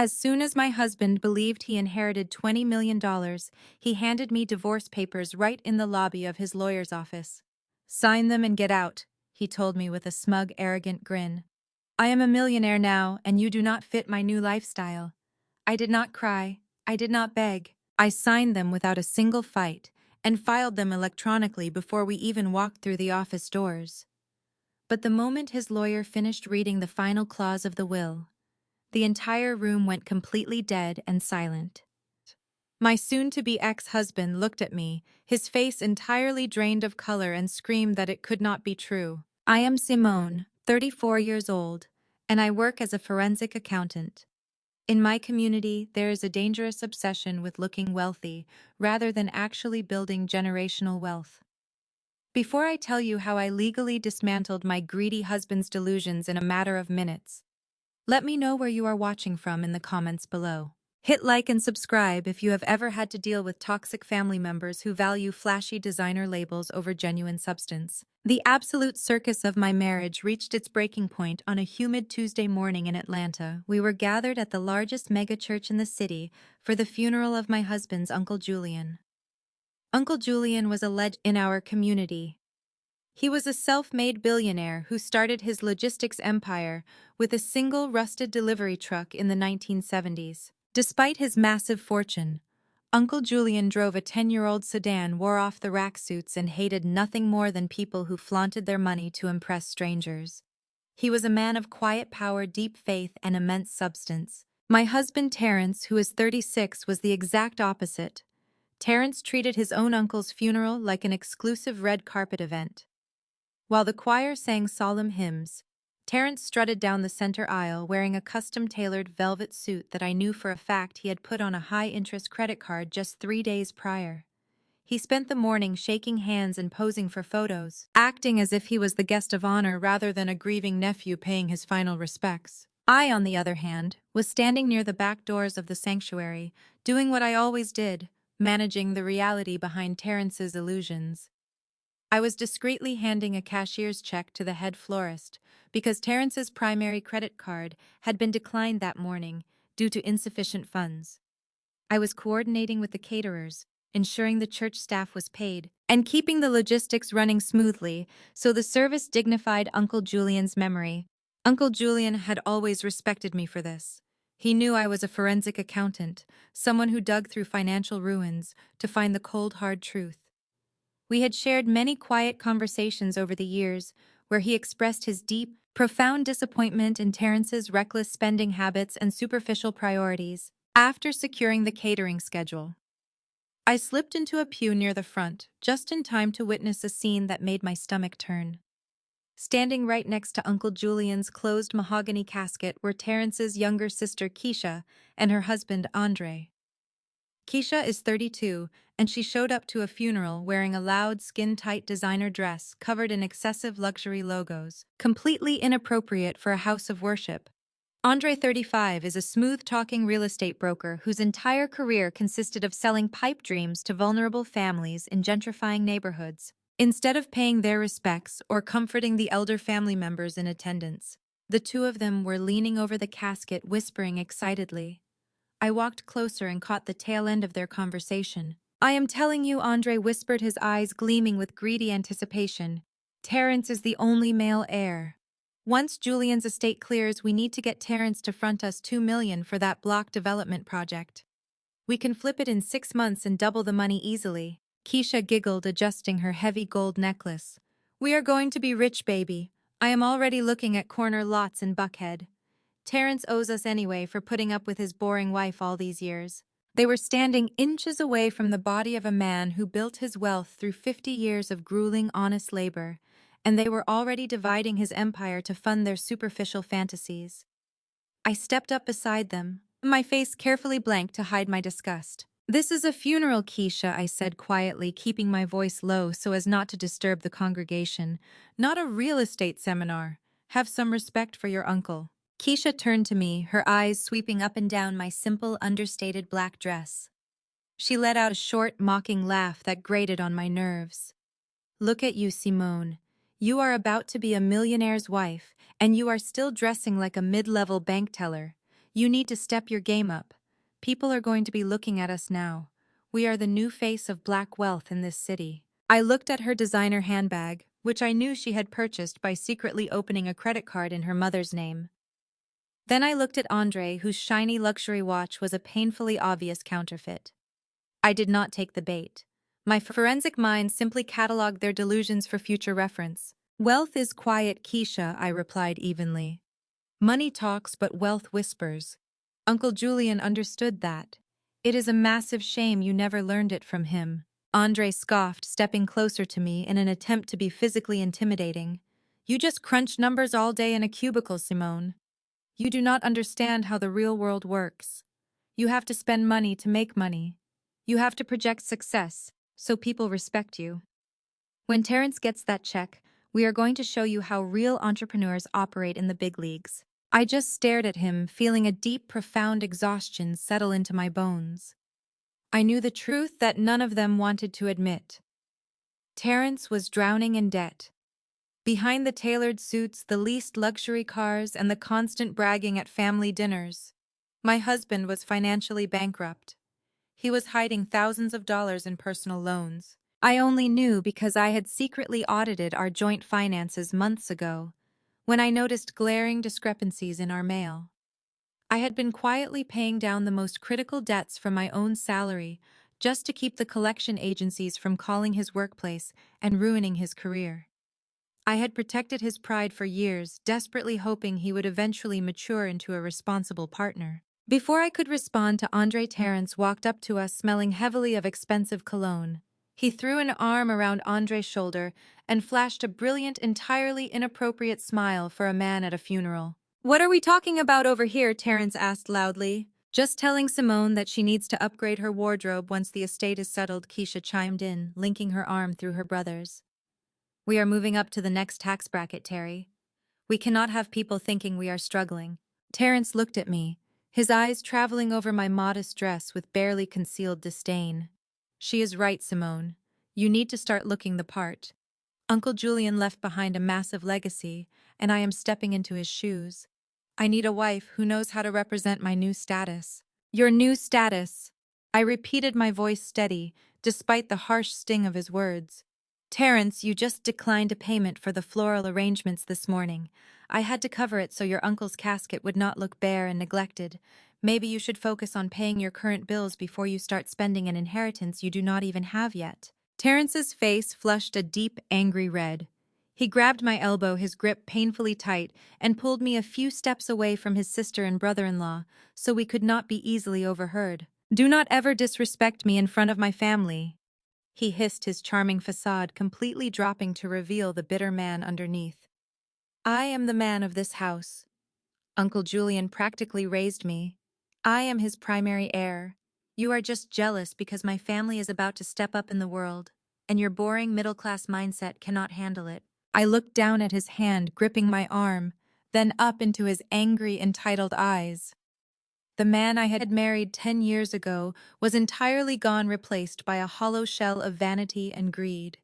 As soon as my husband believed he inherited $20 million, he handed me divorce papers right in the lobby of his lawyer's office. "Sign them and get out," he told me with a smug, arrogant grin. "I am a millionaire now, and you do not fit my new lifestyle." I did not cry. I did not beg. I signed them without a single fight and filed them electronically before we even walked through the office doors. But the moment his lawyer finished reading the final clause of the will, the entire room went completely dead and silent. My soon-to-be ex-husband looked at me, his face entirely drained of color, and screamed that it could not be true. "I am Simone, 34 years old, and I work as a forensic accountant. In my community, there is a dangerous obsession with looking wealthy rather than actually building generational wealth. Before I tell you how I legally dismantled my greedy husband's delusions in a matter of minutes, let me know where you are watching from in the comments below. Hit like and subscribe if you have ever had to deal with toxic family members who value flashy designer labels over genuine substance. The absolute circus of my marriage reached its breaking point on a humid Tuesday morning in Atlanta. We were gathered at the largest megachurch in the city for the funeral of my husband's Uncle Julian. Uncle Julian was a legend in our community. He was a self-made billionaire who started his logistics empire with a single rusted delivery truck in the 1970s. Despite his massive fortune, Uncle Julian drove a 10-year-old sedan, wore off the rack suits, and hated nothing more than people who flaunted their money to impress strangers. He was a man of quiet power, deep faith, and immense substance. My husband Terrence, who is 36, was the exact opposite. Terrence treated his own uncle's funeral like an exclusive red carpet event. While the choir sang solemn hymns, Terrence strutted down the center aisle wearing a custom-tailored velvet suit that I knew for a fact he had put on a high-interest credit card just 3 days prior. He spent the morning shaking hands and posing for photos, acting as if he was the guest of honor rather than a grieving nephew paying his final respects. I, on the other hand, was standing near the back doors of the sanctuary, doing what I always did, managing the reality behind Terrence's illusions. I was discreetly handing a cashier's check to the head florist because Terrence's primary credit card had been declined that morning due to insufficient funds. I was coordinating with the caterers, ensuring the church staff was paid, and keeping the logistics running smoothly so the service dignified Uncle Julian's memory. Uncle Julian had always respected me for this. He knew I was a forensic accountant, someone who dug through financial ruins to find the cold, hard truth. We had shared many quiet conversations over the years where he expressed his deep, profound disappointment in Terrence's reckless spending habits and superficial priorities. After securing the catering schedule, I slipped into a pew near the front, just in time to witness a scene that made my stomach turn. Standing right next to Uncle Julian's closed mahogany casket were Terrence's younger sister Keisha and her husband Andre. Keisha is 32, and she showed up to a funeral wearing a loud, skin-tight designer dress covered in excessive luxury logos, completely inappropriate for a house of worship. Andre, 35, is a smooth-talking real estate broker whose entire career consisted of selling pipe dreams to vulnerable families in gentrifying neighborhoods, instead of paying their respects or comforting the elder family members in attendance. The two of them were leaning over the casket, whispering excitedly. I walked closer and caught the tail end of their conversation. "I am telling you," Andre whispered, his eyes gleaming with greedy anticipation. "Terrence is the only male heir. Once Julian's estate clears, we need to get Terrence to front us $2 million for that block development project. We can flip it in 6 months and double the money easily." Keisha giggled, adjusting her heavy gold necklace. "We are going to be rich, baby. I am already looking at corner lots in Buckhead. Terrence owes us anyway for putting up with his boring wife all these years." They were standing inches away from the body of a man who built his wealth through 50 years of grueling, honest labor, and they were already dividing his empire to fund their superficial fantasies. I stepped up beside them, my face carefully blank to hide my disgust. "This is a funeral, Keisha," I said quietly, keeping my voice low so as not to disturb the congregation. "Not a real estate seminar. Have some respect for your uncle." Keisha turned to me, her eyes sweeping up and down my simple, understated black dress. She let out a short, mocking laugh that grated on my nerves. "Look at you, Simone. You are about to be a millionaire's wife, and you are still dressing like a mid-level bank teller. You need to step your game up. People are going to be looking at us now. We are the new face of black wealth in this city. I looked at her designer handbag, which I knew she had purchased by secretly opening a credit card in her mother's name. Then I looked at Andre, whose shiny luxury watch was a painfully obvious counterfeit. I did not take the bait. My forensic mind simply cataloged their delusions for future reference. Wealth is quiet, Keisha, I replied evenly. Money talks, but wealth whispers. Uncle Julian understood that. It is a massive shame you never learned it from him. Andre scoffed, stepping closer to me in an attempt to be physically intimidating. You just crunch numbers all day in a cubicle, Simone. You do not understand how the real world works. You have to spend money to make money. You have to project success, so people respect you. When Terrence gets that check, we are going to show you how real entrepreneurs operate in the big leagues. I just stared at him, feeling a deep, profound exhaustion settle into my bones. I knew the truth that none of them wanted to admit. Terrence was drowning in debt. Behind the tailored suits, the leased luxury cars, and the constant bragging at family dinners, my husband was financially bankrupt. He was hiding thousands of dollars in personal loans. I only knew because I had secretly audited our joint finances months ago, when I noticed glaring discrepancies in our mail. I had been quietly paying down the most critical debts from my own salary just to keep the collection agencies from calling his workplace and ruining his career. I had protected his pride for years, desperately hoping he would eventually mature into a responsible partner. Before I could respond to Andre, Terrence walked up to us smelling heavily of expensive cologne. He threw an arm around Andre's shoulder and flashed a brilliant, entirely inappropriate smile for a man at a funeral. "What are we talking about over here?" Terrence asked loudly. "Just telling Simone that she needs to upgrade her wardrobe once the estate is settled," Keisha chimed in, linking her arm through her brother's. "We are moving up to the next tax bracket, Terry. We cannot have people thinking we are struggling." Terrence looked at me, his eyes traveling over my modest dress with barely concealed disdain. "She is right, Simone. You need to start looking the part. Uncle Julian left behind a massive legacy, and I am stepping into his shoes. I need a wife who knows how to represent my new status." "Your new status," I repeated, my voice steady, despite the harsh sting of his words. "Terrence, you just declined a payment for the floral arrangements this morning. I had to cover it so your uncle's casket would not look bare and neglected. Maybe you should focus on paying your current bills before you start spending an inheritance you do not even have yet." Terrence's face flushed a deep, angry red. He grabbed my elbow, his grip painfully tight, and pulled me a few steps away from his sister and brother-in-law, so we could not be easily overheard. "Do not ever disrespect me in front of my family," he hissed, his charming facade completely dropping to reveal the bitter man underneath. "I am the man of this house. Uncle Julian practically raised me. I am his primary heir. You are just jealous because my family is about to step up in the world, and your boring middle-class mindset cannot handle it." I looked down at his hand gripping my arm, then up into his angry, entitled eyes. The man I had married 10 years ago was entirely gone, replaced by a hollow shell of vanity and greed.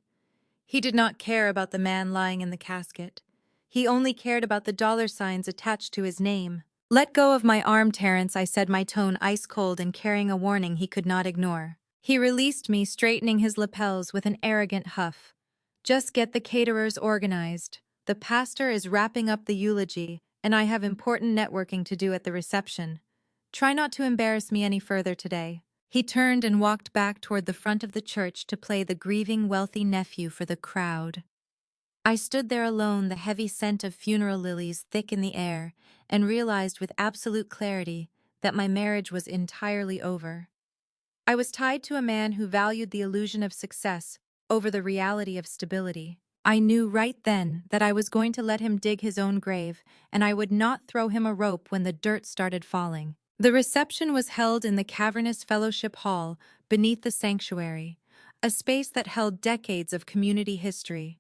He did not care about the man lying in the casket. He only cared about the dollar signs attached to his name. "Let go of my arm, Terrence," I said, my tone ice-cold and carrying a warning he could not ignore. He released me, straightening his lapels with an arrogant huff. "Just get the caterers organized. The pastor is wrapping up the eulogy, and I have important networking to do at the reception. Try not to embarrass me any further today." He turned and walked back toward the front of the church to play the grieving wealthy nephew for the crowd. I stood there alone, the heavy scent of funeral lilies thick in the air, and realized with absolute clarity that my marriage was entirely over. I was tied to a man who valued the illusion of success over the reality of stability. I knew right then that I was going to let him dig his own grave, and I would not throw him a rope when the dirt started falling. The reception was held in the cavernous fellowship hall beneath the sanctuary, a space that held decades of community history.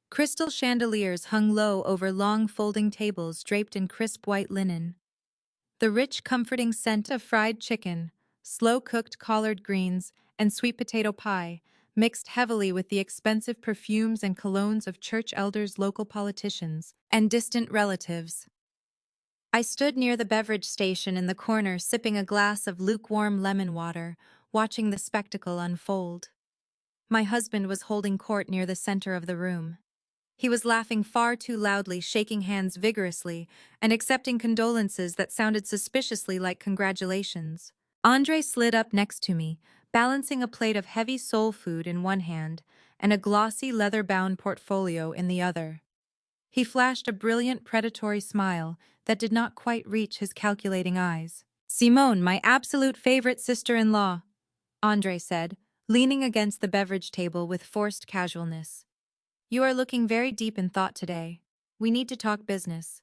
Crystal chandeliers hung low over long folding tables draped in crisp white linen. The rich, comforting scent of fried chicken, slow-cooked collard greens, and sweet potato pie mixed heavily with the expensive perfumes and colognes of church elders, local politicians, and distant relatives. I stood near the beverage station in the corner sipping a glass of lukewarm lemon water, watching the spectacle unfold. My husband was holding court near the center of the room. He was laughing far too loudly, shaking hands vigorously, and accepting condolences that sounded suspiciously like congratulations. Andre slid up next to me, balancing a plate of heavy soul food in one hand and a glossy leather-bound portfolio in the other. He flashed a brilliant predatory smile that did not quite reach his calculating eyes. "Simone, my absolute favorite sister-in-law," Andre said, leaning against the beverage table with forced casualness. "You are looking very deep in thought today. We need to talk business.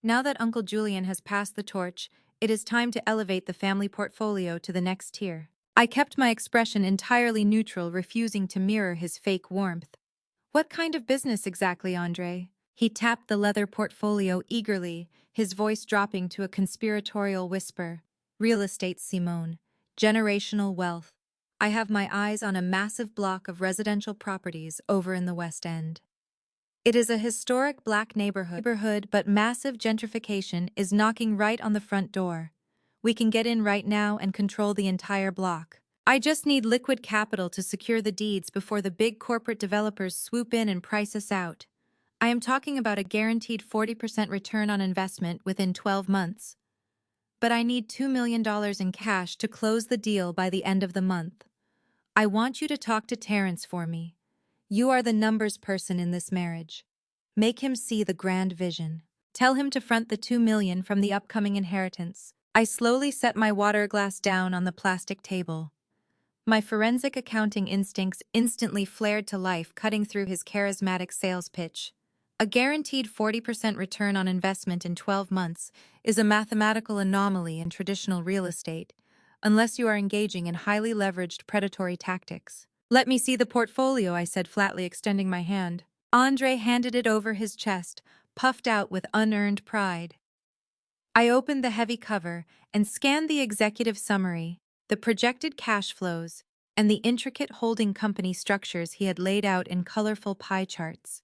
Now that Uncle Julian has passed the torch, it is time to elevate the family portfolio to the next tier." I kept my expression entirely neutral, refusing to mirror his fake warmth. "What kind of business exactly, Andre?" He tapped the leather portfolio eagerly, his voice dropping to a conspiratorial whisper. "Real estate, Simone. Generational wealth. I have my eyes on a massive block of residential properties over in the West End. It is a historic black neighborhood, but massive gentrification is knocking right on the front door. We can get in right now and control the entire block. I just need liquid capital to secure the deeds before the big corporate developers swoop in and price us out. I am talking about a guaranteed 40% return on investment within 12 months. But I need $2 million in cash to close the deal by the end of the month. I want you to talk to Terrence for me. You are the numbers person in this marriage. Make him see the grand vision. Tell him to front the $2 million from the upcoming inheritance." I slowly set my water glass down on the plastic table. My forensic accounting instincts instantly flared to life, cutting through his charismatic sales pitch. A guaranteed 40% return on investment in 12 months is a mathematical anomaly in traditional real estate, unless you are engaging in highly leveraged predatory tactics. "Let me see the portfolio," I said flatly, extending my hand. Andre handed it over his chest, puffed out with unearned pride. I opened the heavy cover and scanned the executive summary, the projected cash flows, and the intricate holding company structures he had laid out in colorful pie charts.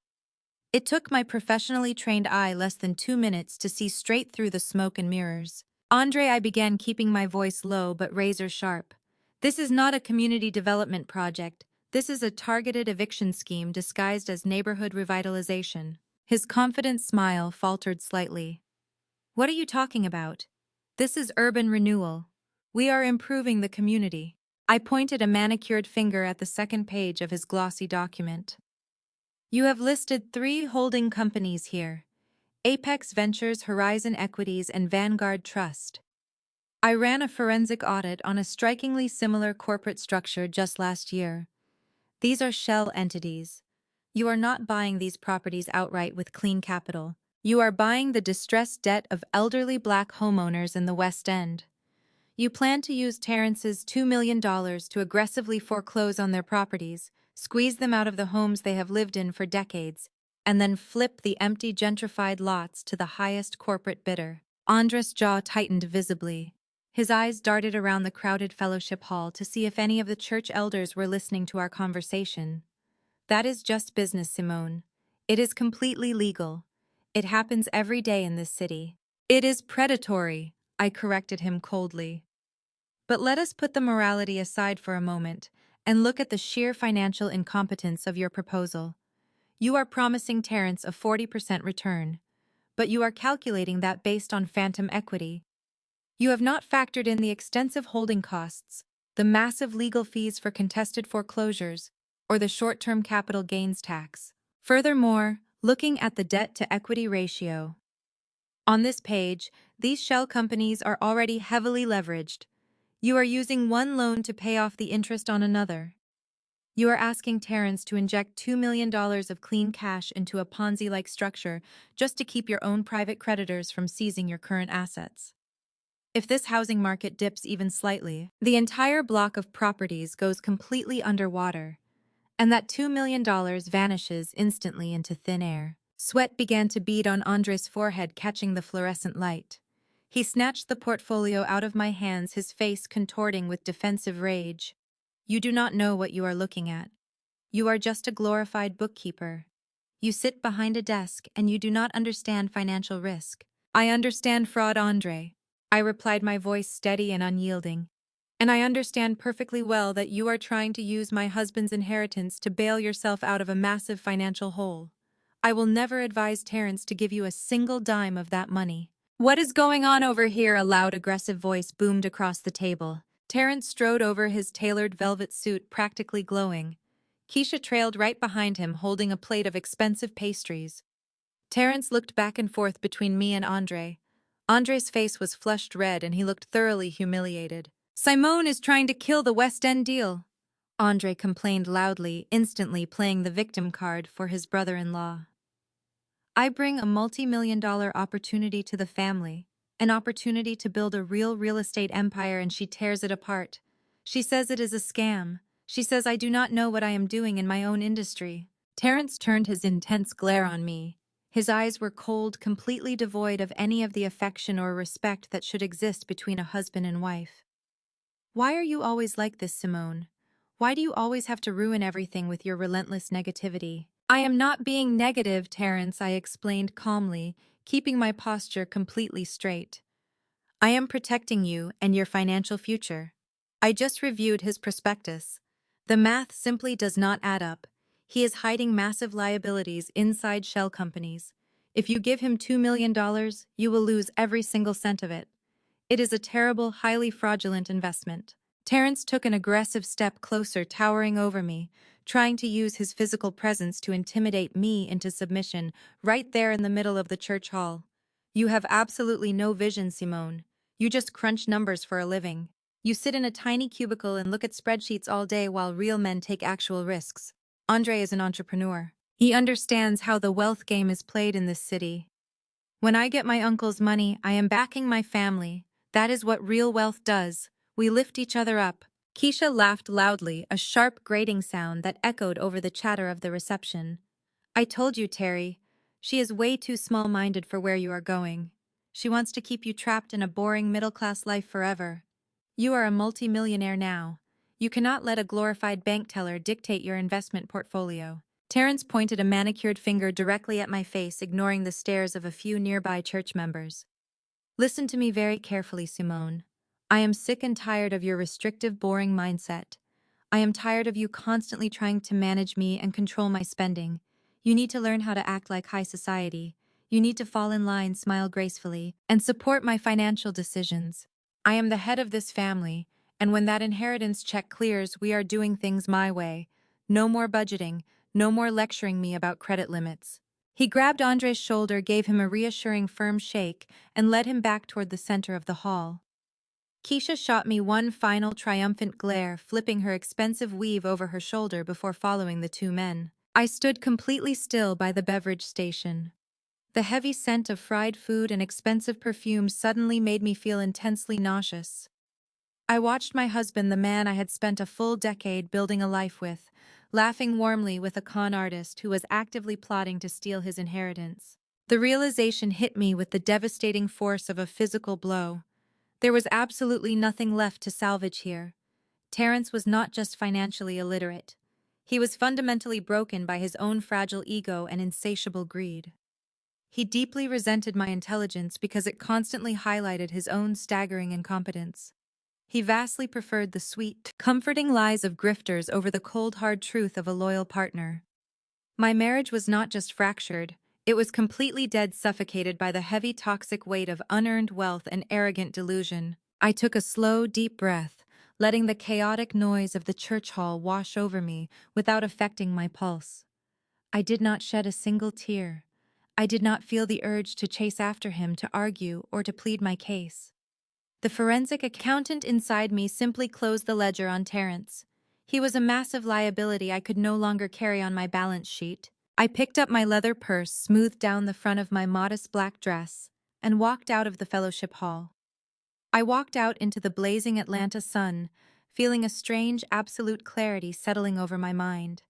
It took my professionally trained eye less than 2 minutes to see straight through the smoke and mirrors. "Andre," I began, keeping my voice low but razor sharp. "This is not a community development project. This is a targeted eviction scheme disguised as neighborhood revitalization." His confident smile faltered slightly. "What are you talking about? This is urban renewal. We are improving the community." I pointed a manicured finger at the second page of his glossy document. "You have listed 3 holding companies here: Apex Ventures, Horizon Equities, and Vanguard Trust. I ran a forensic audit on a strikingly similar corporate structure just last year. These are shell entities. You are not buying these properties outright with clean capital. You are buying the distressed debt of elderly black homeowners in the West End. You plan to use Terrence's $2 million to aggressively foreclose on their properties, squeeze them out of the homes they have lived in for decades, and then flip the empty gentrified lots to the highest corporate bidder." Andres' jaw tightened visibly. His eyes darted around the crowded fellowship hall to see if any of the church elders were listening to our conversation. "That is just business, Simone. It is completely legal. It happens every day in this city." "It is predatory," I corrected him coldly. "But let us put the morality aside for a moment and look at the sheer financial incompetence of your proposal. You are promising Terrence a 40% return, but you are calculating that based on phantom equity. You have not factored in the extensive holding costs, the massive legal fees for contested foreclosures, or the short-term capital gains tax. Furthermore, looking at the debt-to-equity ratio. On this page, these shell companies are already heavily leveraged. You are using one loan to pay off the interest on another. You are asking Terrence to inject $2 million of clean cash into a Ponzi-like structure just to keep your own private creditors from seizing your current assets. If this housing market dips even slightly, the entire block of properties goes completely underwater, and that $2 million vanishes instantly into thin air." Sweat began to bead on Andre's forehead, catching the fluorescent light. He snatched the portfolio out of my hands, his face contorting with defensive rage. "You do not know what you are looking at. You are just a glorified bookkeeper. You sit behind a desk and you do not understand financial risk. I understand fraud, Andre. I replied, my voice steady and unyielding. And I understand perfectly well that you are trying to use my husband's inheritance to bail yourself out of a massive financial hole. I will never advise Terrence to give you a single dime of that money. What is going on over here? A loud, aggressive voice boomed across the table. Terrence strode over, his tailored velvet suit practically glowing. Keisha trailed right behind him, holding a plate of expensive pastries. Terrence looked back and forth between me and Andre. Andre's face was flushed red and he looked thoroughly humiliated. Simone is trying to kill the West End deal, Andre complained loudly, instantly playing the victim card for his brother-in-law. I bring a multi-million-dollar opportunity to the family, an opportunity to build a real estate empire, and she tears it apart. She says it is a scam. She says I do not know what I am doing in my own industry. Terrence turned his intense glare on me. His eyes were cold, completely devoid of any of the affection or respect that should exist between a husband and wife. Why are you always like this, Simone? Why do you always have to ruin everything with your relentless negativity? I am not being negative, Terrence, I explained calmly, keeping my posture completely straight. I am protecting you and your financial future. I just reviewed his prospectus. The math simply does not add up. He is hiding massive liabilities inside shell companies. If you give him $2 million, you will lose every single cent of it. It is a terrible, highly fraudulent investment. Terrence took an aggressive step closer, towering over me, trying to use his physical presence to intimidate me into submission, right there in the middle of the church hall. You have absolutely no vision, Simone. You just crunch numbers for a living. You sit in a tiny cubicle and look at spreadsheets all day while real men take actual risks. Andre is an entrepreneur. He understands how the wealth game is played in this city. When I get my uncle's money, I am backing my family. That is what real wealth does. We lift each other up. Keisha laughed loudly, a sharp grating sound that echoed over the chatter of the reception. I told you, Terry. She is way too small-minded for where you are going. She wants to keep you trapped in a boring middle-class life forever. You are a multi-millionaire now. You cannot let a glorified bank teller dictate your investment portfolio. Terrence pointed a manicured finger directly at my face, ignoring the stares of a few nearby church members. Listen to me very carefully, Simone. I am sick and tired of your restrictive, boring mindset. I am tired of you constantly trying to manage me and control my spending. You need to learn how to act like high society. You need to fall in line, smile gracefully, and support my financial decisions. I am the head of this family, and when that inheritance check clears, we are doing things my way. No more budgeting, no more lecturing me about credit limits. He grabbed Andre's shoulder, gave him a reassuring, firm shake, and led him back toward the center of the hall. Keisha shot me one final triumphant glare, flipping her expensive weave over her shoulder before following the two men. I stood completely still by the beverage station. The heavy scent of fried food and expensive perfume suddenly made me feel intensely nauseous. I watched my husband, the man I had spent a full decade building a life with, laughing warmly with a con artist who was actively plotting to steal his inheritance. The realization hit me with the devastating force of a physical blow. There was absolutely nothing left to salvage here. Terrence was not just financially illiterate. He was fundamentally broken by his own fragile ego and insatiable greed. He deeply resented my intelligence because it constantly highlighted his own staggering incompetence. He vastly preferred the sweet, comforting lies of grifters over the cold, hard truth of a loyal partner. My marriage was not just fractured, it was completely dead, suffocated by the heavy, toxic weight of unearned wealth and arrogant delusion. I took a slow, deep breath, letting the chaotic noise of the church hall wash over me without affecting my pulse. I did not shed a single tear. I did not feel the urge to chase after him, to argue, or to plead my case. The forensic accountant inside me simply closed the ledger on Terrence. He was a massive liability I could no longer carry on my balance sheet. I picked up my leather purse, smoothed down the front of my modest black dress, and walked out of the fellowship hall. I walked out into the blazing Atlanta sun, feeling a strange, absolute clarity settling over my mind.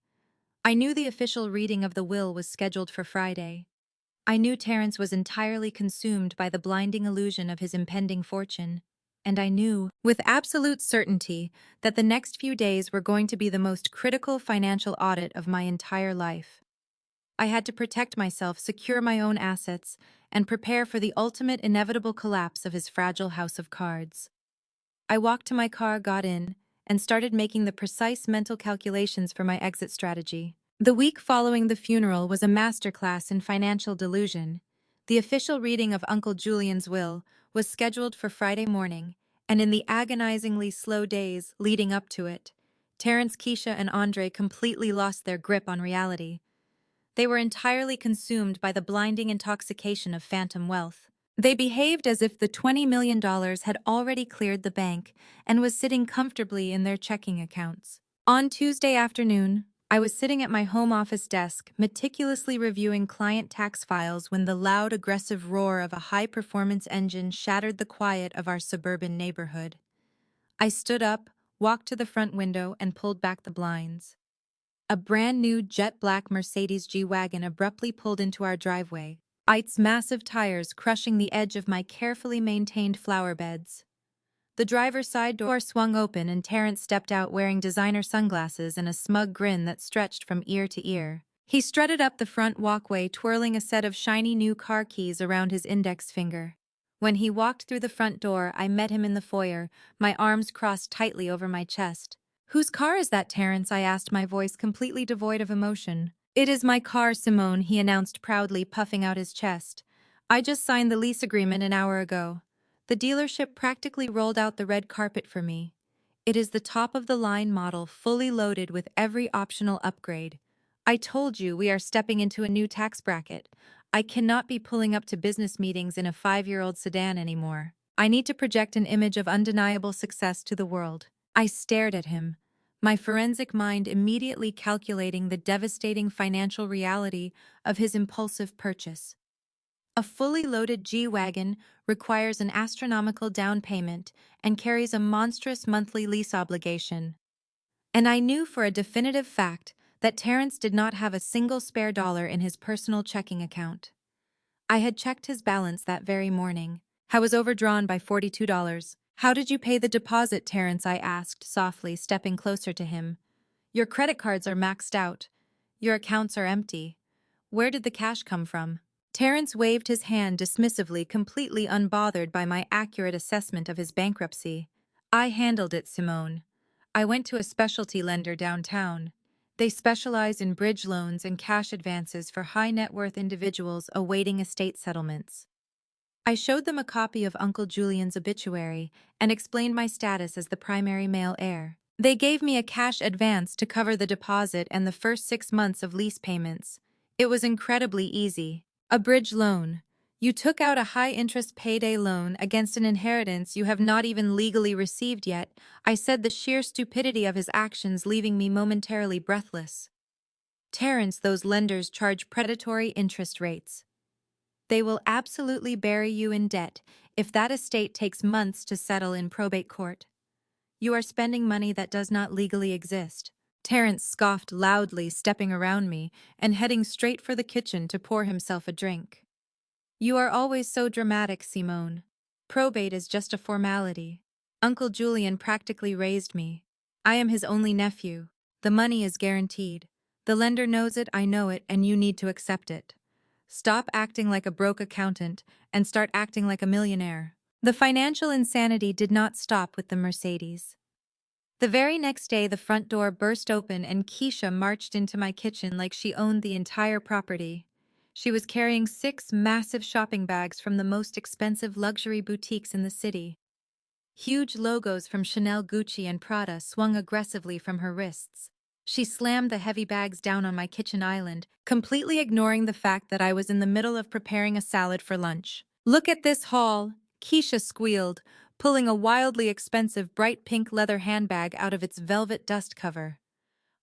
I knew the official reading of the will was scheduled for Friday. I knew Terrence was entirely consumed by the blinding illusion of his impending fortune, and I knew, with absolute certainty, that the next few days were going to be the most critical financial audit of my entire life. I had to protect myself, secure my own assets, and prepare for the ultimate inevitable collapse of his fragile house of cards. I walked to my car, got in, and started making the precise mental calculations for my exit strategy. The week following the funeral was a masterclass in financial delusion. The official reading of Uncle Julian's will was scheduled for Friday morning, and in the agonizingly slow days leading up to it, Terrence, Keisha, and Andre completely lost their grip on reality. They were entirely consumed by the blinding intoxication of phantom wealth. They behaved as if the $20 million had already cleared the bank and was sitting comfortably in their checking accounts. On Tuesday afternoon, I was sitting at my home office desk, meticulously reviewing client tax files when the loud, aggressive roar of a high-performance engine shattered the quiet of our suburban neighborhood. I stood up, walked to the front window, and pulled back the blinds. A brand-new jet-black Mercedes G-Wagon abruptly pulled into our driveway, its massive tires crushing the edge of my carefully maintained flower beds. The driver's side door swung open and Terrence stepped out wearing designer sunglasses and a smug grin that stretched from ear to ear. He strutted up the front walkway, twirling a set of shiny new car keys around his index finger. When he walked through the front door, I met him in the foyer, my arms crossed tightly over my chest. "Whose car is that, Terrence?" I asked, my voice completely devoid of emotion. "It is my car, Simone," he announced proudly, puffing out his chest. "I just signed the lease agreement an hour ago. The dealership practically rolled out the red carpet for me. It is the top-of-the-line model, fully loaded with every optional upgrade. I told you we are stepping into a new tax bracket. I cannot be pulling up to business meetings in a 5-year-old sedan anymore. I need to project an image of undeniable success to the world." I stared at him, my forensic mind immediately calculating the devastating financial reality of his impulsive purchase. A fully loaded G-Wagon requires an astronomical down payment and carries a monstrous monthly lease obligation. And I knew for a definitive fact that Terrence did not have a single spare dollar in his personal checking account. I had checked his balance that very morning. I was overdrawn by $42. "How did you pay the deposit, Terrence?" I asked softly, stepping closer to him. "Your credit cards are maxed out. Your accounts are empty. Where did the cash come from?" Terrence waved his hand dismissively, completely unbothered by my accurate assessment of his bankruptcy. "I handled it, Simone. I went to a specialty lender downtown. They specialize in bridge loans and cash advances for high-net-worth individuals awaiting estate settlements." I showed them a copy of Uncle Julian's obituary and explained my status as the primary male heir. They gave me a cash advance to cover the deposit and the first 6 months of lease payments. It was incredibly easy. A bridge loan. You took out a high-interest payday loan against an inheritance you have not even legally received yet, I said, the sheer stupidity of his actions leaving me momentarily breathless. "Terrence, those lenders charge predatory interest rates. They will absolutely bury you in debt if that estate takes months to settle in probate court. You are spending money that does not legally exist." Terrence scoffed loudly, stepping around me and heading straight for the kitchen to pour himself a drink. "You are always so dramatic, Simone. Probate is just a formality. Uncle Julian practically raised me. I am his only nephew. The money is guaranteed. The lender knows it, I know it, and you need to accept it. Stop acting like a broke accountant and start acting like a millionaire." The financial insanity did not stop with the Mercedes. The very next day, the front door burst open and Keisha marched into my kitchen like she owned the entire property. She was carrying 6 massive shopping bags from the most expensive luxury boutiques in the city. Huge logos from Chanel, Gucci, and Prada swung aggressively from her wrists. She slammed the heavy bags down on my kitchen island, completely ignoring the fact that I was in the middle of preparing a salad for lunch. "Look at this haul," Keisha squealed, pulling a wildly expensive bright pink leather handbag out of its velvet dust cover.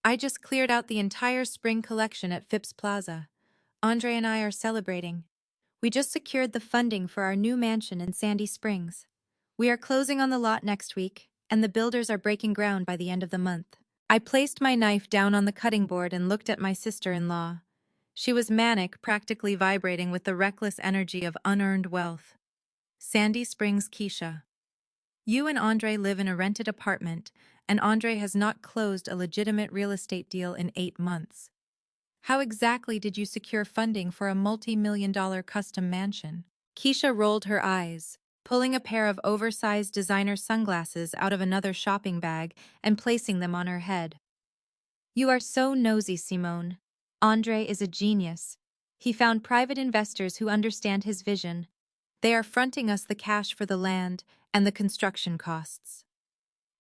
"I just cleared out the entire spring collection at Phipps Plaza. Andre and I are celebrating. We just secured the funding for our new mansion in Sandy Springs. We are closing on the lot next week, and the builders are breaking ground by the end of the month." I placed my knife down on the cutting board and looked at my sister-in-law. She was manic, practically vibrating with the reckless energy of unearned wealth. "Sandy Springs, Keisha. You and Andre live in a rented apartment, and Andre has not closed a legitimate real estate deal in 8 months. How exactly did you secure funding for a multi-million-dollar custom mansion? Keisha rolled her eyes, pulling a pair of oversized designer sunglasses out of another shopping bag and placing them on her head. You are so nosy, Simone. Andre is a genius. He found private investors who understand his vision. They are fronting us the cash for the land and the construction costs.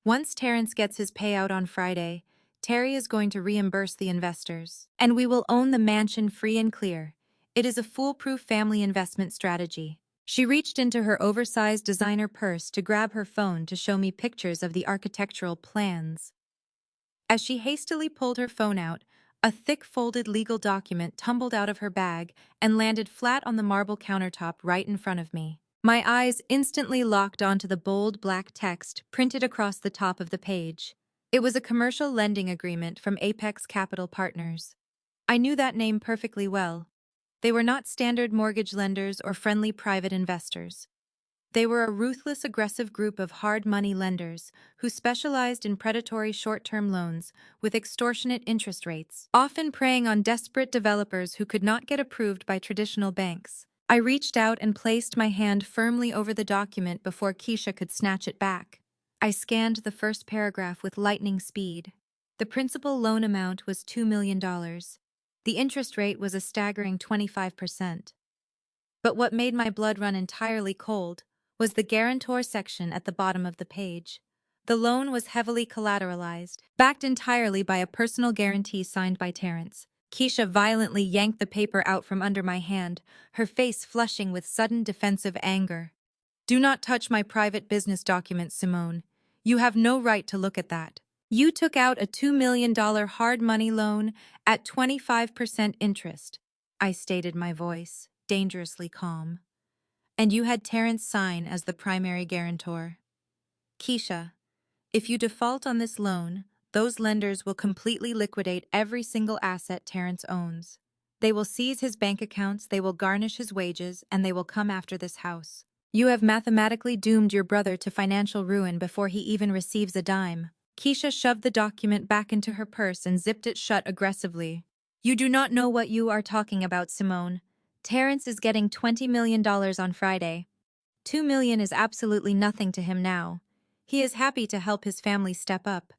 Once Terrence gets his payout on Friday, Terry is going to reimburse the investors, and we will own the mansion free and clear. It is a foolproof family investment strategy. She reached into her oversized designer purse to grab her phone to show me pictures of the architectural plans. As she hastily pulled her phone out, a thick folded legal document tumbled out of her bag and landed flat on the marble countertop right in front of me. My eyes instantly locked onto the bold black text printed across the top of the page. It was a commercial lending agreement from Apex Capital Partners. I knew that name perfectly well. They were not standard mortgage lenders or friendly private investors. They were a ruthless, aggressive group of hard money lenders who specialized in predatory short-term loans with extortionate interest rates, often preying on desperate developers who could not get approved by traditional banks. I reached out and placed my hand firmly over the document before Keisha could snatch it back. I scanned the first paragraph with lightning speed. The principal loan amount was $2 million. The interest rate was a staggering 25%. But what made my blood run entirely cold was the guarantor section at the bottom of the page. The loan was heavily collateralized, backed entirely by a personal guarantee signed by Terrence. Keisha violently yanked the paper out from under my hand, her face flushing with sudden defensive anger. Do not touch my private business documents, Simone. You have no right to look at that. You took out a $2 million hard money loan at 25% interest. I stated, my voice dangerously calm. And you had Terrence sign as the primary guarantor. Keisha, if you default on this loan, those lenders will completely liquidate every single asset Terrence owns. They will seize his bank accounts, they will garnish his wages, and they will come after this house. You have mathematically doomed your brother to financial ruin before he even receives a dime. Keisha shoved the document back into her purse and zipped it shut aggressively. You do not know what you are talking about, Simone. Terrence is getting $20 million on Friday. $2 million is absolutely nothing to him now. He is happy to help his family step up.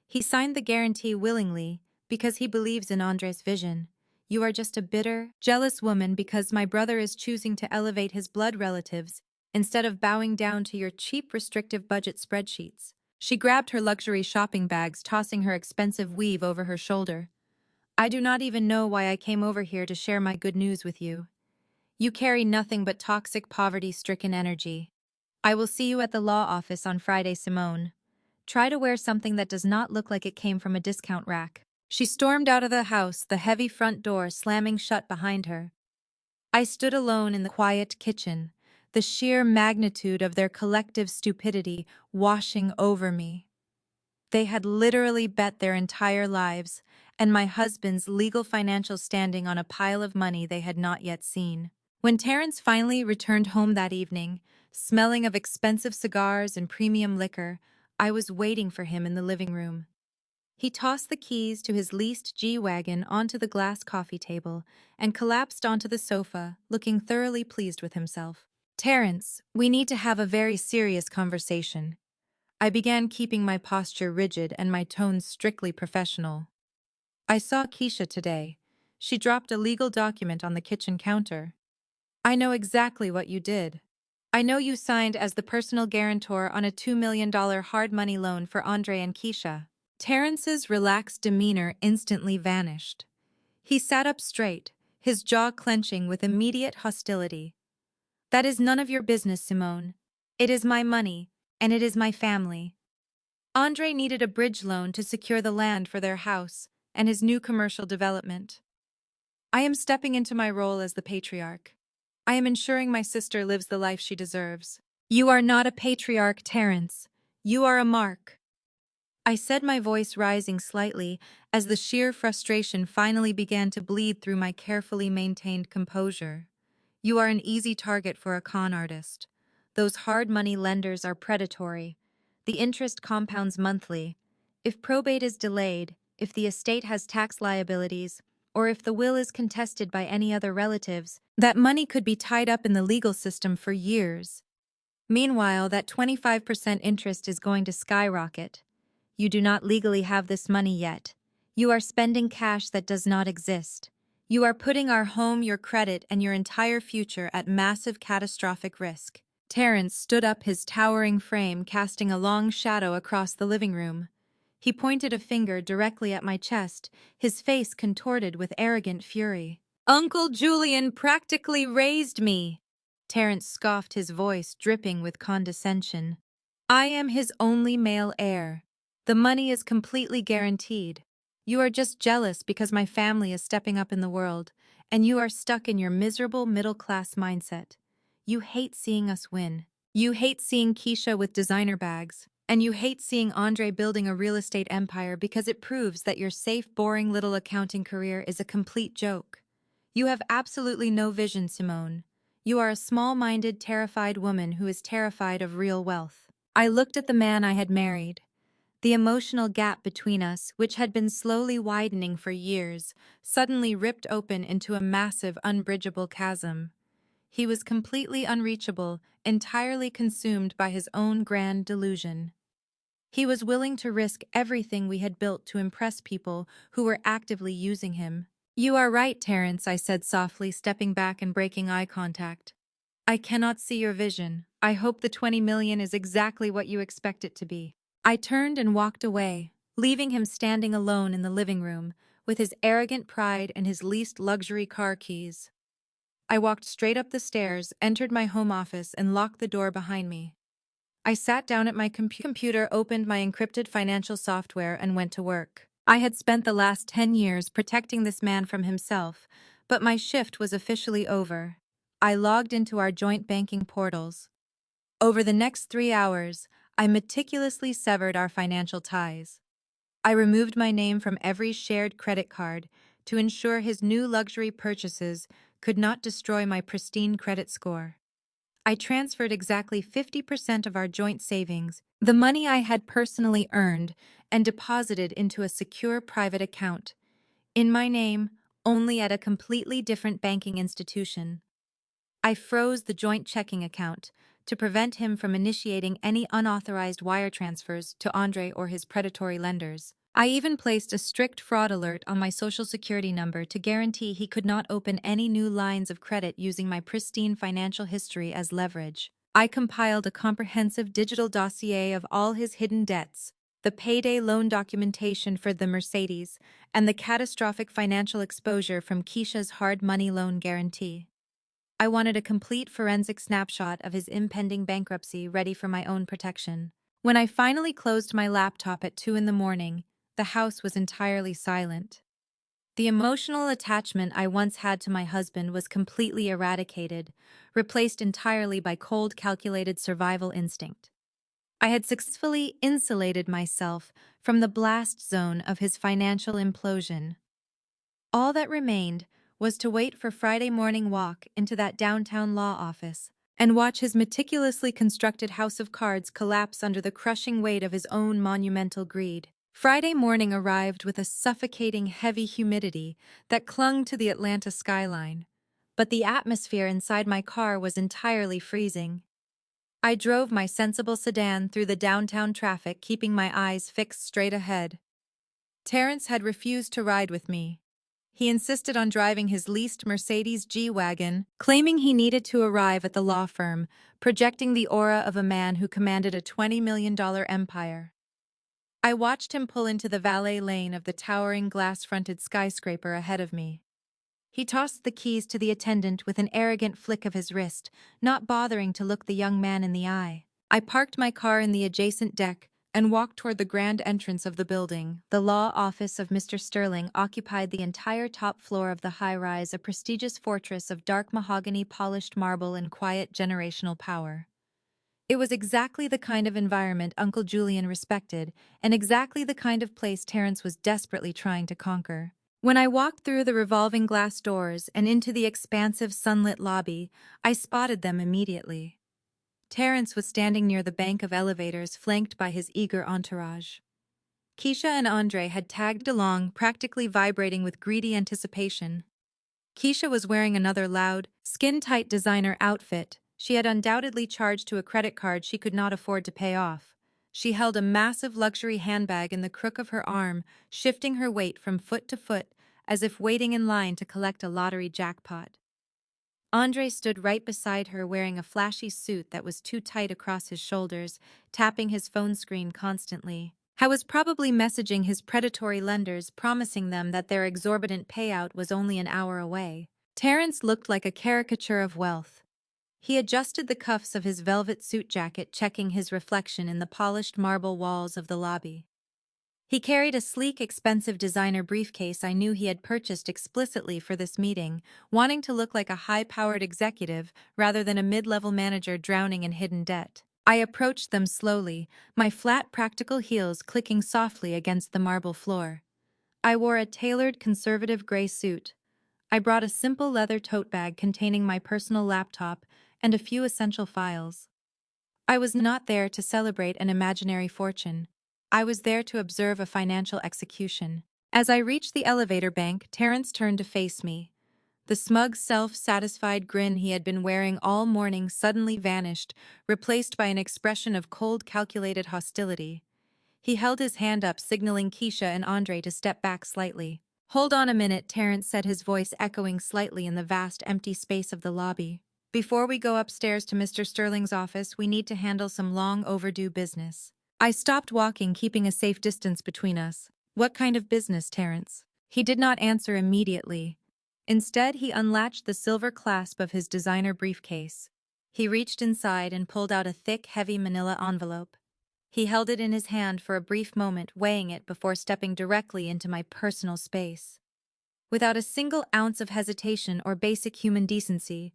He signed the guarantee willingly because he believes in Andre's vision. You are just a bitter, jealous woman because my brother is choosing to elevate his blood relatives instead of bowing down to your cheap, restrictive budget spreadsheets. She grabbed her luxury shopping bags, tossing her expensive weave over her shoulder. I do not even know why I came over here to share my good news with you. You carry nothing but toxic, poverty-stricken energy. I will see you at the law office on Friday, Simone. Try to wear something that does not look like it came from a discount rack. She stormed out of the house, the heavy front door slamming shut behind her. I stood alone in the quiet kitchen, the sheer magnitude of their collective stupidity washing over me. They had literally bet their entire lives and my husband's legal financial standing on a pile of money they had not yet seen. When Terrence finally returned home that evening, smelling of expensive cigars and premium liquor, I was waiting for him in the living room. He tossed the keys to his leased G-Wagon onto the glass coffee table and collapsed onto the sofa, looking thoroughly pleased with himself. Terrence, we need to have a very serious conversation. I began, keeping my posture rigid and my tone strictly professional. I saw Keisha today. She dropped a legal document on the kitchen counter. I know exactly what you did. I know you signed as the personal guarantor on a $2 million hard money loan for Andre and Keisha. Terrence's relaxed demeanor instantly vanished. He sat up straight, his jaw clenching with immediate hostility. That is none of your business, Simone. It is my money, and it is my family. Andre needed a bridge loan to secure the land for their house and his new commercial development. I am stepping into my role as the patriarch. I am ensuring my sister lives the life she deserves. You are not a patriarch, Terrence. You are a mark. I said, my voice rising slightly as the sheer frustration finally began to bleed through my carefully maintained composure. You are an easy target for a con artist. Those hard money lenders are predatory. The interest compounds monthly. If probate is delayed, if the estate has tax liabilities, or if the will is contested by any other relatives, that money could be tied up in the legal system for years. Meanwhile, that 25% interest is going to skyrocket. You do not legally have this money yet. You are spending cash that does not exist. You are putting our home, your credit, and your entire future at massive catastrophic risk. Terrence stood up, his towering frame casting a long shadow across the living room. He pointed a finger directly at my chest, his face contorted with arrogant fury. "Uncle Julian practically raised me!" Terrence scoffed, his voice dripping with condescension. "I am his only male heir. The money is completely guaranteed. You are just jealous because my family is stepping up in the world, and you are stuck in your miserable middle-class mindset. You hate seeing us win. You hate seeing Keisha with designer bags, and you hate seeing Andre building a real estate empire because it proves that your safe, boring little accounting career is a complete joke. You have absolutely no vision, Simone. You are a small-minded, terrified woman who is terrified of real wealth." I looked at the man I had married. The emotional gap between us, which had been slowly widening for years, suddenly ripped open into a massive, unbridgeable chasm. He was completely unreachable, entirely consumed by his own grand delusion. He was willing to risk everything we had built to impress people who were actively using him. "You are right, Terrence," I said softly, stepping back and breaking eye contact. "I cannot see your vision. I hope the 20 million is exactly what you expect it to be." I turned and walked away, leaving him standing alone in the living room, with his arrogant pride and his least luxury car keys. I walked straight up the stairs, entered my home office, and locked the door behind me. I sat down at my computer, opened my encrypted financial software, and went to work. I had spent the last 10 years protecting this man from himself, but my shift was officially over. I logged into our joint banking portals. Over the next 3 hours, I meticulously severed our financial ties. I removed my name from every shared credit card to ensure his new luxury purchases could not destroy my pristine credit score. I transferred exactly 50% of our joint savings, the money I had personally earned, and deposited into a secure private account, in my name, only at a completely different banking institution. I froze the joint checking account to prevent him from initiating any unauthorized wire transfers to Andre or his predatory lenders. I even placed a strict fraud alert on my social security number to guarantee he could not open any new lines of credit using my pristine financial history as leverage. I compiled a comprehensive digital dossier of all his hidden debts, the payday loan documentation for the Mercedes, and the catastrophic financial exposure from Keisha's hard money loan guarantee. I wanted a complete forensic snapshot of his impending bankruptcy ready for my own protection. When I finally closed my laptop at 2 in the morning, the house was entirely silent. The emotional attachment I once had to my husband was completely eradicated, replaced entirely by cold, calculated survival instinct. I had successfully insulated myself from the blast zone of his financial implosion. All that remained was to wait for Friday morning walk into that downtown law office and watch his meticulously constructed house of cards collapse under the crushing weight of his own monumental greed. Friday morning arrived with a suffocating heavy humidity that clung to the Atlanta skyline, but the atmosphere inside my car was entirely freezing. I drove my sensible sedan through the downtown traffic, keeping my eyes fixed straight ahead. Terrence had refused to ride with me. He insisted on driving his leased Mercedes G-Wagon, claiming he needed to arrive at the law firm, projecting the aura of a man who commanded a $20 million empire. I watched him pull into the valet lane of the towering glass-fronted skyscraper ahead of me. He tossed the keys to the attendant with an arrogant flick of his wrist, not bothering to look the young man in the eye. I parked my car in the adjacent deck and walked toward the grand entrance of the building. The law office of Mr. Sterling occupied the entire top floor of the high-rise, a prestigious fortress of dark mahogany, polished marble, and quiet generational power. It was exactly the kind of environment Uncle Julian respected, and exactly the kind of place Terrence was desperately trying to conquer. When I walked through the revolving glass doors and into the expansive sunlit lobby, I spotted them immediately. Terrence was standing near the bank of elevators, flanked by his eager entourage. Keisha and Andre had tagged along, practically vibrating with greedy anticipation. Keisha was wearing another loud, skin-tight designer outfit. She had undoubtedly charged to a credit card she could not afford to pay off. She held a massive luxury handbag in the crook of her arm, shifting her weight from foot to foot, as if waiting in line to collect a lottery jackpot. Andre stood right beside her wearing a flashy suit that was too tight across his shoulders, tapping his phone screen constantly. I was probably messaging his predatory lenders, promising them that their exorbitant payout was only an hour away. Terrence looked like a caricature of wealth. He adjusted the cuffs of his velvet suit jacket, checking his reflection in the polished marble walls of the lobby. He carried a sleek, expensive designer briefcase I knew he had purchased explicitly for this meeting, wanting to look like a high-powered executive rather than a mid-level manager drowning in hidden debt. I approached them slowly, my flat, practical heels clicking softly against the marble floor. I wore a tailored, conservative gray suit. I brought a simple leather tote bag containing my personal laptop and a few essential files. I was not there to celebrate an imaginary fortune. I was there to observe a financial execution. As I reached the elevator bank, Terrence turned to face me. The smug, self-satisfied grin he had been wearing all morning suddenly vanished, replaced by an expression of cold, calculated hostility. He held his hand up, signaling Keisha and Andre to step back slightly. "Hold on a minute," Terrence said, his voice echoing slightly in the vast, empty space of the lobby. "Before we go upstairs to Mr. Sterling's office, we need to handle some long overdue business." I stopped walking, keeping a safe distance between us. "What kind of business, Terrence?" He did not answer immediately. Instead, he unlatched the silver clasp of his designer briefcase. He reached inside and pulled out a thick, heavy manila envelope. He held it in his hand for a brief moment, weighing it before stepping directly into my personal space. Without a single ounce of hesitation or basic human decency,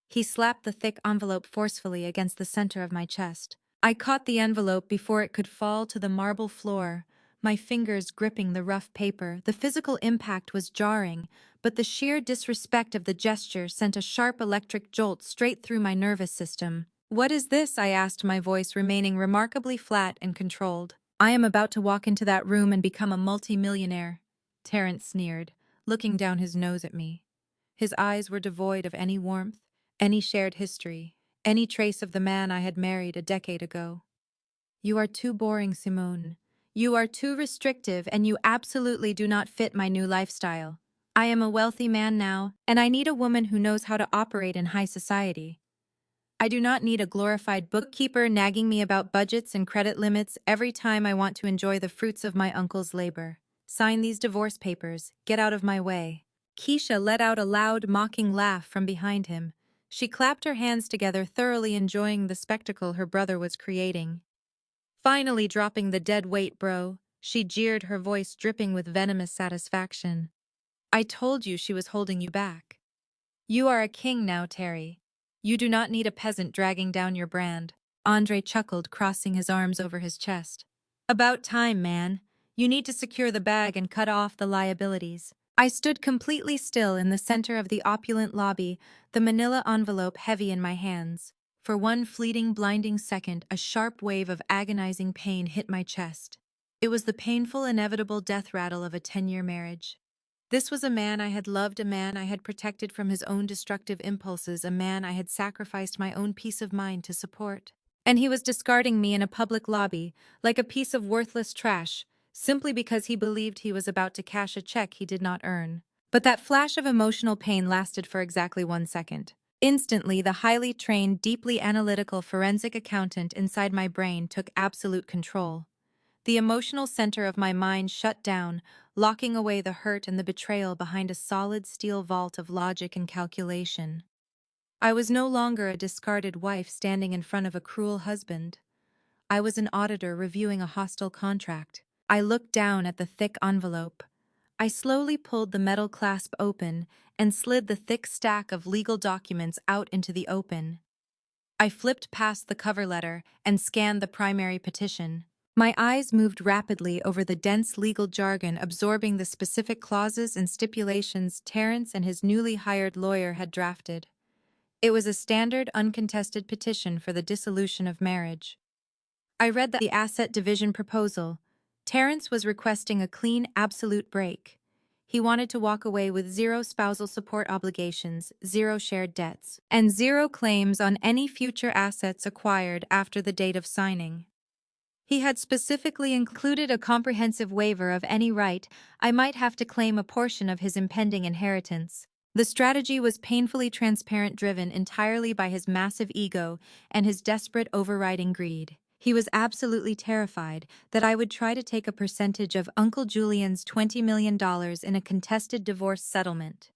he slapped the thick envelope forcefully against the center of my chest. I caught the envelope before it could fall to the marble floor, my fingers gripping the rough paper. The physical impact was jarring, but the sheer disrespect of the gesture sent a sharp electric jolt straight through my nervous system. "What is this?" I asked, my voice remaining remarkably flat and controlled. "I am about to walk into that room and become a multi-millionaire," Terrence sneered, looking down his nose at me. His eyes were devoid of any warmth, any shared history, any trace of the man I had married a decade ago. "You are too boring, Simone. You are too restrictive, and you absolutely do not fit my new lifestyle. I am a wealthy man now, and I need a woman who knows how to operate in high society. I do not need a glorified bookkeeper nagging me about budgets and credit limits every time I want to enjoy the fruits of my uncle's labor. Sign these divorce papers. Get out of my way." Keisha let out a loud, mocking laugh from behind him. She clapped her hands together, thoroughly enjoying the spectacle her brother was creating. "Finally dropping the dead weight, bro," she jeered, her voice dripping with venomous satisfaction. "I told you she was holding you back. You are a king now, Terry. You do not need a peasant dragging down your brand." Andre chuckled, crossing his arms over his chest. "About time, man. You need to secure the bag and cut off the liabilities." I stood completely still in the center of the opulent lobby, the manila envelope heavy in my hands. For one fleeting, blinding second, a sharp wave of agonizing pain hit my chest. It was the painful, inevitable death rattle of a 10-year marriage. This was a man I had loved, a man I had protected from his own destructive impulses, a man I had sacrificed my own peace of mind to support. And he was discarding me in a public lobby, like a piece of worthless trash, simply because he believed he was about to cash a check he did not earn. But that flash of emotional pain lasted for exactly 1 second. Instantly, the highly trained, deeply analytical forensic accountant inside my brain took absolute control. The emotional center of my mind shut down, locking away the hurt and the betrayal behind a solid steel vault of logic and calculation. I was no longer a discarded wife standing in front of a cruel husband. I was an auditor reviewing a hostile contract. I looked down at the thick envelope. I slowly pulled the metal clasp open and slid the thick stack of legal documents out into the open. I flipped past the cover letter and scanned the primary petition. My eyes moved rapidly over the dense legal jargon, absorbing the specific clauses and stipulations Terrence and his newly hired lawyer had drafted. It was a standard, uncontested petition for the dissolution of marriage. I read the asset division proposal, Terrence was requesting a clean, absolute break. He wanted to walk away with zero spousal support obligations, zero shared debts, and zero claims on any future assets acquired after the date of signing. He had specifically included a comprehensive waiver of any right I might have to claim a portion of his impending inheritance. The strategy was painfully transparent, driven entirely by his massive ego and his desperate overriding greed. He was absolutely terrified that I would try to take a percentage of Uncle Julian's $20 million in a contested divorce settlement.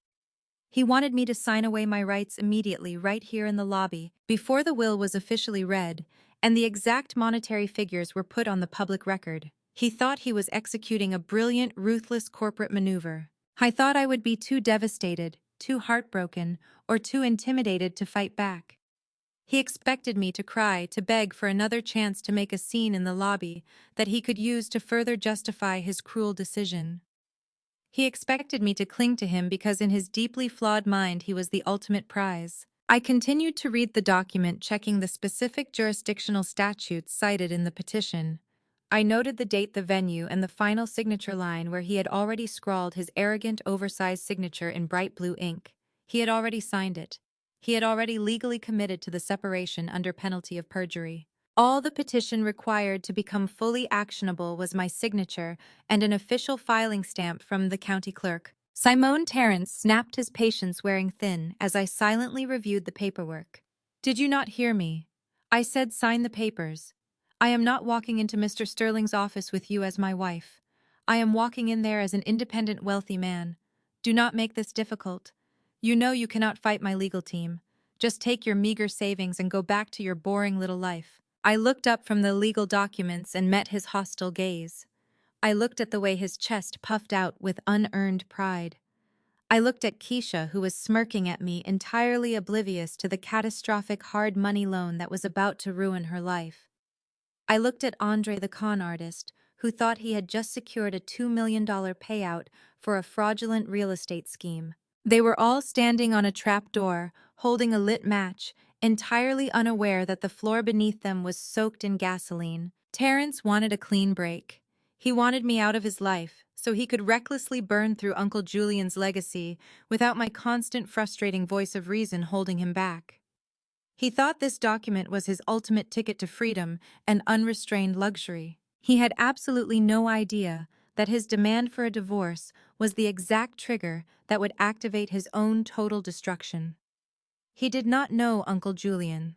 He wanted me to sign away my rights immediately right here in the lobby, before the will was officially read, and the exact monetary figures were put on the public record. He thought he was executing a brilliant, ruthless corporate maneuver. I thought I would be too devastated, too heartbroken, or too intimidated to fight back. He expected me to cry, to beg for another chance to make a scene in the lobby that he could use to further justify his cruel decision. He expected me to cling to him because in his deeply flawed mind he was the ultimate prize. I continued to read the document, checking the specific jurisdictional statutes cited in the petition. I noted the date, the venue, and the final signature line where he had already scrawled his arrogant, oversized signature in bright blue ink. He had already signed it. He had already legally committed to the separation under penalty of perjury. All the petition required to become fully actionable was my signature and an official filing stamp from the county clerk. Simone Terrence snapped, his patience wearing thin, as I silently reviewed the paperwork. "Did you not hear me? I said sign the papers. I am not walking into Mr. Sterling's office with you as my wife. I am walking in there as an independent, wealthy man. Do not make this difficult. You know you cannot fight my legal team. Just take your meager savings and go back to your boring little life." I looked up from the legal documents and met his hostile gaze. I looked at the way his chest puffed out with unearned pride. I looked at Keisha, who was smirking at me, entirely oblivious to the catastrophic hard money loan that was about to ruin her life. I looked at Andre, the con artist, who thought he had just secured a $2 million payout for a fraudulent real estate scheme. They were all standing on a trap door, holding a lit match, entirely unaware that the floor beneath them was soaked in gasoline. Terrence wanted a clean break. He wanted me out of his life, so he could recklessly burn through Uncle Julian's legacy without my constant, frustrating voice of reason holding him back. He thought this document was his ultimate ticket to freedom and unrestrained luxury. He had absolutely no idea that his demand for a divorce was the exact trigger that would activate his own total destruction. He did not know Uncle Julian.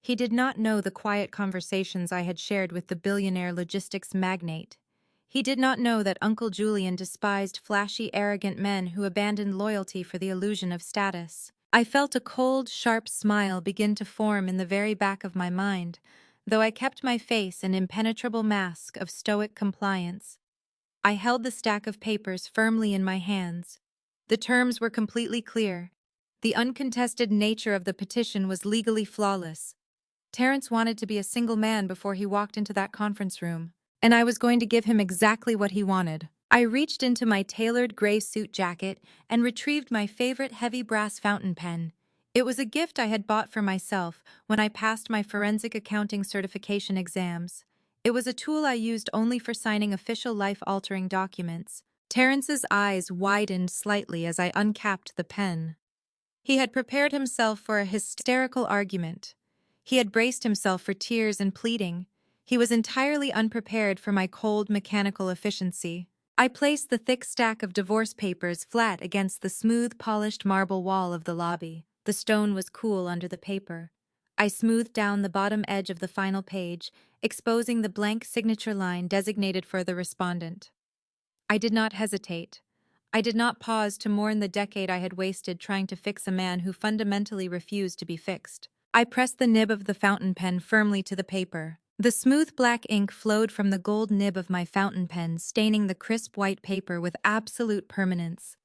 He did not know the quiet conversations I had shared with the billionaire logistics magnate. He did not know that Uncle Julian despised flashy, arrogant men who abandoned loyalty for the illusion of status. I felt a cold, sharp smile begin to form in the very back of my mind, though I kept my face an impenetrable mask of stoic compliance. I held the stack of papers firmly in my hands. The terms were completely clear. The uncontested nature of the petition was legally flawless. Terrence wanted to be a single man before he walked into that conference room, and I was going to give him exactly what he wanted. I reached into my tailored gray suit jacket and retrieved my favorite heavy brass fountain pen. It was a gift I had bought for myself when I passed my forensic accounting certification exams. It was a tool I used only for signing official life-altering documents. Terrence's eyes widened slightly as I uncapped the pen. He had prepared himself for a hysterical argument. He had braced himself for tears and pleading. He was entirely unprepared for my cold, mechanical efficiency. I placed the thick stack of divorce papers flat against the smooth, polished marble wall of the lobby. The stone was cool under the paper. I smoothed down the bottom edge of the final page, exposing the blank signature line designated for the respondent. I did not hesitate. I did not pause to mourn the decade I had wasted trying to fix a man who fundamentally refused to be fixed. I pressed the nib of the fountain pen firmly to the paper. The smooth black ink flowed from the gold nib of my fountain pen, staining the crisp white paper with absolute permanence.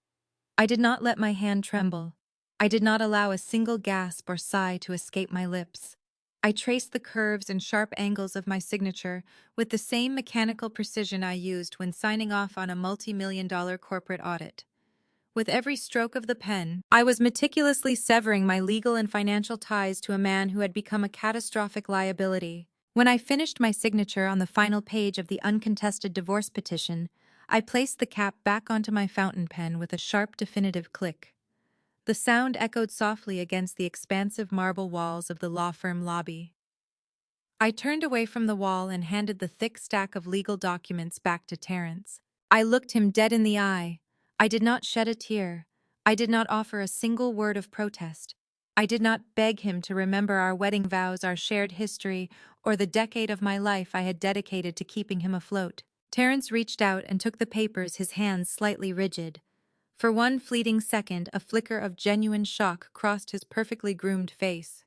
I did not let my hand tremble. I did not allow a single gasp or sigh to escape my lips. I traced the curves and sharp angles of my signature with the same mechanical precision I used when signing off on a multi-million-dollar corporate audit. With every stroke of the pen, I was meticulously severing my legal and financial ties to a man who had become a catastrophic liability. When I finished my signature on the final page of the uncontested divorce petition, I placed the cap back onto my fountain pen with a sharp, definitive click. The sound echoed softly against the expansive marble walls of the law firm lobby. I turned away from the wall and handed the thick stack of legal documents back to Terence. I looked him dead in the eye. I did not shed a tear. I did not offer a single word of protest. I did not beg him to remember our wedding vows, our shared history, or the decade of my life I had dedicated to keeping him afloat. Terence reached out and took the papers, his hands slightly rigid. For one fleeting second, a flicker of genuine shock crossed his perfectly groomed face.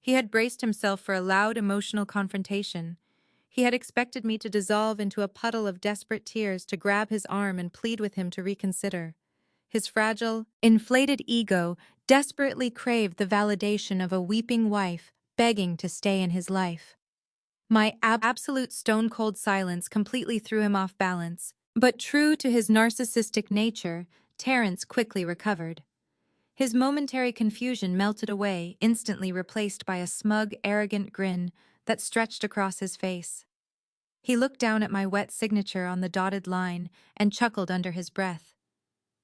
He had braced himself for a loud, emotional confrontation. He had expected me to dissolve into a puddle of desperate tears, to grab his arm and plead with him to reconsider. His fragile, inflated ego desperately craved the validation of a weeping wife begging to stay in his life. My absolute stone-cold silence completely threw him off balance, but true to his narcissistic nature, Terence quickly recovered. His momentary confusion melted away, instantly replaced by a smug, arrogant grin that stretched across his face. He looked down at my wet signature on the dotted line and chuckled under his breath.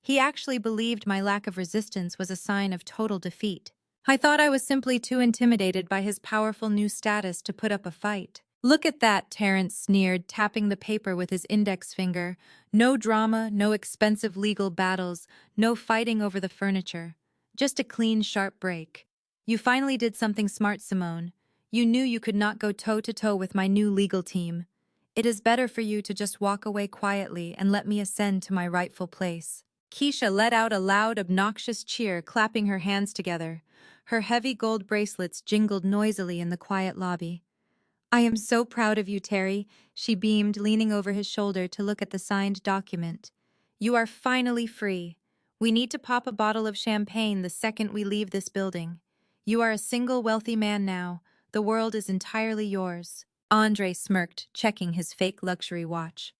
He actually believed my lack of resistance was a sign of total defeat. I thought I was simply too intimidated by his powerful new status to put up a fight. "Look at that," Terence sneered, tapping the paper with his index finger. "No drama, no expensive legal battles, no fighting over the furniture. Just a clean, sharp break. You finally did something smart, Simone. You knew you could not go toe-to-toe with my new legal team. It is better for you to just walk away quietly and let me ascend to my rightful place." Keisha let out a loud, obnoxious cheer, clapping her hands together. Her heavy gold bracelets jingled noisily in the quiet lobby. "I am so proud of you, Terry," she beamed, leaning over his shoulder to look at the signed document. "You are finally free. We need to pop a bottle of champagne the second we leave this building. You are a single wealthy man now. The world is entirely yours." Andre smirked, checking his fake luxury watch.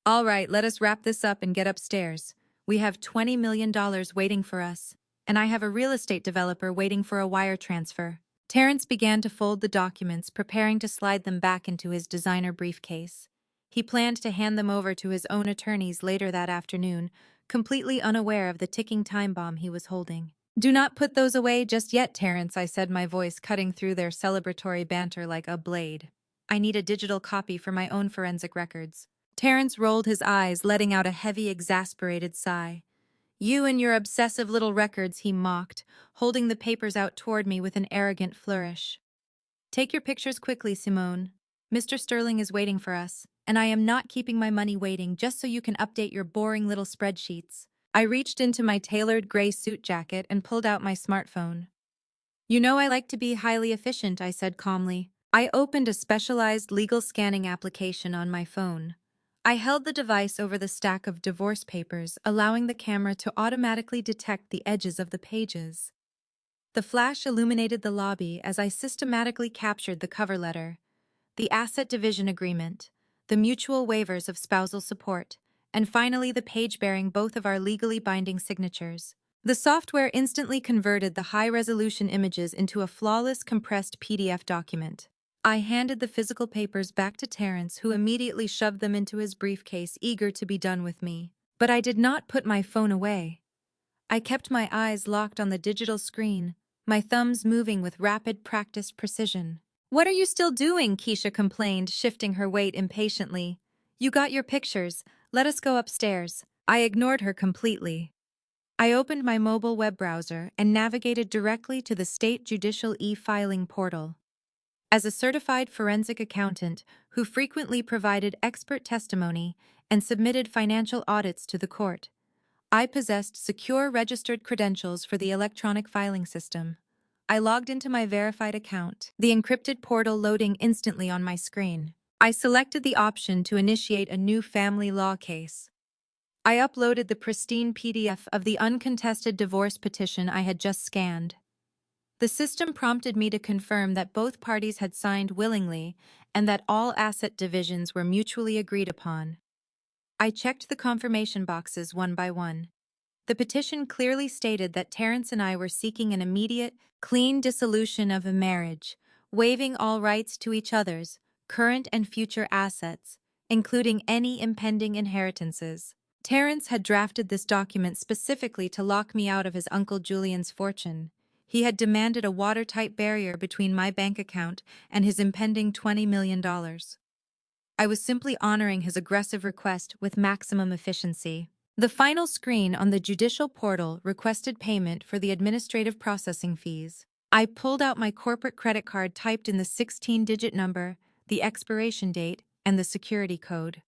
"All right, let us wrap this up and get upstairs. We have $20 million waiting for us, and I have a real estate developer waiting for a wire transfer." Terence began to fold the documents, preparing to slide them back into his designer briefcase. He planned to hand them over to his own attorneys later that afternoon, completely unaware of the ticking time bomb he was holding. "Do not put those away just yet, Terence," I said, my voice cutting through their celebratory banter like a blade. "I need a digital copy for my own forensic records." Terence rolled his eyes, letting out a heavy, exasperated sigh. "You and your obsessive little records," he mocked, holding the papers out toward me with an arrogant flourish. "Take your pictures quickly, Simone. Mr. Sterling is waiting for us, and I am not keeping my money waiting just so you can update your boring little spreadsheets." I reached into my tailored gray suit jacket and pulled out my smartphone. "You know I like to be highly efficient," I said calmly. I opened a specialized legal scanning application on my phone. I held the device over the stack of divorce papers, allowing the camera to automatically detect the edges of the pages. The flash illuminated the lobby as I systematically captured the cover letter, the asset division agreement, the mutual waivers of spousal support, and finally the page bearing both of our legally binding signatures. The software instantly converted the high-resolution images into a flawless compressed PDF document. I handed the physical papers back to Terence, who immediately shoved them into his briefcase, eager to be done with me. But I did not put my phone away. I kept my eyes locked on the digital screen, my thumbs moving with rapid, practiced precision. "What are you still doing?" Keisha complained, shifting her weight impatiently. "You got your pictures. Let us go upstairs." I ignored her completely. I opened my mobile web browser and navigated directly to the state judicial e-filing portal. As a certified forensic accountant who frequently provided expert testimony and submitted financial audits to the court, I possessed secure registered credentials for the electronic filing system. I logged into my verified account, the encrypted portal loading instantly on my screen. I selected the option to initiate a new family law case. I uploaded the pristine PDF of the uncontested divorce petition I had just scanned. The system prompted me to confirm that both parties had signed willingly and that all asset divisions were mutually agreed upon. I checked the confirmation boxes one by one. The petition clearly stated that Terence and I were seeking an immediate, clean dissolution of a marriage, waiving all rights to each other's current and future assets, including any impending inheritances. Terence had drafted this document specifically to lock me out of his Uncle Julian's fortune. He had demanded a watertight barrier between my bank account and his impending $20 million. I was simply honoring his aggressive request with maximum efficiency. The final screen on the judicial portal requested payment for the administrative processing fees. I pulled out my corporate credit card typed in the 16-digit number, the expiration date, and the security code.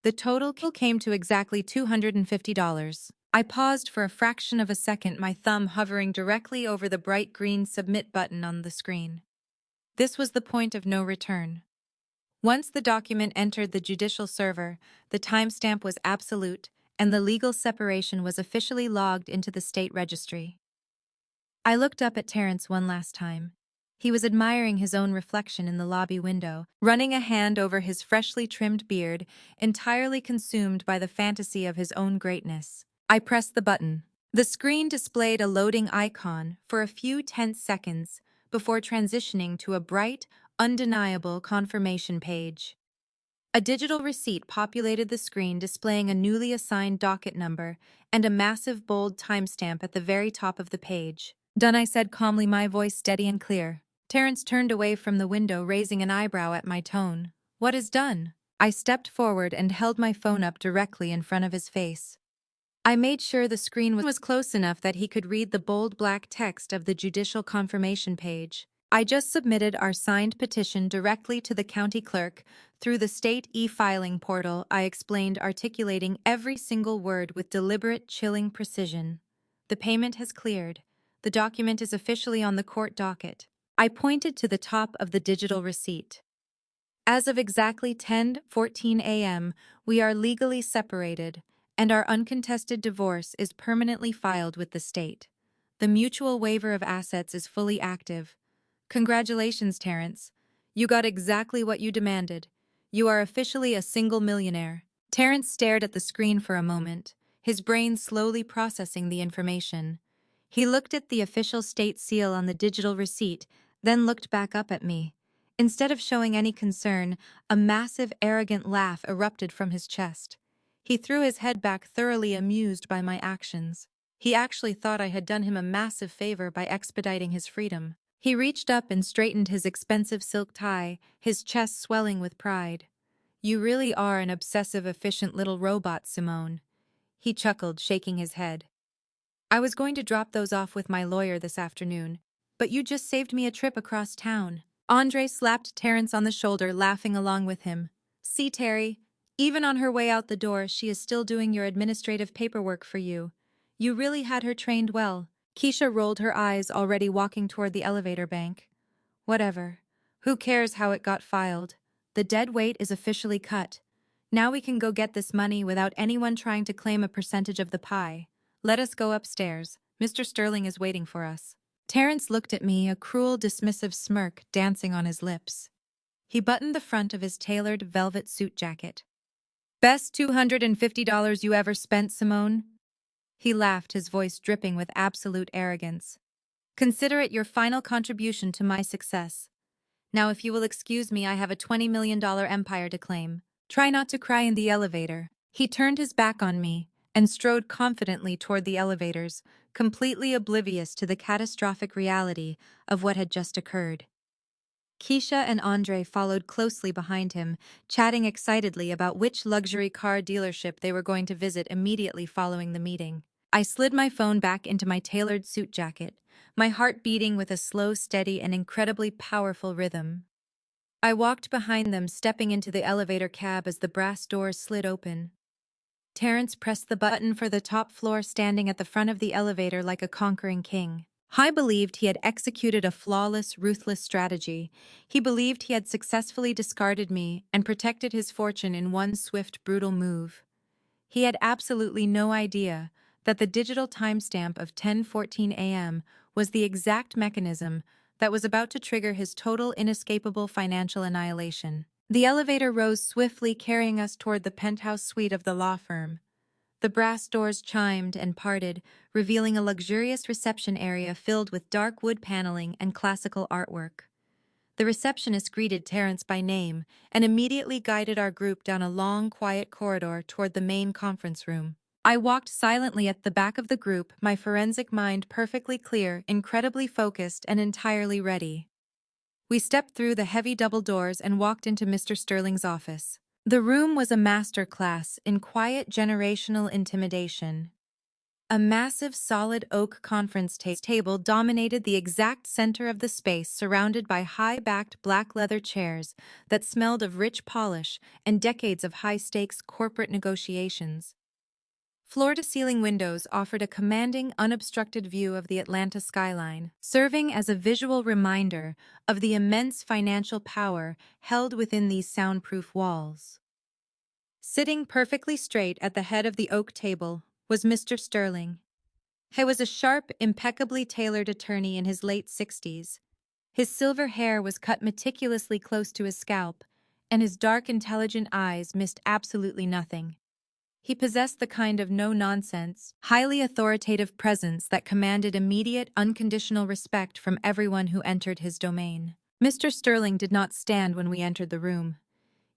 The total came to exactly $250. I paused for a fraction of a second, my thumb hovering directly over the bright green submit button on the screen. This was the point of no return. Once the document entered the judicial server, the timestamp was absolute, and the legal separation was officially logged into the state registry. I looked up at Terence one last time. He was admiring his own reflection in the lobby window, running a hand over his freshly trimmed beard, entirely consumed by the fantasy of his own greatness. I pressed the button. The screen displayed a loading icon for a few tense seconds before transitioning to a bright, undeniable confirmation page. A digital receipt populated the screen, displaying a newly assigned docket number and a massive bold timestamp at the very top of the page. "Done," I said calmly, my voice steady and clear. Terence turned away from the window, raising an eyebrow at my tone. "What is done?" I stepped forward and held my phone up directly in front of his face. I made sure the screen was close enough that he could read the bold black text of the judicial confirmation page. "I just submitted our signed petition directly to the county clerk through the state e-filing portal," I explained, articulating every single word with deliberate, chilling precision. "The payment has cleared. The document is officially on the court docket." I pointed to the top of the digital receipt. "As of exactly 10:14 a.m., we are legally separated, and our uncontested divorce is permanently filed with the state. The mutual waiver of assets is fully active. Congratulations, Terence. You got exactly what you demanded. You are officially a single millionaire." Terence stared at the screen for a moment, his brain slowly processing the information. He looked at the official state seal on the digital receipt, then looked back up at me. Instead of showing any concern, a massive, arrogant laugh erupted from his chest. He threw his head back, thoroughly amused by my actions. He actually thought I had done him a massive favor by expediting his freedom. He reached up and straightened his expensive silk tie, his chest swelling with pride. "You really are an obsessive, efficient little robot, Simone." He chuckled, shaking his head. "I was going to drop those off with my lawyer this afternoon, but you just saved me a trip across town." Andre slapped Terence on the shoulder, laughing along with him. "See, Terry, even on her way out the door, she is still doing your administrative paperwork for you. You really had her trained well." Keisha rolled her eyes, already walking toward the elevator bank. "Whatever. Who cares how it got filed? The dead weight is officially cut. Now we can go get this money without anyone trying to claim a percentage of the pie. Let us go upstairs. Mr. Sterling is waiting for us." Terence looked at me, a cruel, dismissive smirk dancing on his lips. He buttoned the front of his tailored velvet suit jacket. "Best $250 you ever spent, Simone?" He laughed, his voice dripping with absolute arrogance. "Consider it your final contribution to my success. Now, if you will excuse me, I have a $20 million empire to claim. Try not to cry in the elevator." He turned his back on me and strode confidently toward the elevators, completely oblivious to the catastrophic reality of what had just occurred. Keisha and Andre followed closely behind him, chatting excitedly about which luxury car dealership they were going to visit immediately following the meeting. I slid my phone back into my tailored suit jacket, my heart beating with a slow, steady, and incredibly powerful rhythm. I walked behind them, stepping into the elevator cab as the brass doors slid open. Terence pressed the button for the top floor, standing at the front of the elevator like a conquering king. I believed he had executed a flawless, ruthless strategy. He believed he had successfully discarded me and protected his fortune in one swift, brutal move. He had absolutely no idea that the digital timestamp of 10:14 a.m. was the exact mechanism that was about to trigger his total, inescapable financial annihilation. The elevator rose swiftly, carrying us toward the penthouse suite of the law firm. The brass doors chimed and parted, revealing a luxurious reception area filled with dark wood paneling and classical artwork. The receptionist greeted Terence by name and immediately guided our group down a long, quiet corridor toward the main conference room. I walked silently at the back of the group, my forensic mind perfectly clear, incredibly focused, and entirely ready. We stepped through the heavy double doors and walked into Mr. Sterling's office. The room was a master class in quiet generational intimidation. A massive solid oak conference table dominated the exact center of the space, surrounded by high-backed black leather chairs that smelled of rich polish and decades of high-stakes corporate negotiations. Floor-to-ceiling windows offered a commanding, unobstructed view of the Atlanta skyline, serving as a visual reminder of the immense financial power held within these soundproof walls. Sitting perfectly straight at the head of the oak table was Mr. Sterling. He was a sharp, impeccably tailored attorney in his late 60s. His silver hair was cut meticulously close to his scalp, and his dark, intelligent eyes missed absolutely nothing. He possessed the kind of no-nonsense, highly authoritative presence that commanded immediate, unconditional respect from everyone who entered his domain. Mr. Sterling did not stand when we entered the room.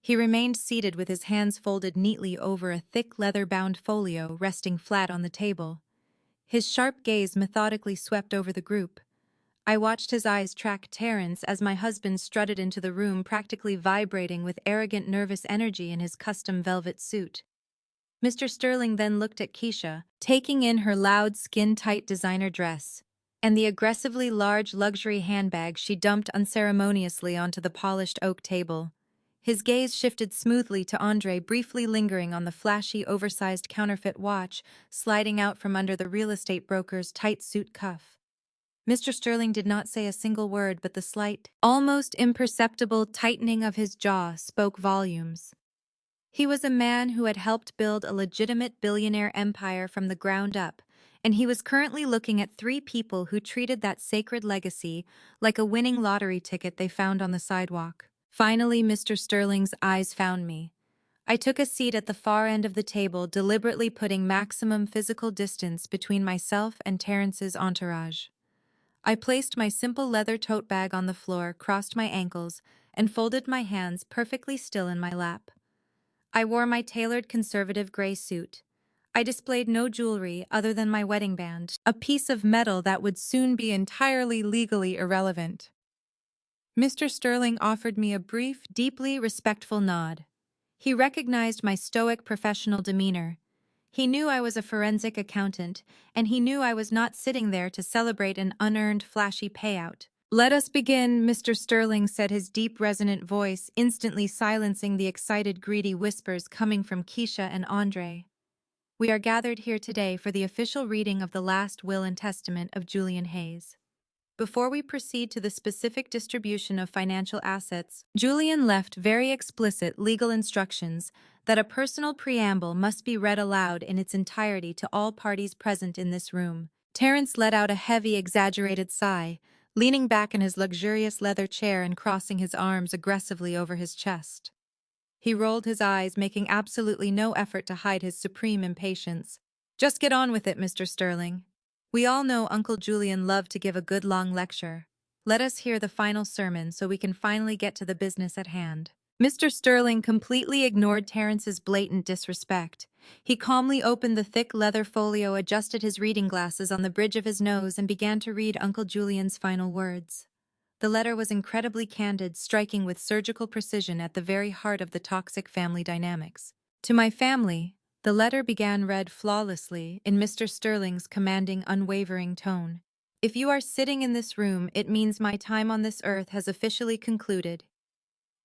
He remained seated with his hands folded neatly over a thick leather-bound folio resting flat on the table. His sharp gaze methodically swept over the group. I watched his eyes track Terence as my husband strutted into the room, practically vibrating with arrogant, nervous energy in his custom velvet suit. Mr. Sterling then looked at Keisha, taking in her loud, skin-tight designer dress, and the aggressively large luxury handbag she dumped unceremoniously onto the polished oak table. His gaze shifted smoothly to Andre, briefly lingering on the flashy, oversized counterfeit watch sliding out from under the real estate broker's tight suit cuff. Mr. Sterling did not say a single word, but the slight, almost imperceptible tightening of his jaw spoke volumes. He was a man who had helped build a legitimate billionaire empire from the ground up, and he was currently looking at three people who treated that sacred legacy like a winning lottery ticket they found on the sidewalk. Finally, Mr. Sterling's eyes found me. I took a seat at the far end of the table, deliberately putting maximum physical distance between myself and Terrence's entourage. I placed my simple leather tote bag on the floor, crossed my ankles, and folded my hands perfectly still in my lap. I wore my tailored conservative gray suit. I displayed no jewelry other than my wedding band, a piece of metal that would soon be entirely legally irrelevant. Mr. Sterling offered me a brief, deeply respectful nod. He recognized my stoic professional demeanor. He knew I was a forensic accountant, and he knew I was not sitting there to celebrate an unearned, flashy payout. "Let us begin," Mr. Sterling said, his deep, resonant voice instantly silencing the excited, greedy whispers coming from Keisha and Andre. "We are gathered here today for the official reading of the last will and testament of Julian Hayes. Before we proceed to the specific distribution of financial assets, Julian left very explicit legal instructions that a personal preamble must be read aloud in its entirety to all parties present in this room." Terence let out a heavy, exaggerated sigh, leaning back in his luxurious leather chair and crossing his arms aggressively over his chest. He rolled his eyes, making absolutely no effort to hide his supreme impatience. "Just get on with it, Mr. Sterling. We all know Uncle Julian loved to give a good long lecture. Let us hear the final sermon so we can finally get to the business at hand." Mr. Sterling completely ignored Terrence's blatant disrespect. He calmly opened the thick leather folio, adjusted his reading glasses on the bridge of his nose, and began to read Uncle Julian's final words. The letter was incredibly candid, striking with surgical precision at the very heart of the toxic family dynamics. "To my family," the letter read flawlessly in Mr. Sterling's commanding, unwavering tone. "If you are sitting in this room, it means my time on this earth has officially concluded.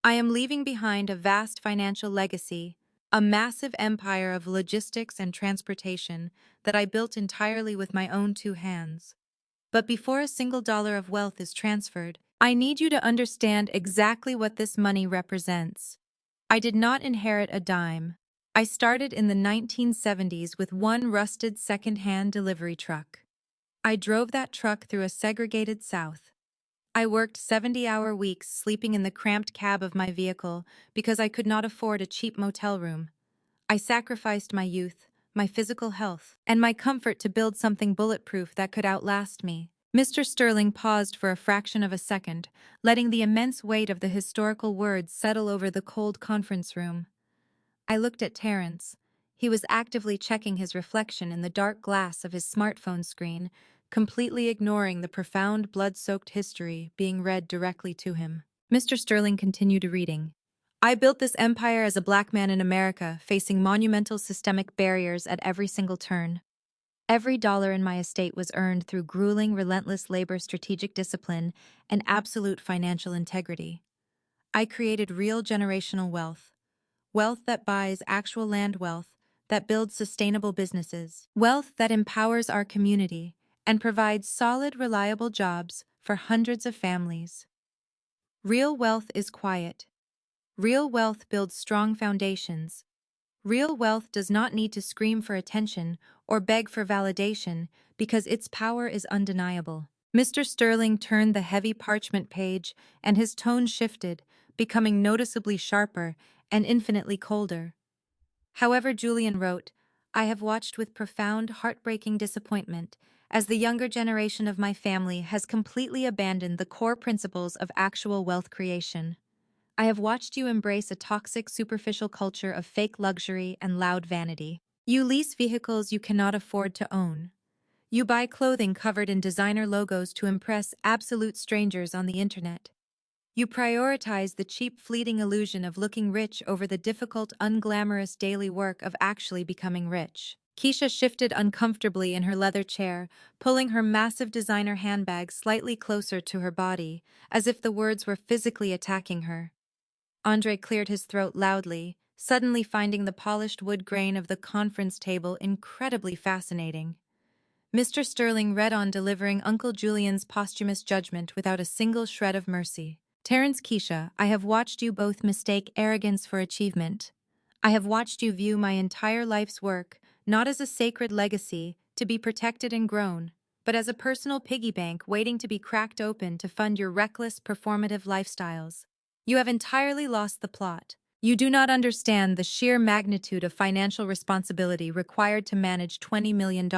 I am leaving behind a vast financial legacy, a massive empire of logistics and transportation that I built entirely with my own two hands. But before a single dollar of wealth is transferred, I need you to understand exactly what this money represents. I did not inherit a dime. I started in the 1970s with one rusted second-hand delivery truck. I drove that truck through a segregated South. I worked 70-hour weeks sleeping in the cramped cab of my vehicle because I could not afford a cheap motel room. I sacrificed my youth, my physical health, and my comfort to build something bulletproof that could outlast me. Mr. Sterling paused for a fraction of a second, letting the immense weight of the historical words settle over the cold conference room. I looked at Terence. He was actively checking his reflection in the dark glass of his smartphone screen, completely ignoring the profound blood-soaked history being read directly to him. Mr. Sterling continued reading. I built this empire as a black man in America, facing monumental systemic barriers at every single turn. Every dollar in my estate was earned through grueling, relentless labor, strategic discipline, and absolute financial integrity. I created real generational wealth. Wealth that buys actual land wealth, that builds sustainable businesses. Wealth that empowers our community and provides solid, reliable jobs for hundreds of families. Real wealth is quiet. Real wealth builds strong foundations. Real wealth does not need to scream for attention or beg for validation because its power is undeniable. Mr. Sterling turned the heavy parchment page and his tone shifted, becoming noticeably sharper and infinitely colder. However, Julian wrote, I have watched with profound, heartbreaking disappointment as the younger generation of my family has completely abandoned the core principles of actual wealth creation. I have watched you embrace a toxic, superficial culture of fake luxury and loud vanity. You lease vehicles you cannot afford to own. You buy clothing covered in designer logos to impress absolute strangers on the internet. You prioritize the cheap, fleeting illusion of looking rich over the difficult, unglamorous daily work of actually becoming rich. Keisha shifted uncomfortably in her leather chair, pulling her massive designer handbag slightly closer to her body, as if the words were physically attacking her. Andre cleared his throat loudly, suddenly finding the polished wood grain of the conference table incredibly fascinating. Mr. Sterling read on, delivering Uncle Julian's posthumous judgment without a single shred of mercy. Terence, Keisha, I have watched you both mistake arrogance for achievement. I have watched you view my entire life's work, not as a sacred legacy, to be protected and grown, but as a personal piggy bank waiting to be cracked open to fund your reckless, performative lifestyles. You have entirely lost the plot. You do not understand the sheer magnitude of financial responsibility required to manage $20 million.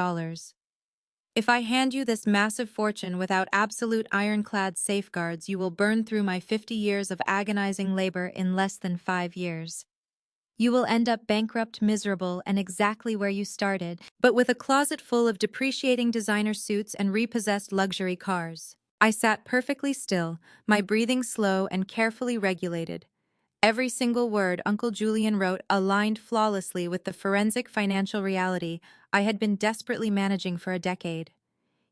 If I hand you this massive fortune without absolute ironclad safeguards, you will burn through my 50 years of agonizing labor in less than 5 years. You will end up bankrupt, miserable, and exactly where you started, but with a closet full of depreciating designer suits and repossessed luxury cars. I sat perfectly still, my breathing slow and carefully regulated. Every single word Uncle Julian wrote aligned flawlessly with the forensic financial reality I had been desperately managing for a decade.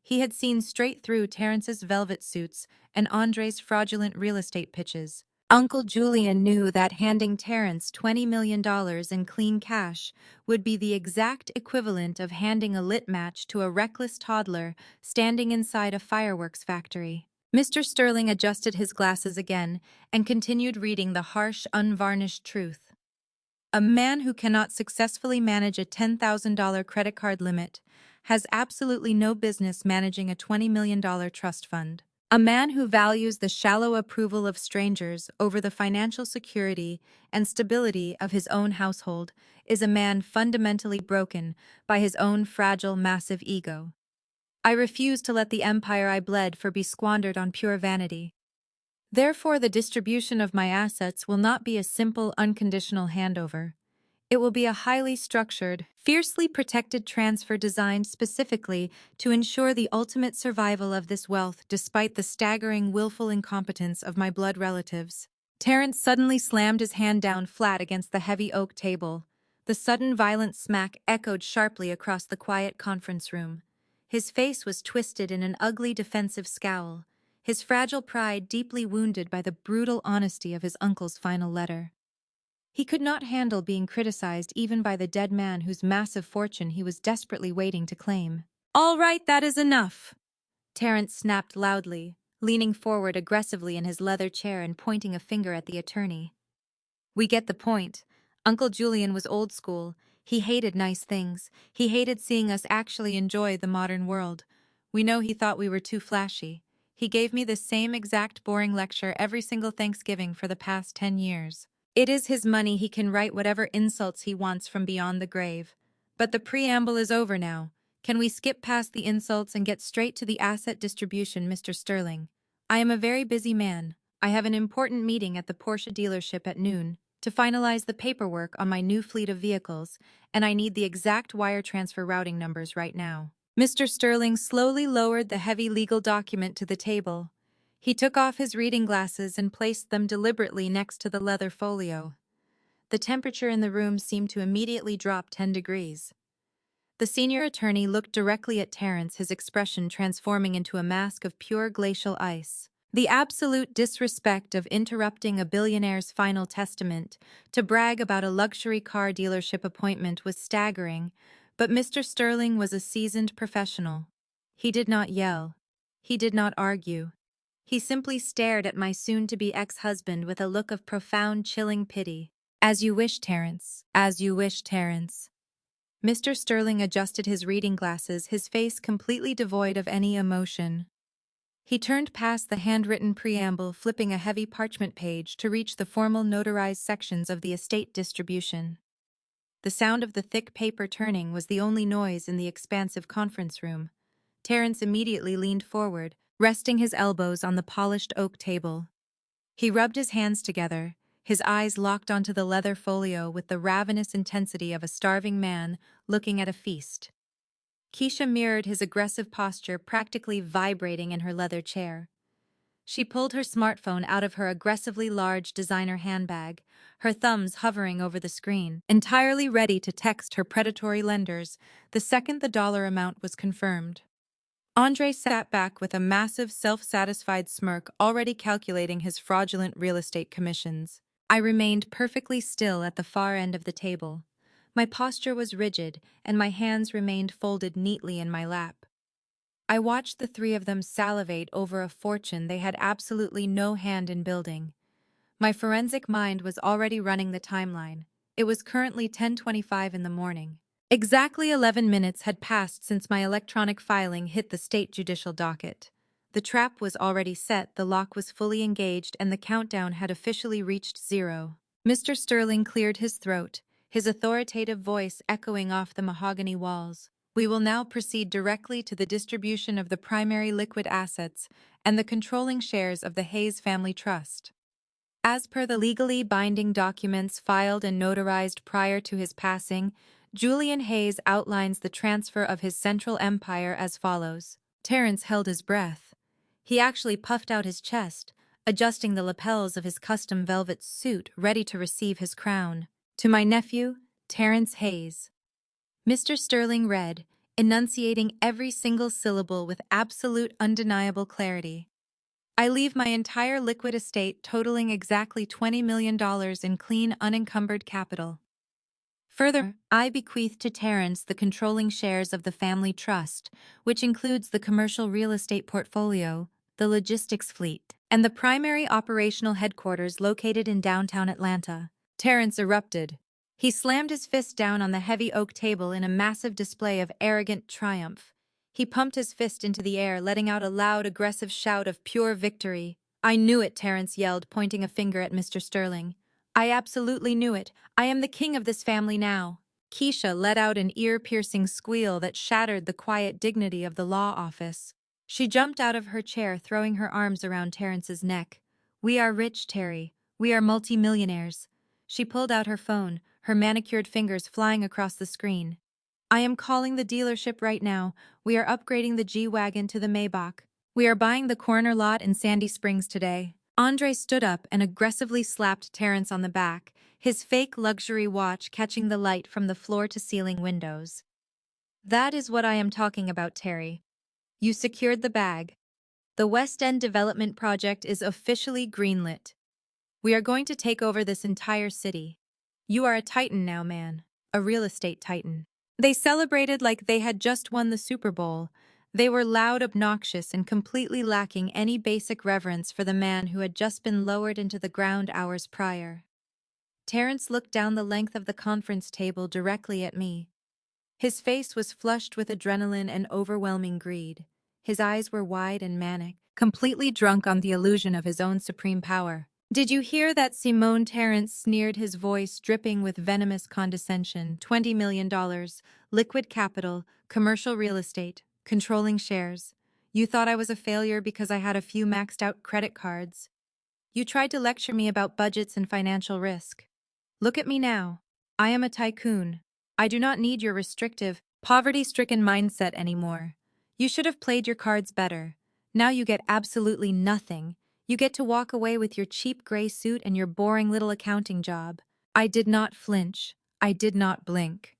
He had seen straight through Terrence's velvet suits and Andre's fraudulent real estate pitches. Uncle Julian knew that handing Terrence $20 million in clean cash would be the exact equivalent of handing a lit match to a reckless toddler standing inside a fireworks factory. Mr. Sterling adjusted his glasses again and continued reading the harsh, unvarnished truth. A man who cannot successfully manage a $10,000 credit card limit has absolutely no business managing a $20 million trust fund. A man who values the shallow approval of strangers over the financial security and stability of his own household is a man fundamentally broken by his own fragile, massive ego. I refuse to let the empire I bled for be squandered on pure vanity. Therefore, the distribution of my assets will not be a simple, unconditional handover. It will be a highly structured, fiercely protected transfer designed specifically to ensure the ultimate survival of this wealth despite the staggering, willful incompetence of my blood relatives. Terence suddenly slammed his hand down flat against the heavy oak table. The sudden violent smack echoed sharply across the quiet conference room. His face was twisted in an ugly defensive scowl, his fragile pride deeply wounded by the brutal honesty of his uncle's final letter. He could not handle being criticized even by the dead man whose massive fortune he was desperately waiting to claim. "All right, that is enough," Terence snapped loudly, leaning forward aggressively in his leather chair and pointing a finger at the attorney. "We get the point. Uncle Julian was old school. He hated nice things. He hated seeing us actually enjoy the modern world. We know he thought we were too flashy. He gave me the same exact boring lecture every single Thanksgiving for the past 10 years. It is his money, he can write whatever insults he wants from beyond the grave. But the preamble is over now. Can we skip past the insults and get straight to the asset distribution, Mr. Sterling? I am a very busy man. I have an important meeting at the Porsche dealership at noon to finalize the paperwork on my new fleet of vehicles, and I need the exact wire transfer routing numbers right now. Mr. Sterling slowly lowered the heavy legal document to the table. He took off his reading glasses and placed them deliberately next to the leather folio. The temperature in the room seemed to immediately drop 10 degrees. The senior attorney looked directly at Terence, his expression transforming into a mask of pure glacial ice. The absolute disrespect of interrupting a billionaire's final testament to brag about a luxury car dealership appointment was staggering, but Mr. Sterling was a seasoned professional. He did not yell. He did not argue. He simply stared at my soon-to-be ex-husband with a look of profound, chilling pity. "As you wish, Terence. As you wish, Terence." Mr. Sterling adjusted his reading glasses, his face completely devoid of any emotion. He turned past the handwritten preamble, flipping a heavy parchment page to reach the formal notarized sections of the estate distribution. The sound of the thick paper turning was the only noise in the expansive conference room. Terence immediately leaned forward, resting his elbows on the polished oak table. He rubbed his hands together, his eyes locked onto the leather folio with the ravenous intensity of a starving man looking at a feast. Keisha mirrored his aggressive posture, practically vibrating in her leather chair. She pulled her smartphone out of her aggressively large designer handbag, her thumbs hovering over the screen, entirely ready to text her predatory lenders the second the dollar amount was confirmed. Andre sat back with a massive, self-satisfied smirk, already calculating his fraudulent real estate commissions. I remained perfectly still at the far end of the table. My posture was rigid, and my hands remained folded neatly in my lap. I watched the three of them salivate over a fortune they had absolutely no hand in building. My forensic mind was already running the timeline. It was currently 10:25 in the morning. Exactly 11 minutes had passed since my electronic filing hit the state judicial docket. The trap was already set, the lock was fully engaged, and the countdown had officially reached 0. Mr. Sterling cleared his throat, his authoritative voice echoing off the mahogany walls. "We will now proceed directly to the distribution of the primary liquid assets and the controlling shares of the Hayes Family Trust. As per the legally binding documents filed and notarized prior to his passing, Julian Hayes outlines the transfer of his central empire as follows." Terence held his breath. He actually puffed out his chest, adjusting the lapels of his custom velvet suit, ready to receive his crown. "To my nephew, Terence Hayes." Mr. Sterling read, enunciating every single syllable with absolute undeniable clarity. "I leave my entire liquid estate totaling exactly $20 million in clean, unencumbered capital. Further, I bequeath to Terence the controlling shares of the family trust, which includes the commercial real estate portfolio, the logistics fleet, and the primary operational headquarters located in downtown Atlanta." Terence erupted. He slammed his fist down on the heavy oak table in a massive display of arrogant triumph. He pumped his fist into the air, letting out a loud, aggressive shout of pure victory. "I knew it," Terence yelled, pointing a finger at Mr. Sterling. "I absolutely knew it. I am the king of this family now." Keisha let out an ear-piercing squeal that shattered the quiet dignity of the law office. She jumped out of her chair, throwing her arms around Terence's neck. "We are rich, Terry. We are multi-millionaires." She pulled out her phone, her manicured fingers flying across the screen. "I am calling the dealership right now. We are upgrading the G-Wagon to the Maybach. We are buying the corner lot in Sandy Springs today." Andre stood up and aggressively slapped Terence on the back, his fake luxury watch catching the light from the floor-to-ceiling windows. "That is what I am talking about, Terry. You secured the bag. The West End development project is officially greenlit. We are going to take over this entire city. You are a titan now, man. A real estate titan." They celebrated like they had just won the Super Bowl. They were loud, obnoxious, and completely lacking any basic reverence for the man who had just been lowered into the ground hours prior. Terence looked down the length of the conference table directly at me. His face was flushed with adrenaline and overwhelming greed. His eyes were wide and manic, completely drunk on the illusion of his own supreme power. Did you hear that Simone Terrence sneered, his voice dripping with venomous condescension? $20 million, liquid capital, commercial real estate, controlling shares. You thought I was a failure because I had a few maxed out credit cards. You tried to lecture me about budgets and financial risk. Look at me now. I am a tycoon. I do not need your restrictive, poverty-stricken mindset anymore. You should have played your cards better. Now you get absolutely nothing. You get to walk away with your cheap gray suit and your boring little accounting job. I did not flinch. I did not blink.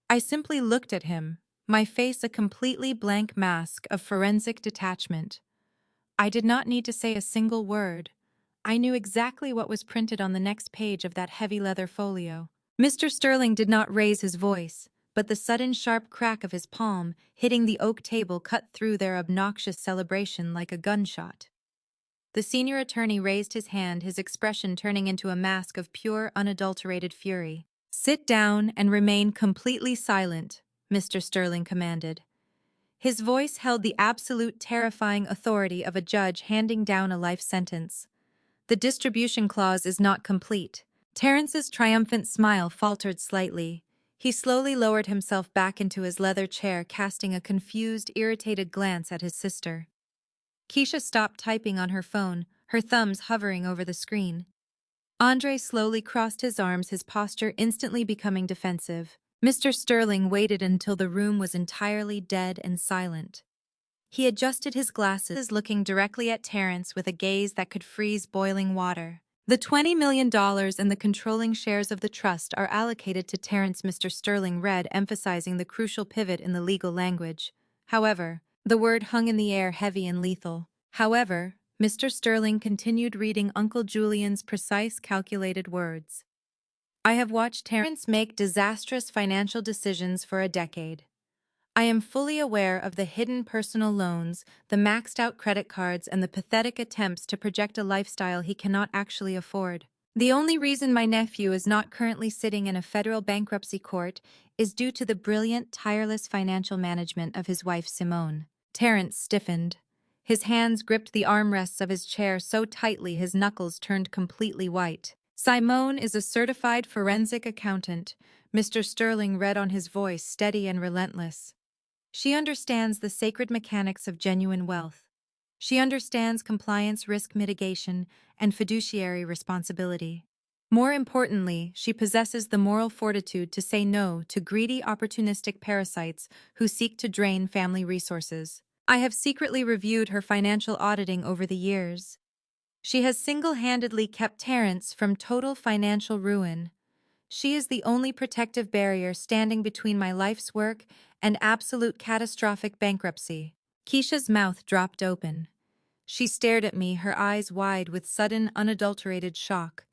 I simply looked at him, my face a completely blank mask of forensic detachment. I did not need to say a single word. I knew exactly what was printed on the next page of that heavy leather folio. Mr. Sterling did not raise his voice, but the sudden sharp crack of his palm hitting the oak table cut through their obnoxious celebration like a gunshot. The senior attorney raised his hand, his expression turning into a mask of pure, unadulterated fury. "Sit down and remain completely silent," Mr. Sterling commanded. His voice held the absolute terrifying authority of a judge handing down a life sentence. "The distribution clause is not complete." Terrence's triumphant smile faltered slightly. He slowly lowered himself back into his leather chair, casting a confused, irritated glance at his sister. Keisha stopped typing on her phone, her thumbs hovering over the screen. Andre slowly crossed his arms, his posture instantly becoming defensive. Mr. Sterling waited until the room was entirely dead and silent. He adjusted his glasses, looking directly at Terrence with a gaze that could freeze boiling water. "The $20 million and the controlling shares of the trust are allocated to Terrence," Mr. Sterling read, emphasizing the crucial pivot in the legal language. However, the word hung in the air, heavy and lethal. However, Mr. Sterling continued reading Uncle Julian's precise, calculated words. "I have watched Terrence make disastrous financial decisions for a decade. I am fully aware of the hidden personal loans, the maxed-out credit cards, and the pathetic attempts to project a lifestyle he cannot actually afford. The only reason my nephew is not currently sitting in a federal bankruptcy court is due to the brilliant, tireless financial management of his wife, Simone." Terrence stiffened. His hands gripped the armrests of his chair so tightly his knuckles turned completely white. "Simone is a certified forensic accountant," Mr. Sterling read on, his voice steady and relentless. "She understands the sacred mechanics of genuine wealth. She understands compliance, risk mitigation, and fiduciary responsibility. More importantly, she possesses the moral fortitude to say no to greedy, opportunistic parasites who seek to drain family resources. I have secretly reviewed her financial auditing over the years. She has single-handedly kept Terrence from total financial ruin. She is the only protective barrier standing between my life's work and absolute catastrophic bankruptcy." Keisha's mouth dropped open. She stared at me, her eyes wide with sudden, unadulterated shock.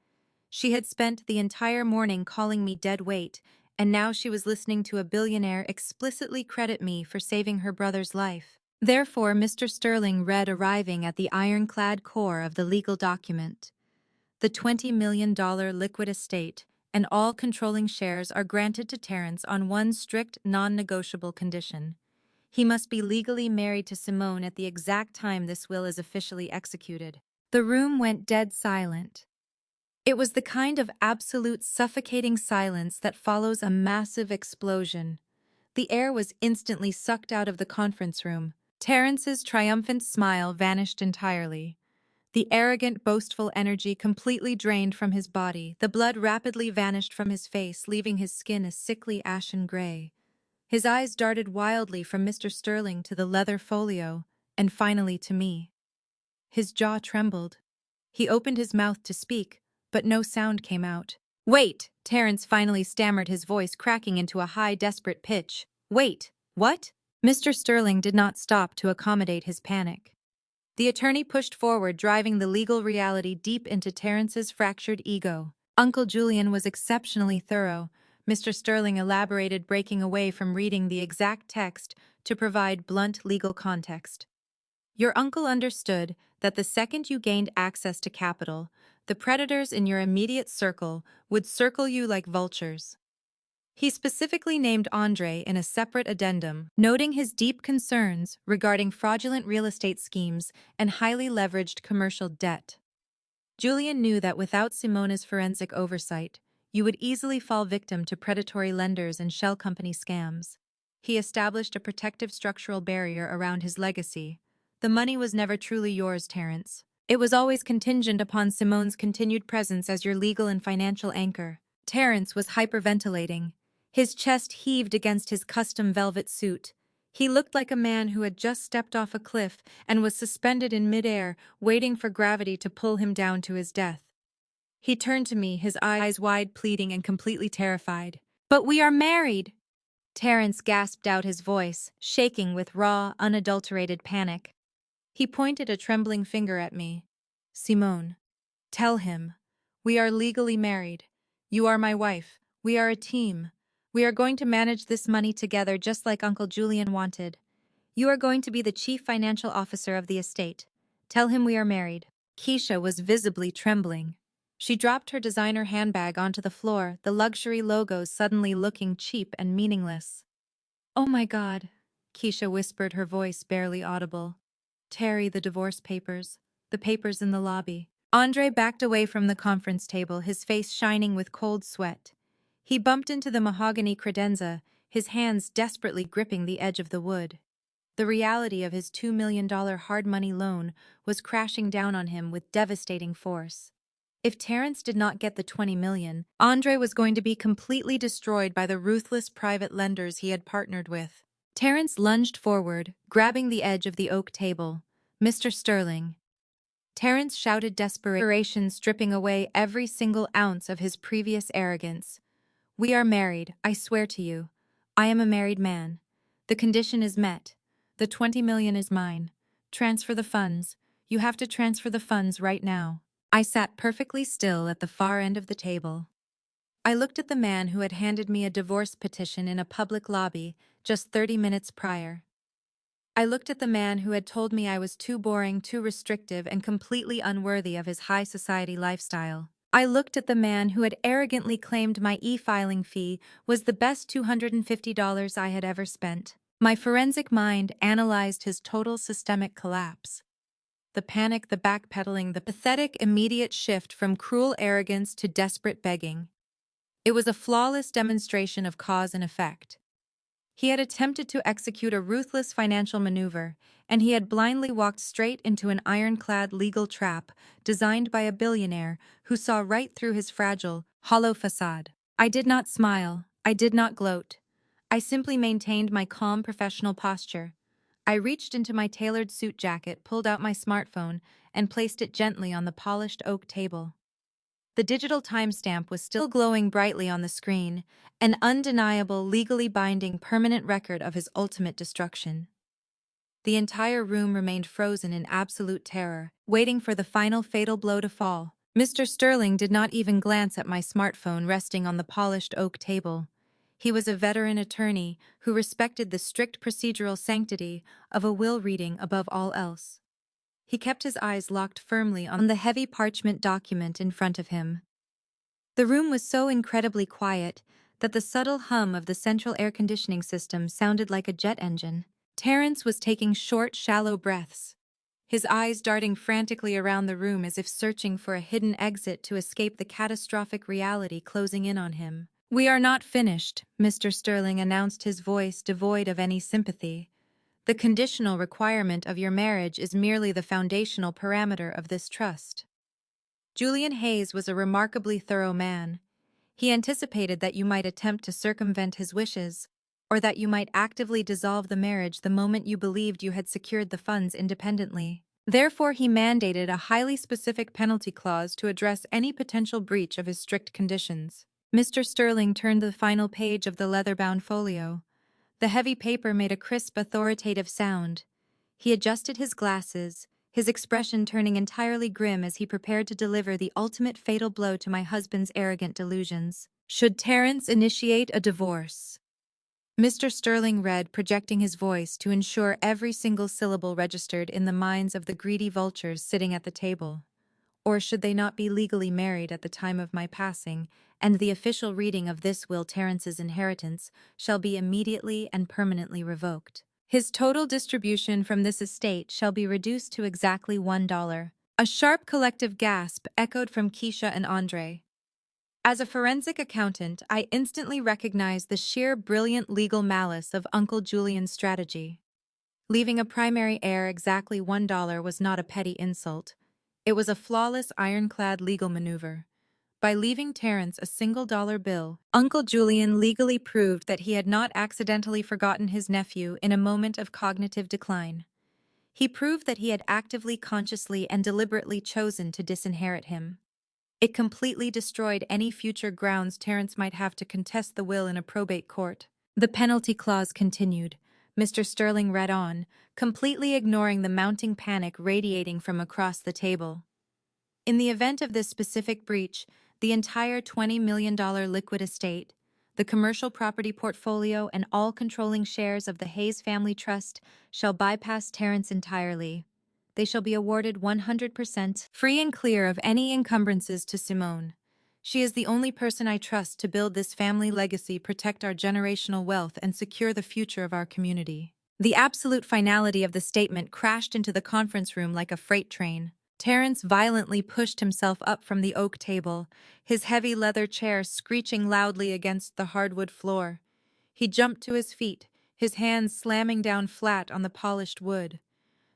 She had spent the entire morning calling me dead weight, and now she was listening to a billionaire explicitly credit me for saving her brother's life. Therefore, Mr. Sterling read, arriving at the ironclad core of the legal document. "The $20 million liquid estate and all controlling shares are granted to Terrence on one strict, non-negotiable condition. He must be legally married to Simone at the exact time this will is officially executed." The room went dead silent. It was the kind of absolute suffocating silence that follows a massive explosion. The air was instantly sucked out of the conference room. Terrence's triumphant smile vanished entirely. The arrogant, boastful energy completely drained from his body. The blood rapidly vanished from his face, leaving his skin a sickly ashen gray. His eyes darted wildly from Mr. Sterling to the leather folio, and finally to me. His jaw trembled. He opened his mouth to speak, but no sound came out. "Wait!" Terrence finally stammered, his voice cracking into a high, desperate pitch. "Wait! What?" Mr. Sterling did not stop to accommodate his panic. The attorney pushed forward, driving the legal reality deep into Terrence's fractured ego. Uncle Julian was exceptionally thorough. Mr. Sterling elaborated, breaking away from reading the exact text to provide blunt legal context. "Your uncle understood that the second you gained access to capital, the predators in your immediate circle would circle you like vultures. He specifically named Andre in a separate addendum, noting his deep concerns regarding fraudulent real estate schemes and highly leveraged commercial debt. Julian knew that without Simona's forensic oversight, you would easily fall victim to predatory lenders and shell company scams. He established a protective structural barrier around his legacy. The money was never truly yours, Terrence. It was always contingent upon Simone's continued presence as your legal and financial anchor. Terrence was hyperventilating. His chest heaved against his custom velvet suit. He looked like a man who had just stepped off a cliff and was suspended in midair, waiting for gravity to pull him down to his death. He turned to me, his eyes wide, pleading and completely terrified. "But we are married!" Terrence gasped out, his voice shaking with raw, unadulterated panic. He pointed a trembling finger at me. "Simone, tell him. We are legally married. You are my wife. We are a team. We are going to manage this money together just like Uncle Julian wanted. You are going to be the chief financial officer of the estate. Tell him we are married." Keisha was visibly trembling. She dropped her designer handbag onto the floor, the luxury logos suddenly looking cheap and meaningless. "Oh my God," Keisha whispered, her voice barely audible. "Terry, the divorce papers. The papers in the lobby." Andre backed away from the conference table, his face shining with cold sweat. He bumped into the mahogany credenza, his hands desperately gripping the edge of the wood. The reality of his $2 million hard money loan was crashing down on him with devastating force. If Terrence did not get the $20 million, Andre was going to be completely destroyed by the ruthless private lenders he had partnered with. Terrence lunged forward, grabbing the edge of the oak table. "Mr. Sterling." Terrence shouted, desperation stripping away every single ounce of his previous arrogance. "We are married, I swear to you. I am a married man. The condition is met. The $20 million is mine. Transfer the funds. You have to transfer the funds right now." I sat perfectly still at the far end of the table. I looked at the man who had handed me a divorce petition in a public lobby just 30 minutes prior. I looked at the man who had told me I was too boring, too restrictive, and completely unworthy of his high society lifestyle. I looked at the man who had arrogantly claimed my e-filing fee was the best $250 I had ever spent. My forensic mind analyzed his total systemic collapse. The panic, the backpedaling, the pathetic immediate shift from cruel arrogance to desperate begging. It was a flawless demonstration of cause and effect. He had attempted to execute a ruthless financial maneuver, and he had blindly walked straight into an ironclad legal trap designed by a billionaire who saw right through his fragile, hollow facade. I did not smile. I did not gloat. I simply maintained my calm professional posture. I reached into my tailored suit jacket, pulled out my smartphone, and placed it gently on the polished oak table. The digital timestamp was still glowing brightly on the screen, an undeniable, legally binding permanent record of his ultimate destruction. The entire room remained frozen in absolute terror, waiting for the final fatal blow to fall. Mr. Sterling did not even glance at my smartphone resting on the polished oak table. He was a veteran attorney who respected the strict procedural sanctity of a will reading above all else. He kept his eyes locked firmly on the heavy parchment document in front of him. The room was so incredibly quiet that the subtle hum of the central air conditioning system sounded like a jet engine. Terrence was taking short, shallow breaths, his eyes darting frantically around the room as if searching for a hidden exit to escape the catastrophic reality closing in on him. "We are not finished," Mr. Sterling announced, his voice devoid of any sympathy. "The conditional requirement of your marriage is merely the foundational parameter of this trust." Julian Hayes was a remarkably thorough man. He anticipated that you might attempt to circumvent his wishes, or that you might actively dissolve the marriage the moment you believed you had secured the funds independently. Therefore, he mandated a highly specific penalty clause to address any potential breach of his strict conditions. Mr. Sterling turned the final page of the leather-bound folio. The heavy paper made a crisp, authoritative sound. He adjusted his glasses, his expression turning entirely grim as he prepared to deliver the ultimate fatal blow to my husband's arrogant delusions. "Should Terrence initiate a divorce?" Mr. Sterling read, projecting his voice to ensure every single syllable registered in the minds of the greedy vultures sitting at the table. "Or should they not be legally married at the time of my passing, and the official reading of this will, Terrence's inheritance shall be immediately and permanently revoked. His total distribution from this estate shall be reduced to exactly $1. A sharp collective gasp echoed from Keisha and Andre. As a forensic accountant, I instantly recognized the sheer brilliant legal malice of Uncle Julian's strategy. Leaving a primary heir exactly $1 was not a petty insult. It was a flawless, ironclad legal maneuver. By leaving Terrence a single-dollar bill, Uncle Julian legally proved that he had not accidentally forgotten his nephew in a moment of cognitive decline. He proved that he had actively, consciously, and deliberately chosen to disinherit him. It completely destroyed any future grounds Terrence might have to contest the will in a probate court. The penalty clause continued. Mr. Sterling read on, completely ignoring the mounting panic radiating from across the table. In the event of this specific breach, the entire $20 million liquid estate, the commercial property portfolio, and all controlling shares of the Hayes Family Trust shall bypass Terrence entirely. They shall be awarded 100% free and clear of any encumbrances to Simone. She is the only person I trust to build this family legacy, protect our generational wealth, and secure the future of our community. The absolute finality of the statement crashed into the conference room like a freight train. Terrence violently pushed himself up from the oak table, his heavy leather chair screeching loudly against the hardwood floor. He jumped to his feet, his hands slamming down flat on the polished wood.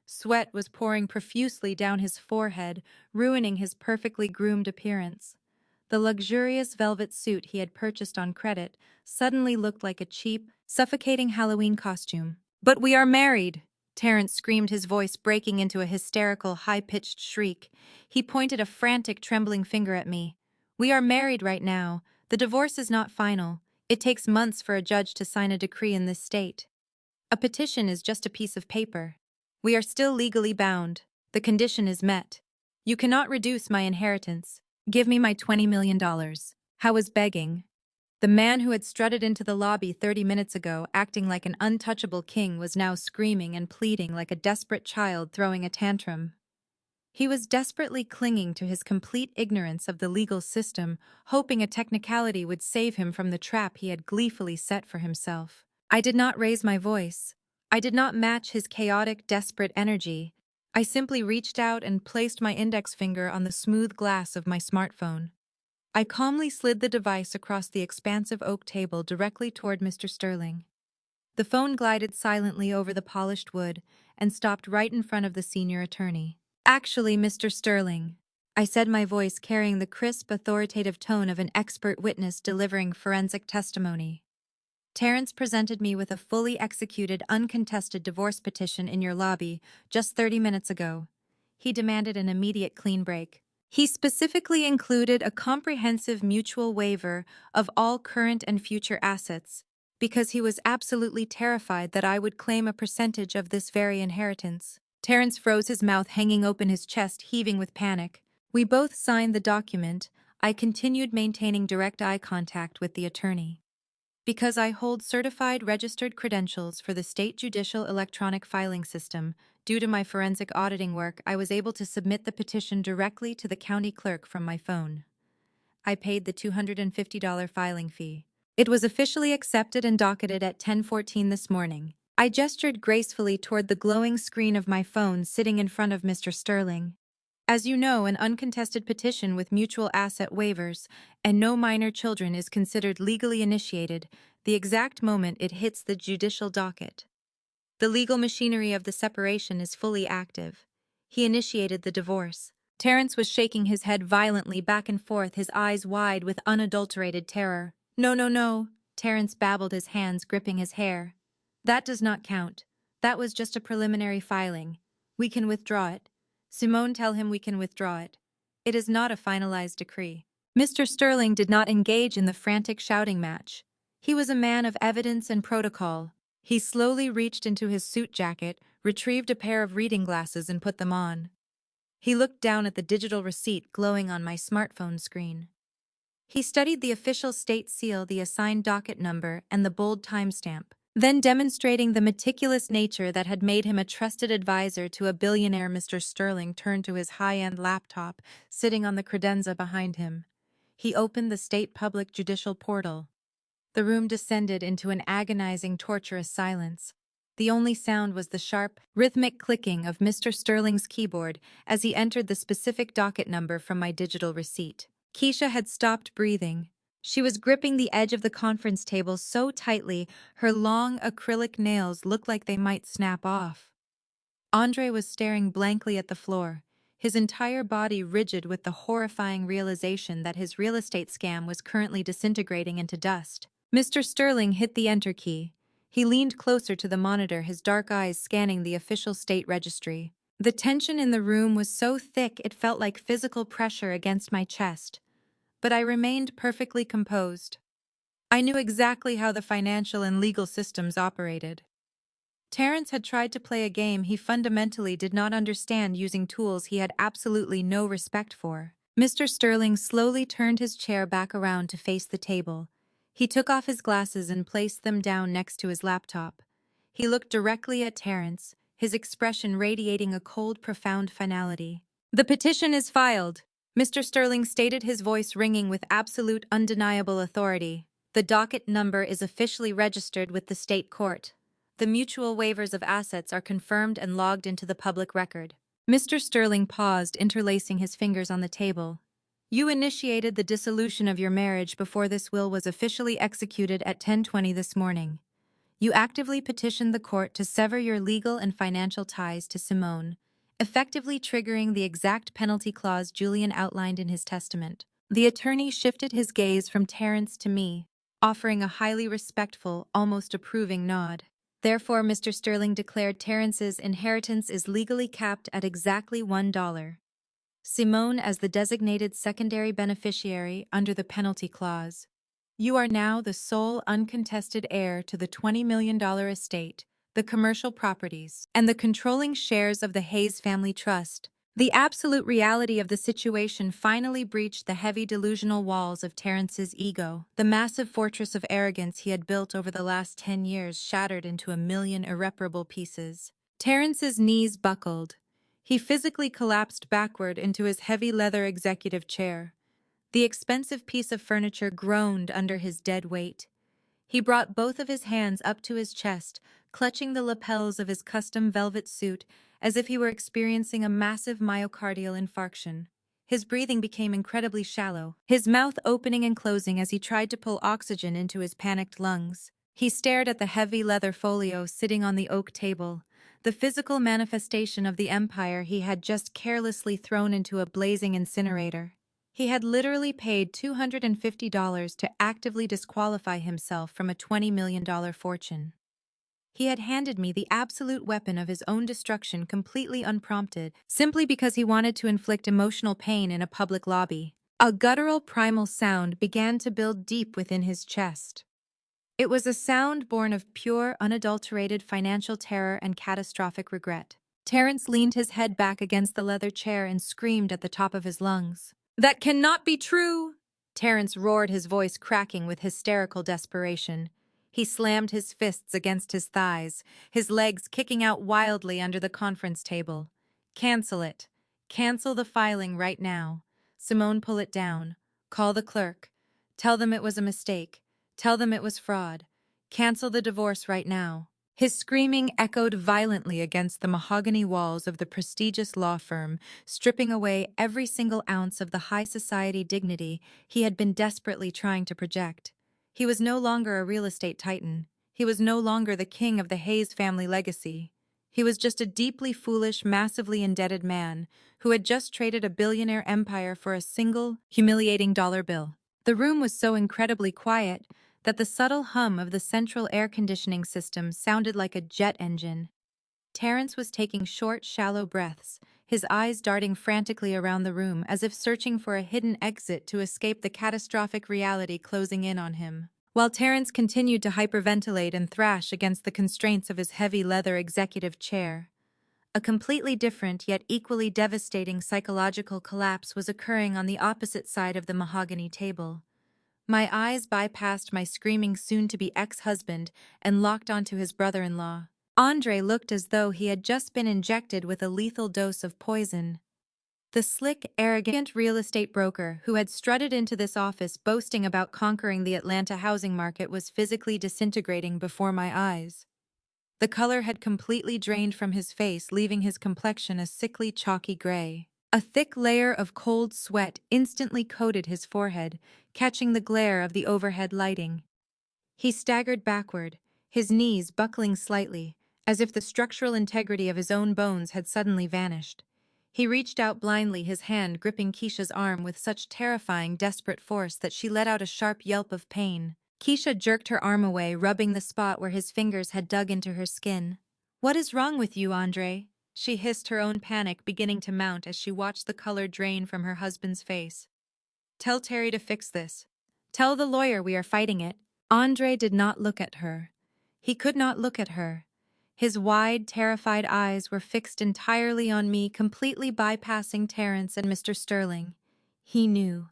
Sweat was pouring profusely down his forehead, ruining his perfectly groomed appearance. The luxurious velvet suit he had purchased on credit suddenly looked like a cheap, suffocating Halloween costume. "But we are married!" Terrence screamed, his voice breaking into a hysterical, high-pitched shriek. He pointed a frantic, trembling finger at me. "We are married right now. The divorce is not final. It takes months for a judge to sign a decree in this state. A petition is just a piece of paper. We are still legally bound. The condition is met. You cannot reduce my inheritance. Give me my $20 million. I was begging. The man who had strutted into the lobby 30 minutes ago, acting like an untouchable king, was now screaming and pleading like a desperate child throwing a tantrum. He was desperately clinging to his complete ignorance of the legal system, hoping a technicality would save him from the trap he had gleefully set for himself. I did not raise my voice. I did not match his chaotic, desperate energy. I simply reached out and placed my index finger on the smooth glass of my smartphone. I calmly slid the device across the expansive oak table directly toward Mr. Sterling. The phone glided silently over the polished wood and stopped right in front of the senior attorney. "Actually, Mr. Sterling," I said, my voice carrying the crisp, authoritative tone of an expert witness delivering forensic testimony. "Terrence presented me with a fully executed, uncontested divorce petition in your lobby just 30 minutes ago. He demanded an immediate clean break. He specifically included a comprehensive mutual waiver of all current and future assets, because he was absolutely terrified that I would claim a percentage of this very inheritance." Terrence froze, his mouth hanging open, his chest heaving with panic. We both signed the document. I continued maintaining direct eye contact with the attorney. "Because I hold certified registered credentials for the state judicial electronic filing system, due to my forensic auditing work, I was able to submit the petition directly to the county clerk from my phone. I paid the $250 filing fee. It was officially accepted and docketed at 10:14 this morning." I gestured gracefully toward the glowing screen of my phone sitting in front of Mr. Sterling. "As you know, an uncontested petition with mutual asset waivers and no minor children is considered legally initiated the exact moment it hits the judicial docket. The legal machinery of the separation is fully active. He initiated the divorce." Terrence was shaking his head violently back and forth, his eyes wide with unadulterated terror. "No, no, no," Terrence babbled, his hands gripping his hair. "That does not count. That was just a preliminary filing. We can withdraw it. Simone, tell him we can withdraw it. It is not a finalized decree." Mr. Sterling did not engage in the frantic shouting match. He was a man of evidence and protocol. He slowly reached into his suit jacket, retrieved a pair of reading glasses, and put them on. He looked down at the digital receipt glowing on my smartphone screen. He studied the official state seal, the assigned docket number, and the bold timestamp. Then, demonstrating the meticulous nature that had made him a trusted advisor to a billionaire, Mr. Sterling turned to his high-end laptop sitting on the credenza behind him. He opened the state public judicial portal. The room descended into an agonizing, torturous silence. The only sound was the sharp, rhythmic clicking of Mr. Sterling's keyboard as he entered the specific docket number from my digital receipt. Keisha had stopped breathing. She was gripping the edge of the conference table so tightly her long acrylic nails looked like they might snap off. Andre was staring blankly at the floor, his entire body rigid with the horrifying realization that his real estate scam was currently disintegrating into dust. Mr. Sterling hit the enter key. He leaned closer to the monitor, his dark eyes scanning the official state registry. The tension in the room was so thick it felt like physical pressure against my chest, but I remained perfectly composed. I knew exactly how the financial and legal systems operated. Terrence had tried to play a game he fundamentally did not understand using tools he had absolutely no respect for. Mr. Sterling slowly turned his chair back around to face the table. He took off his glasses and placed them down next to his laptop. He looked directly at Terrence, his expression radiating a cold, profound finality. "The petition is filed," Mr. Sterling stated, his voice ringing with absolute, undeniable authority. "The docket number is officially registered with the state court. The mutual waivers of assets are confirmed and logged into the public record." Mr. Sterling paused, interlacing his fingers on the table. "You initiated the dissolution of your marriage before this will was officially executed at 10:20 this morning. You actively petitioned the court to sever your legal and financial ties to Simone, effectively triggering the exact penalty clause Julian outlined in his testament." The attorney shifted his gaze from Terrence to me, offering a highly respectful, almost approving nod. "Therefore," Mr. Sterling declared, "Terrence's inheritance is legally capped at exactly $1. Simone as the designated secondary beneficiary under the penalty clause. You are now the sole uncontested heir to the $20 million estate, the commercial properties, and the controlling shares of the Hayes Family Trust." The absolute reality of the situation finally breached the heavy delusional walls of Terrence's ego. The massive fortress of arrogance he had built over the last 10 years shattered into a million irreparable pieces. Terrence's knees buckled. He physically collapsed backward into his heavy leather executive chair. The expensive piece of furniture groaned under his dead weight. He brought both of his hands up to his chest, clutching the lapels of his custom velvet suit as if he were experiencing a massive myocardial infarction. His breathing became incredibly shallow, his mouth opening and closing as he tried to pull oxygen into his panicked lungs. He stared at the heavy leather folio sitting on the oak table, the physical manifestation of the empire he had just carelessly thrown into a blazing incinerator. He had literally paid $250 to actively disqualify himself from a $20 million fortune. He had handed me the absolute weapon of his own destruction completely unprompted, simply because he wanted to inflict emotional pain in a public lobby. A guttural primal sound began to build deep within his chest. It was a sound born of pure, unadulterated financial terror and catastrophic regret. Terrence leaned his head back against the leather chair and screamed at the top of his lungs. "That cannot be true!" Terrence roared, his voice cracking with hysterical desperation. He slammed his fists against his thighs, his legs kicking out wildly under the conference table. "Cancel it. Cancel the filing right now. Simone, pull it down. Call the clerk. Tell them it was a mistake. Tell them it was fraud. Cancel the divorce right now." His screaming echoed violently against the mahogany walls of the prestigious law firm, stripping away every single ounce of the high society dignity he had been desperately trying to project. He was no longer a real estate titan. He was no longer the king of the Hayes family legacy. He was just a deeply foolish, massively indebted man who had just traded a billionaire empire for a single, humiliating dollar bill. The room was so incredibly quiet that the subtle hum of the central air conditioning system sounded like a jet engine. Terrence was taking short, shallow breaths, his eyes darting frantically around the room as if searching for a hidden exit to escape the catastrophic reality closing in on him. While Terrence continued to hyperventilate and thrash against the constraints of his heavy leather executive chair, a completely different yet equally devastating psychological collapse was occurring on the opposite side of the mahogany table. My eyes bypassed my screaming soon-to-be ex-husband and locked onto his brother-in-law. Andre looked as though he had just been injected with a lethal dose of poison. The slick, arrogant real estate broker who had strutted into this office boasting about conquering the Atlanta housing market was physically disintegrating before my eyes. The color had completely drained from his face, leaving his complexion a sickly, chalky gray. A thick layer of cold sweat instantly coated his forehead, catching the glare of the overhead lighting. He staggered backward, his knees buckling slightly, as if the structural integrity of his own bones had suddenly vanished. He reached out blindly, his hand gripping Keisha's arm with such terrifying, desperate force that she let out a sharp yelp of pain. Keisha jerked her arm away, rubbing the spot where his fingers had dug into her skin. "What is wrong with you, Andre?" She hissed, her own panic beginning to mount as she watched the color drain from her husband's face. "Tell Terry to fix this. Tell the lawyer we are fighting it." Andre did not look at her. He could not look at her. His wide, terrified eyes were fixed entirely on me, completely bypassing Terrence and Mr. Sterling. He knew.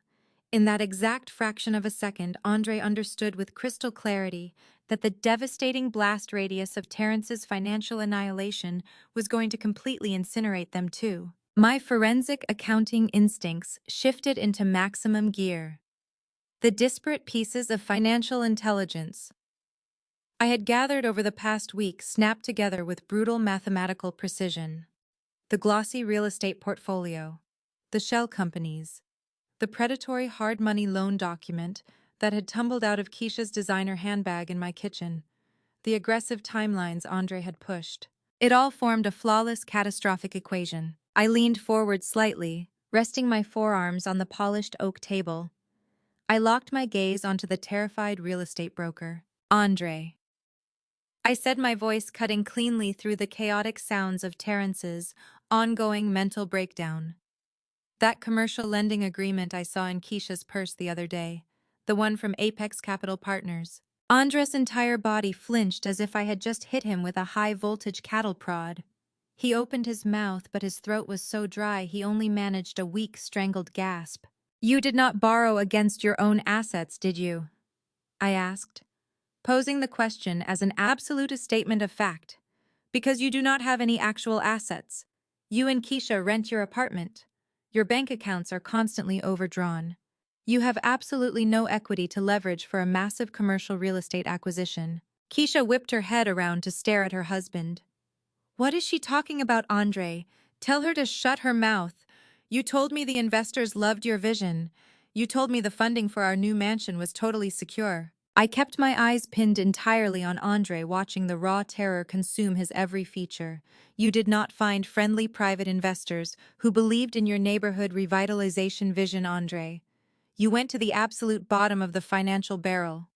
In that exact fraction of a second, Andre understood with crystal clarity that the devastating blast radius of Terrence's financial annihilation was going to completely incinerate them too. My forensic accounting instincts shifted into maximum gear. The disparate pieces of financial intelligence I had gathered over the past week snapped together with brutal mathematical precision. The glossy real estate portfolio, the shell companies, the predatory hard money loan document that had tumbled out of Keisha's designer handbag in my kitchen, the aggressive timelines Andre had pushed. It all formed a flawless, catastrophic equation. I leaned forward slightly, resting my forearms on the polished oak table. I locked my gaze onto the terrified real estate broker. "Andre," I said, my voice cutting cleanly through the chaotic sounds of Terrence's ongoing mental breakdown. "That commercial lending agreement I saw in Keisha's purse the other day, the one from Apex Capital Partners." Andres' entire body flinched as if I had just hit him with a high-voltage cattle prod. He opened his mouth, but his throat was so dry he only managed a weak, strangled gasp. "You did not borrow against your own assets, did you?" I asked, posing the question as an absolute statement of fact. "Because you do not have any actual assets. You and Keisha rent your apartment. Your bank accounts are constantly overdrawn. You have absolutely no equity to leverage for a massive commercial real estate acquisition." Keisha whipped her head around to stare at her husband. "What is she talking about, Andre? Tell her to shut her mouth. You told me the investors loved your vision. You told me the funding for our new mansion was totally secure." I kept my eyes pinned entirely on Andre, watching the raw terror consume his every feature. "You did not find friendly private investors who believed in your neighborhood revitalization vision, Andre. You went to the absolute bottom of the financial barrel.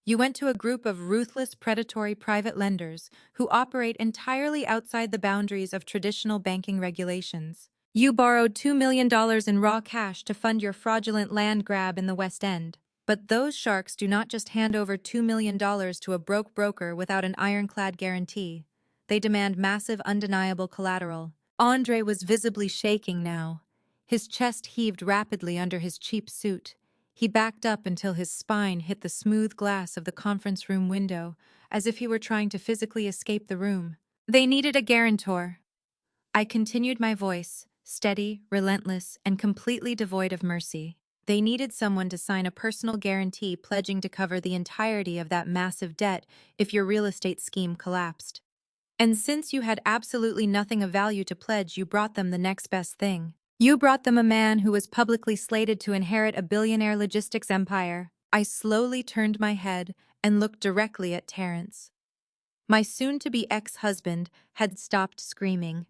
You went to a group of ruthless, predatory private lenders who operate entirely outside the boundaries of traditional banking regulations. You borrowed $2 million in raw cash to fund your fraudulent land grab in the West End. But those sharks do not just hand over $2 million to a broke broker without an ironclad guarantee. They demand massive, undeniable collateral." Andre was visibly shaking now. His chest heaved rapidly under his cheap suit. He backed up until his spine hit the smooth glass of the conference room window, as if he were trying to physically escape the room. "They needed a guarantor." I continued, my voice, steady, relentless, and completely devoid of mercy. "They needed someone to sign a personal guarantee pledging to cover the entirety of that massive debt if your real estate scheme collapsed. And since you had absolutely nothing of value to pledge, you brought them the next best thing. You brought them a man who was publicly slated to inherit a billionaire logistics empire." I slowly turned my head and looked directly at Terrence. My soon-to-be ex-husband had stopped screaming.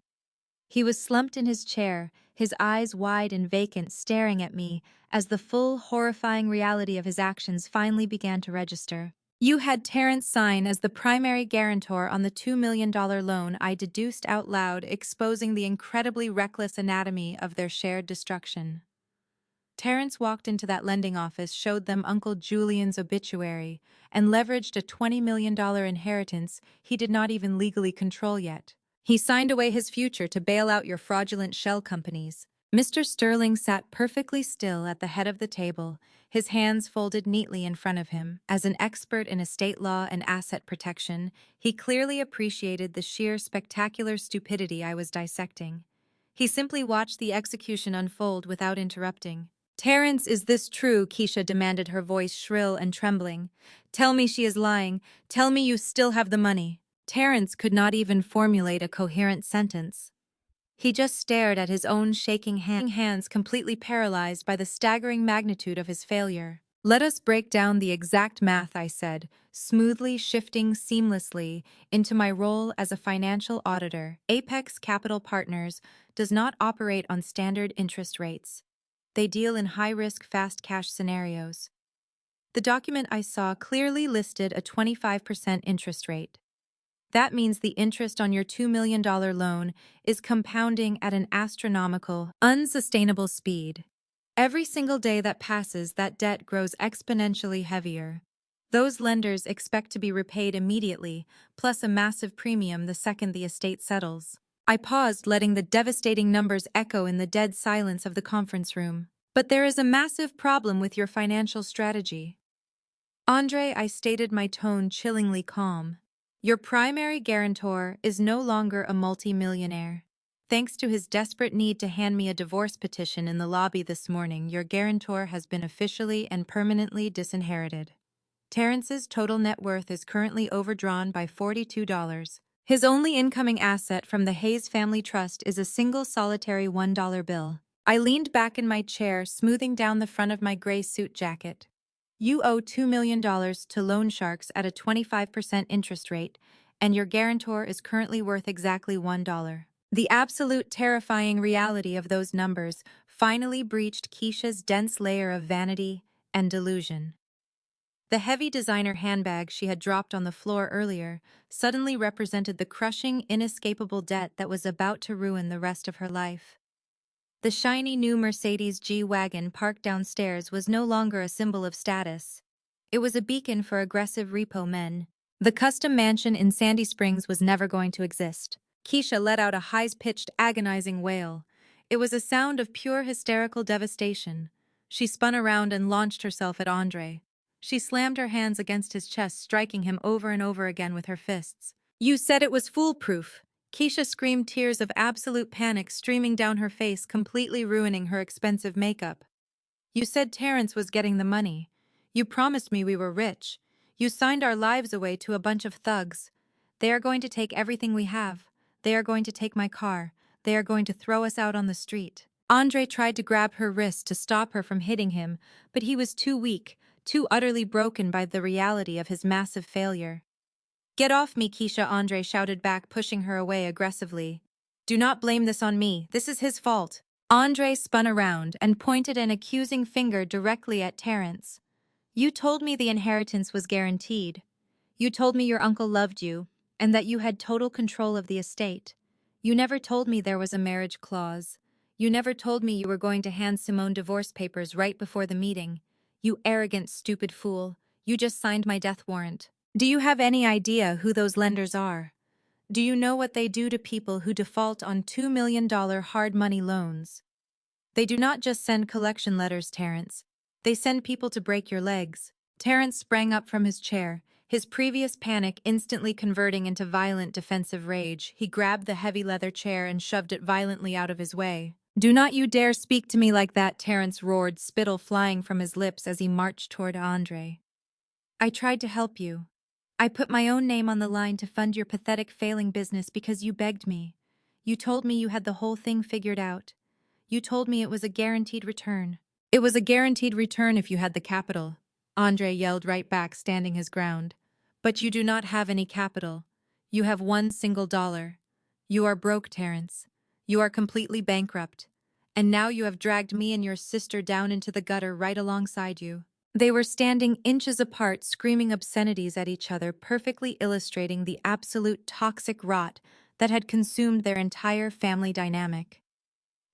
He was slumped in his chair, his eyes wide and vacant, staring at me as the full, horrifying reality of his actions finally began to register. "You had Terrence sign as the primary guarantor on the $2 million loan," I deduced out loud, exposing the incredibly reckless anatomy of their shared destruction. "Terrence walked into that lending office, showed them Uncle Julian's obituary, and leveraged a $20 million inheritance he did not even legally control yet. He signed away his future to bail out your fraudulent shell companies." Mr. Sterling sat perfectly still at the head of the table, his hands folded neatly in front of him. As an expert in estate law and asset protection, he clearly appreciated the sheer spectacular stupidity I was dissecting. He simply watched the execution unfold without interrupting. "Terrence, is this true?" Keisha demanded, her voice shrill and trembling. "Tell me she is lying. Tell me you still have the money." Terrence could not even formulate a coherent sentence. He just stared at his own shaking hands, completely paralyzed by the staggering magnitude of his failure. Let us break down the exact math, I said, smoothly shifting seamlessly into my role as a financial auditor. Apex Capital Partners does not operate on standard interest rates. They deal in high-risk, fast cash scenarios. The document I saw clearly listed a 25% interest rate. That means the interest on your $2 million loan is compounding at an astronomical, unsustainable speed. Every single day that passes, that debt grows exponentially heavier. Those lenders expect to be repaid immediately, plus a massive premium the second the estate settles. I paused, letting the devastating numbers echo in the dead silence of the conference room. But there is a massive problem with your financial strategy. Andre, I stated, my tone chillingly calm. Your primary guarantor is no longer a multi-millionaire. Thanks to his desperate need to hand me a divorce petition in the lobby this morning, your guarantor has been officially and permanently disinherited. Terrence's total net worth is currently overdrawn by $42. His only incoming asset from the Hayes Family Trust is a single solitary $1 bill. I leaned back in my chair, smoothing down the front of my gray suit jacket. You owe $2 million to loan sharks at a 25% interest rate, and your guarantor is currently worth exactly $1. The absolute terrifying reality of those numbers finally breached Keisha's dense layer of vanity and delusion. The heavy designer handbag she had dropped on the floor earlier suddenly represented the crushing, inescapable debt that was about to ruin the rest of her life. The shiny new Mercedes G-Wagon parked downstairs was no longer a symbol of status. It was a beacon for aggressive repo men. The custom mansion in Sandy Springs was never going to exist. Keisha let out a high-pitched, agonizing wail. It was a sound of pure hysterical devastation. She spun around and launched herself at Andre. She slammed her hands against his chest, striking him over and over again with her fists. You said it was foolproof. Keisha screamed, tears of absolute panic streaming down her face, completely ruining her expensive makeup. You said Terrence was getting the money. You promised me we were rich. You signed our lives away to a bunch of thugs. They are going to take everything we have. They are going to take my car. They are going to throw us out on the street. Andre tried to grab her wrist to stop her from hitting him, but he was too weak, too utterly broken by the reality of his massive failure. Get off me, Keisha, Andre shouted back, pushing her away aggressively. Do not blame this on me. This is his fault. Andre spun around and pointed an accusing finger directly at Terrence. You told me the inheritance was guaranteed. You told me your uncle loved you, and that you had total control of the estate. You never told me there was a marriage clause. You never told me you were going to hand Simone divorce papers right before the meeting. You arrogant, stupid fool. You just signed my death warrant. Do you have any idea who those lenders are? Do you know what they do to people who default on $2 million hard money loans? They do not just send collection letters, Terrence. They send people to break your legs. Terrence sprang up from his chair, his previous panic instantly converting into violent defensive rage. He grabbed the heavy leather chair and shoved it violently out of his way. Do not you dare speak to me like that, Terrence roared, spittle flying from his lips as he marched toward Andre. I tried to help you. I put my own name on the line to fund your pathetic failing business because you begged me. You told me you had the whole thing figured out. You told me it was a guaranteed return. It was a guaranteed return if you had the capital, Andre yelled right back, standing his ground. But you do not have any capital. You have $1. You are broke, Terrence. You are completely bankrupt. And now you have dragged me and your sister down into the gutter right alongside you. They were standing inches apart, screaming obscenities at each other, perfectly illustrating the absolute toxic rot that had consumed their entire family dynamic.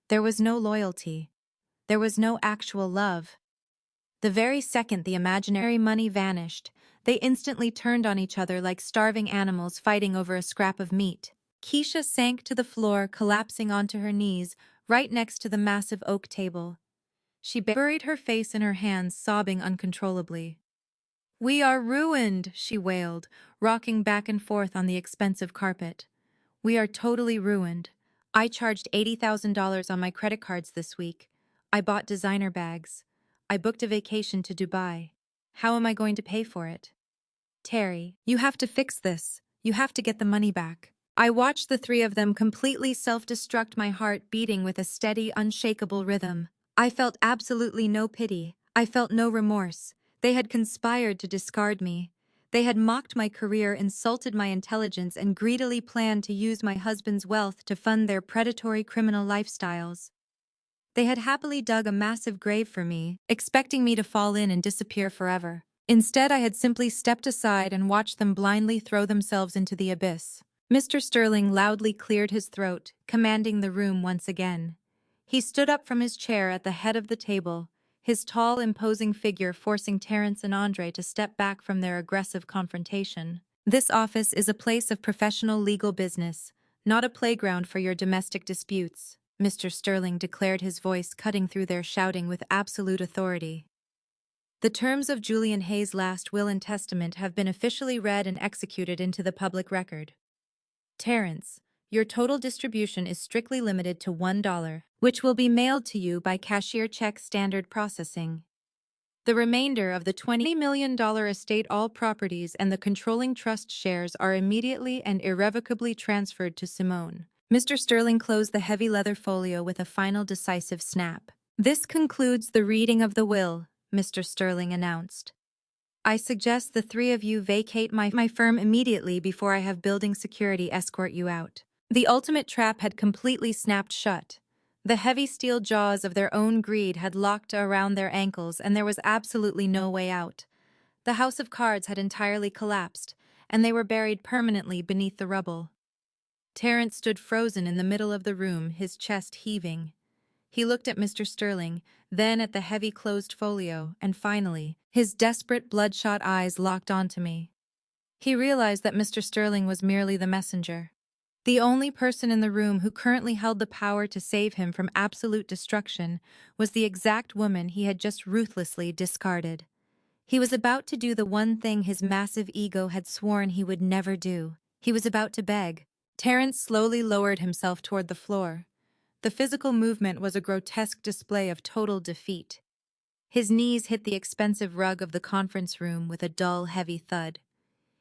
There was no loyalty. There was no actual love. The very second the imaginary money vanished, they instantly turned on each other like starving animals fighting over a scrap of meat. Keisha sank to the floor, collapsing onto her knees, right next to the massive oak table. She buried her face in her hands, sobbing uncontrollably. We are ruined, she wailed, rocking back and forth on the expensive carpet. We are totally ruined. I charged $80,000 on my credit cards this week. I bought designer bags. I booked a vacation to Dubai. How am I going to pay for it? Terry, you have to fix this. You have to get the money back. I watched the three of them completely self-destruct, my heart beating with a steady, unshakable rhythm. I felt absolutely no pity. I felt no remorse. They had conspired to discard me. They had mocked my career, insulted my intelligence, and greedily planned to use my husband's wealth to fund their predatory criminal lifestyles. They had happily dug a massive grave for me, expecting me to fall in and disappear forever. Instead, I had simply stepped aside and watched them blindly throw themselves into the abyss. Mr. Sterling loudly cleared his throat, commanding the room once again. He stood up from his chair at the head of the table, his tall, imposing figure forcing Terrence and Andre to step back from their aggressive confrontation. This office is a place of professional legal business, not a playground for your domestic disputes, Mr. Sterling declared, his voice cutting through their shouting with absolute authority. The terms of Julian Hayes' last will and testament have been officially read and executed into the public record. Terrence, your total distribution is strictly limited to $1, which will be mailed to you by cashier check standard processing. The remainder of the $20 million estate, all properties and the controlling trust shares are immediately and irrevocably transferred to Simone. Mr. Sterling closed the heavy leather folio with a final decisive snap. This concludes the reading of the will, Mr. Sterling announced. I suggest the three of you vacate my firm immediately before I have building security escort you out. The ultimate trap had completely snapped shut. The heavy steel jaws of their own greed had locked around their ankles, and there was absolutely no way out. The house of cards had entirely collapsed, and they were buried permanently beneath the rubble. Terrence stood frozen in the middle of the room, his chest heaving. He looked at Mr. Sterling, then at the heavy closed folio, and finally, his desperate, bloodshot eyes locked onto me. He realized that Mr. Sterling was merely the messenger. The only person in the room who currently held the power to save him from absolute destruction was the exact woman he had just ruthlessly discarded. He was about to do the one thing his massive ego had sworn he would never do. He was about to beg. Terrence slowly lowered himself toward the floor. The physical movement was a grotesque display of total defeat. His knees hit the expensive rug of the conference room with a dull, heavy thud.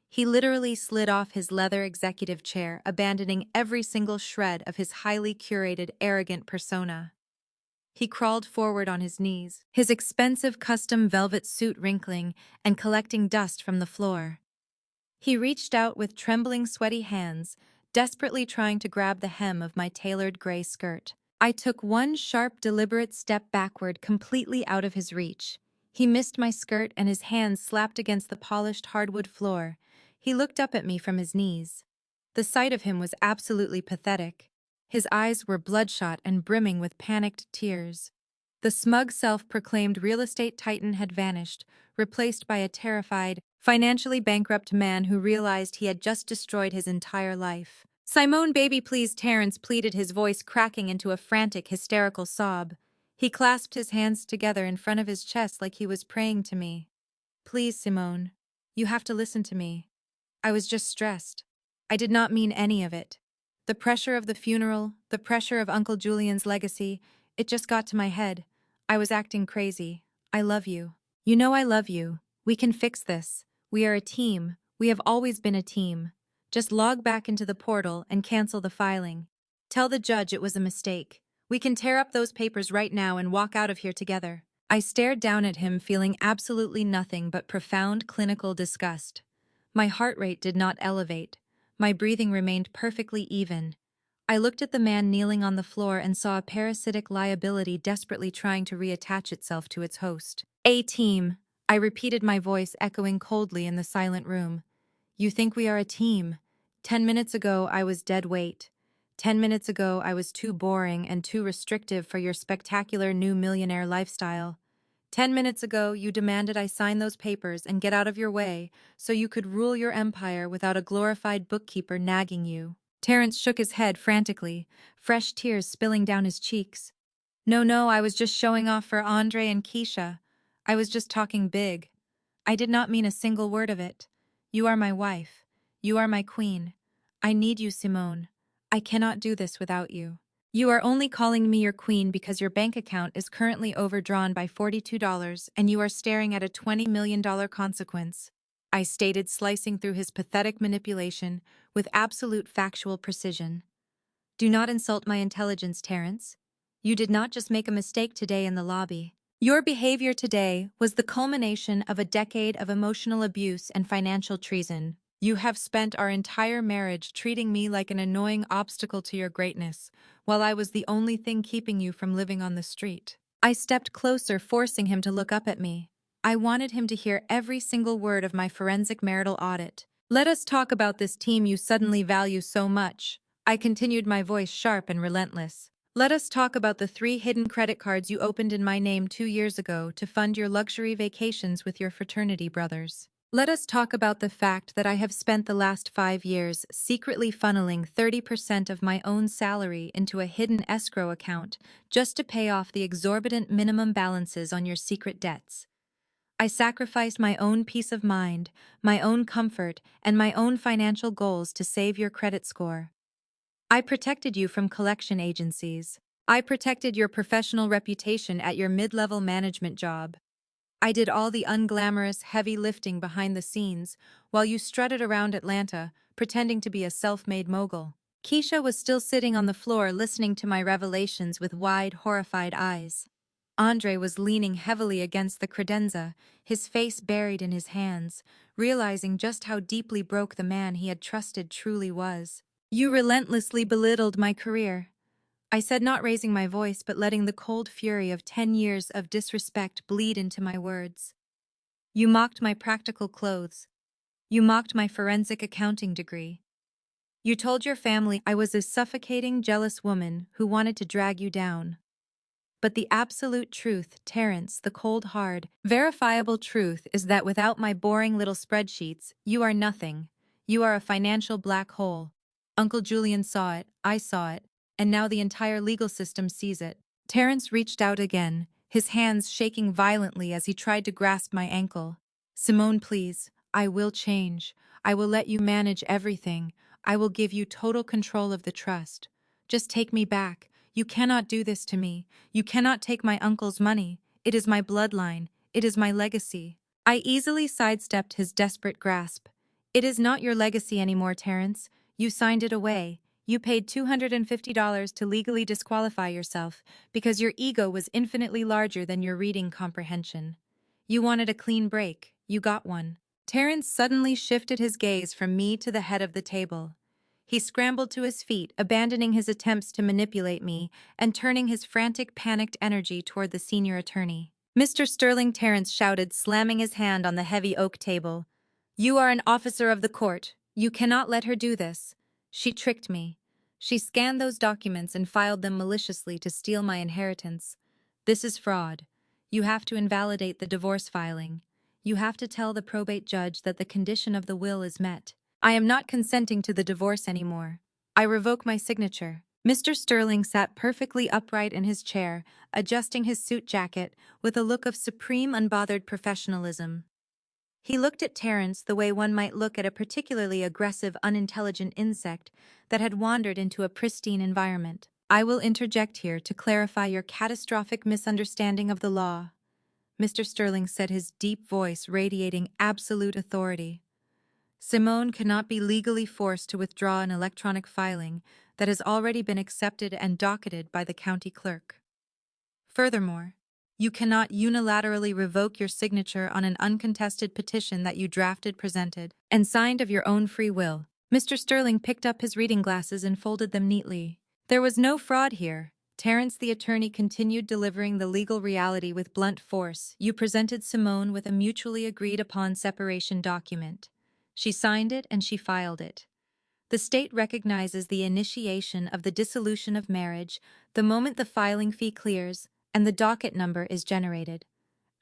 He literally slid off his leather executive chair, abandoning every single shred of his highly curated, arrogant persona. He crawled forward on his knees, his expensive custom velvet suit wrinkling and collecting dust from the floor. He reached out with trembling, sweaty hands, desperately trying to grab the hem of my tailored gray skirt. I took one sharp, deliberate step backward, completely out of his reach. He missed my skirt and his hands slapped against the polished hardwood floor. He looked up at me from his knees. The sight of him was absolutely pathetic. His eyes were bloodshot and brimming with panicked tears. The smug self-proclaimed real estate titan had vanished, replaced by a terrified, financially bankrupt man who realized he had just destroyed his entire life. "Simone, baby, please," Terrence pleaded, his voice cracking into a frantic, hysterical sob. He clasped his hands together in front of his chest like he was praying to me. "Please, Simone. You have to listen to me. I was just stressed. I did not mean any of it. The pressure of the funeral, the pressure of Uncle Julian's legacy, it just got to my head. I was acting crazy. I love you. You know I love you. We can fix this. We are a team. We have always been a team. Just log back into the portal and cancel the filing. Tell the judge it was a mistake. We can tear up those papers right now and walk out of here together." I stared down at him, feeling absolutely nothing but profound clinical disgust. My heart rate did not elevate. My breathing remained perfectly even. I looked at the man kneeling on the floor and saw a parasitic liability desperately trying to reattach itself to its host. "A team," I repeated, my voice echoing coldly in the silent room. "You think we are a team? 10 minutes ago I was dead weight. 10 minutes ago I was too boring and too restrictive for your spectacular new millionaire lifestyle. 10 minutes ago you demanded I sign those papers and get out of your way so you could rule your empire without a glorified bookkeeper nagging you." Terrence shook his head frantically, fresh tears spilling down his cheeks. No, I was just showing off for Andre and Keisha. I was just talking big. I did not mean a single word of it. You are my wife. You are my queen. I need you, Simone. I cannot do this without you. You are only calling me your queen because your bank account is currently overdrawn by $42 and you are staring at a $20 million consequence. I stated, slicing through his pathetic manipulation with absolute factual precision. Do not insult my intelligence, Terrence. You did not just make a mistake today in the lobby. Your behavior today was the culmination of a decade of emotional abuse and financial treason. You have spent our entire marriage treating me like an annoying obstacle to your greatness, while I was the only thing keeping you from living on the street. I stepped closer, forcing him to look up at me. I wanted him to hear every single word of my forensic marital audit. Let us talk about this team you suddenly value so much. I continued, my voice sharp and relentless. Let us talk about the 3 hidden credit cards you opened in my name 2 years ago to fund your luxury vacations with your fraternity brothers. Let us talk about the fact that I have spent the last 5 years secretly funneling 30% of my own salary into a hidden escrow account just to pay off the exorbitant minimum balances on your secret debts. I sacrificed my own peace of mind, my own comfort, and my own financial goals to save your credit score. I protected you from collection agencies. I protected your professional reputation at your mid-level management job. I did all the unglamorous, heavy lifting behind the scenes while you strutted around Atlanta, pretending to be a self-made mogul. Keisha was still sitting on the floor listening to my revelations with wide, horrified eyes. Andre was leaning heavily against the credenza, his face buried in his hands, realizing just how deeply broke the man he had trusted truly was. You relentlessly belittled my career, I said, not raising my voice but letting the cold fury of 10 years of disrespect bleed into my words. You mocked my practical clothes. You mocked my forensic accounting degree. You told your family I was a suffocating, jealous woman who wanted to drag you down. But the absolute truth, Terrence, the cold, hard, verifiable truth is that without my boring little spreadsheets, you are nothing. You are a financial black hole. Uncle Julian saw it, I saw it, and now the entire legal system sees it. Terrence reached out again, his hands shaking violently as he tried to grasp my ankle. Simone, please, I will change. I will let you manage everything. I will give you total control of the trust. Just take me back. You cannot do this to me. You cannot take my uncle's money. It is my bloodline. It is my legacy. I easily sidestepped his desperate grasp. It is not your legacy anymore, Terrence. You signed it away. You paid $250 to legally disqualify yourself because your ego was infinitely larger than your reading comprehension. You wanted a clean break. You got one. Terrence suddenly shifted his gaze from me to the head of the table. He scrambled to his feet, abandoning his attempts to manipulate me and turning his frantic, panicked energy toward the senior attorney. Mr. Sterling, Terrence shouted, slamming his hand on the heavy oak table. You are an officer of the court. You cannot let her do this. She tricked me. She scanned those documents and filed them maliciously to steal my inheritance. This is fraud. You have to invalidate the divorce filing. You have to tell the probate judge that the condition of the will is met. I am not consenting to the divorce anymore. I revoke my signature. Mr. Sterling sat perfectly upright in his chair, adjusting his suit jacket with a look of supreme unbothered professionalism. He looked at Terrence the way one might look at a particularly aggressive, unintelligent insect that had wandered into a pristine environment. I will interject here to clarify your catastrophic misunderstanding of the law, Mr. Sterling said, his deep voice radiating absolute authority. Simone cannot be legally forced to withdraw an electronic filing that has already been accepted and docketed by the county clerk. Furthermore, you cannot unilaterally revoke your signature on an uncontested petition that you drafted, presented, and signed of your own free will. Mr. Sterling picked up his reading glasses and folded them neatly. There was no fraud here. Terrence, the attorney, continued, delivering the legal reality with blunt force. You presented Simone with a mutually agreed-upon separation document. She signed it and she filed it. The state recognizes the initiation of the dissolution of marriage the moment the filing fee clears and the docket number is generated.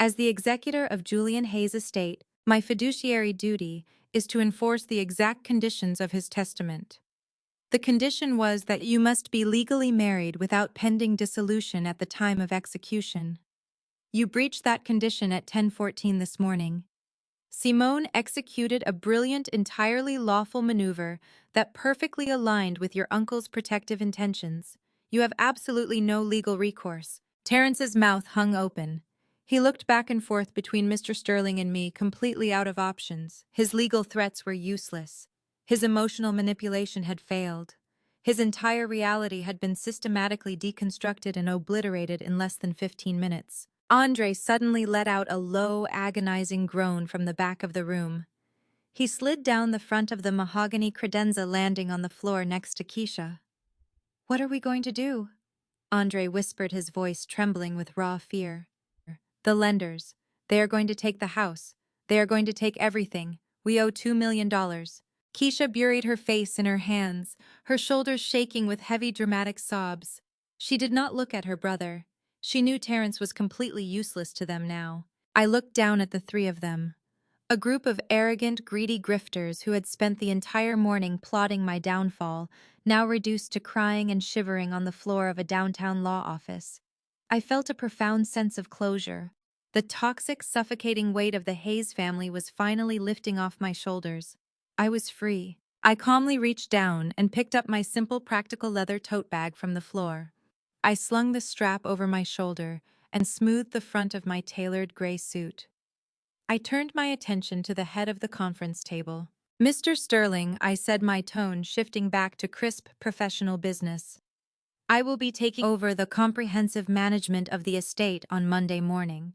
As the executor of Julian Hayes' estate, my fiduciary duty is to enforce the exact conditions of his testament. The condition was that you must be legally married without pending dissolution at the time of execution. You breached that condition at 10:14 this morning. Simone executed a brilliant, entirely lawful maneuver that perfectly aligned with your uncle's protective intentions. You have absolutely no legal recourse. Terrence's mouth hung open. He looked back and forth between Mr. Sterling and me, completely out of options. His legal threats were useless. His emotional manipulation had failed. His entire reality had been systematically deconstructed and obliterated in less than 15 minutes. Andre suddenly let out a low, agonizing groan from the back of the room. He slid down the front of the mahogany credenza, landing on the floor next to Keisha. "What are we going to do?" Andre whispered, his voice trembling with raw fear. "The lenders. They are going to take the house. They are going to take everything. We owe $2 million. Keisha buried her face in her hands, her shoulders shaking with heavy, dramatic sobs. She did not look at her brother. She knew Terrence was completely useless to them now. I looked down at the three of them. A group of arrogant, greedy grifters who had spent the entire morning plotting my downfall, now reduced to crying and shivering on the floor of a downtown law office. I felt a profound sense of closure. The toxic, suffocating weight of the Hayes family was finally lifting off my shoulders. I was free. I calmly reached down and picked up my simple, practical leather tote bag from the floor. I slung the strap over my shoulder and smoothed the front of my tailored gray suit. I turned my attention to the head of the conference table. "Mr. Sterling," I said, my tone shifting back to crisp professional business. "I will be taking over the comprehensive management of the estate on Monday morning.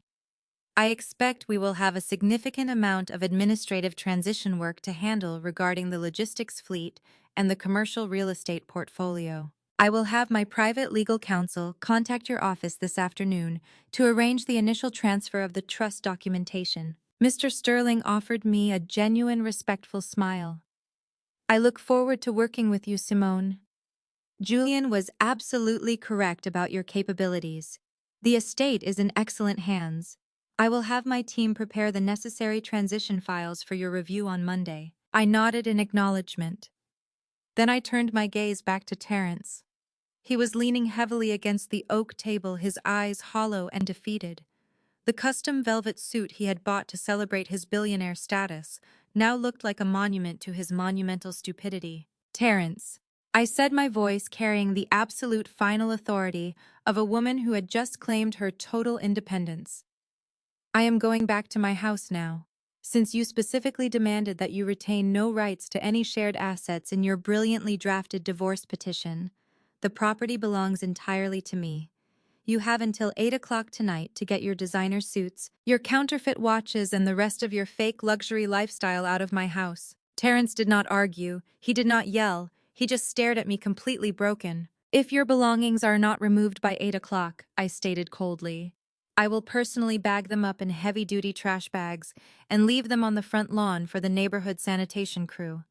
I expect we will have a significant amount of administrative transition work to handle regarding the logistics fleet and the commercial real estate portfolio. I will have my private legal counsel contact your office this afternoon to arrange the initial transfer of the trust documentation." Mr. Sterling offered me a genuine, respectful smile. "I look forward to working with you, Simone. Julian was absolutely correct about your capabilities. The estate is in excellent hands. I will have my team prepare the necessary transition files for your review on Monday." I nodded in acknowledgement. Then I turned my gaze back to Terrence. He was leaning heavily against the oak table, his eyes hollow and defeated. The custom velvet suit he had bought to celebrate his billionaire status now looked like a monument to his monumental stupidity. "Terrence," I said, my voice carrying the absolute final authority of a woman who had just claimed her total independence, "I am going back to my house now. Since you specifically demanded that you retain no rights to any shared assets in your brilliantly drafted divorce petition, the property belongs entirely to me. You have until 8 o'clock tonight to get your designer suits, your counterfeit watches, and the rest of your fake luxury lifestyle out of my house." Terrence did not argue. He did not yell. He just stared at me, completely broken. "If your belongings are not removed by 8 o'clock, I stated coldly, "I will personally bag them up in heavy-duty trash bags and leave them on the front lawn for the neighborhood sanitation crew.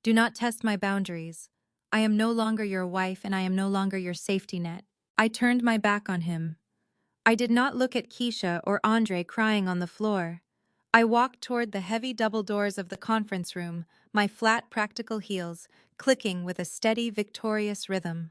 Do not test my boundaries. I am no longer your wife, and I am no longer your safety net." I turned my back on him. I did not look at Keisha or Andre crying on the floor. I walked toward the heavy double doors of the conference room, my flat, practical heels clicking with a steady, victorious rhythm.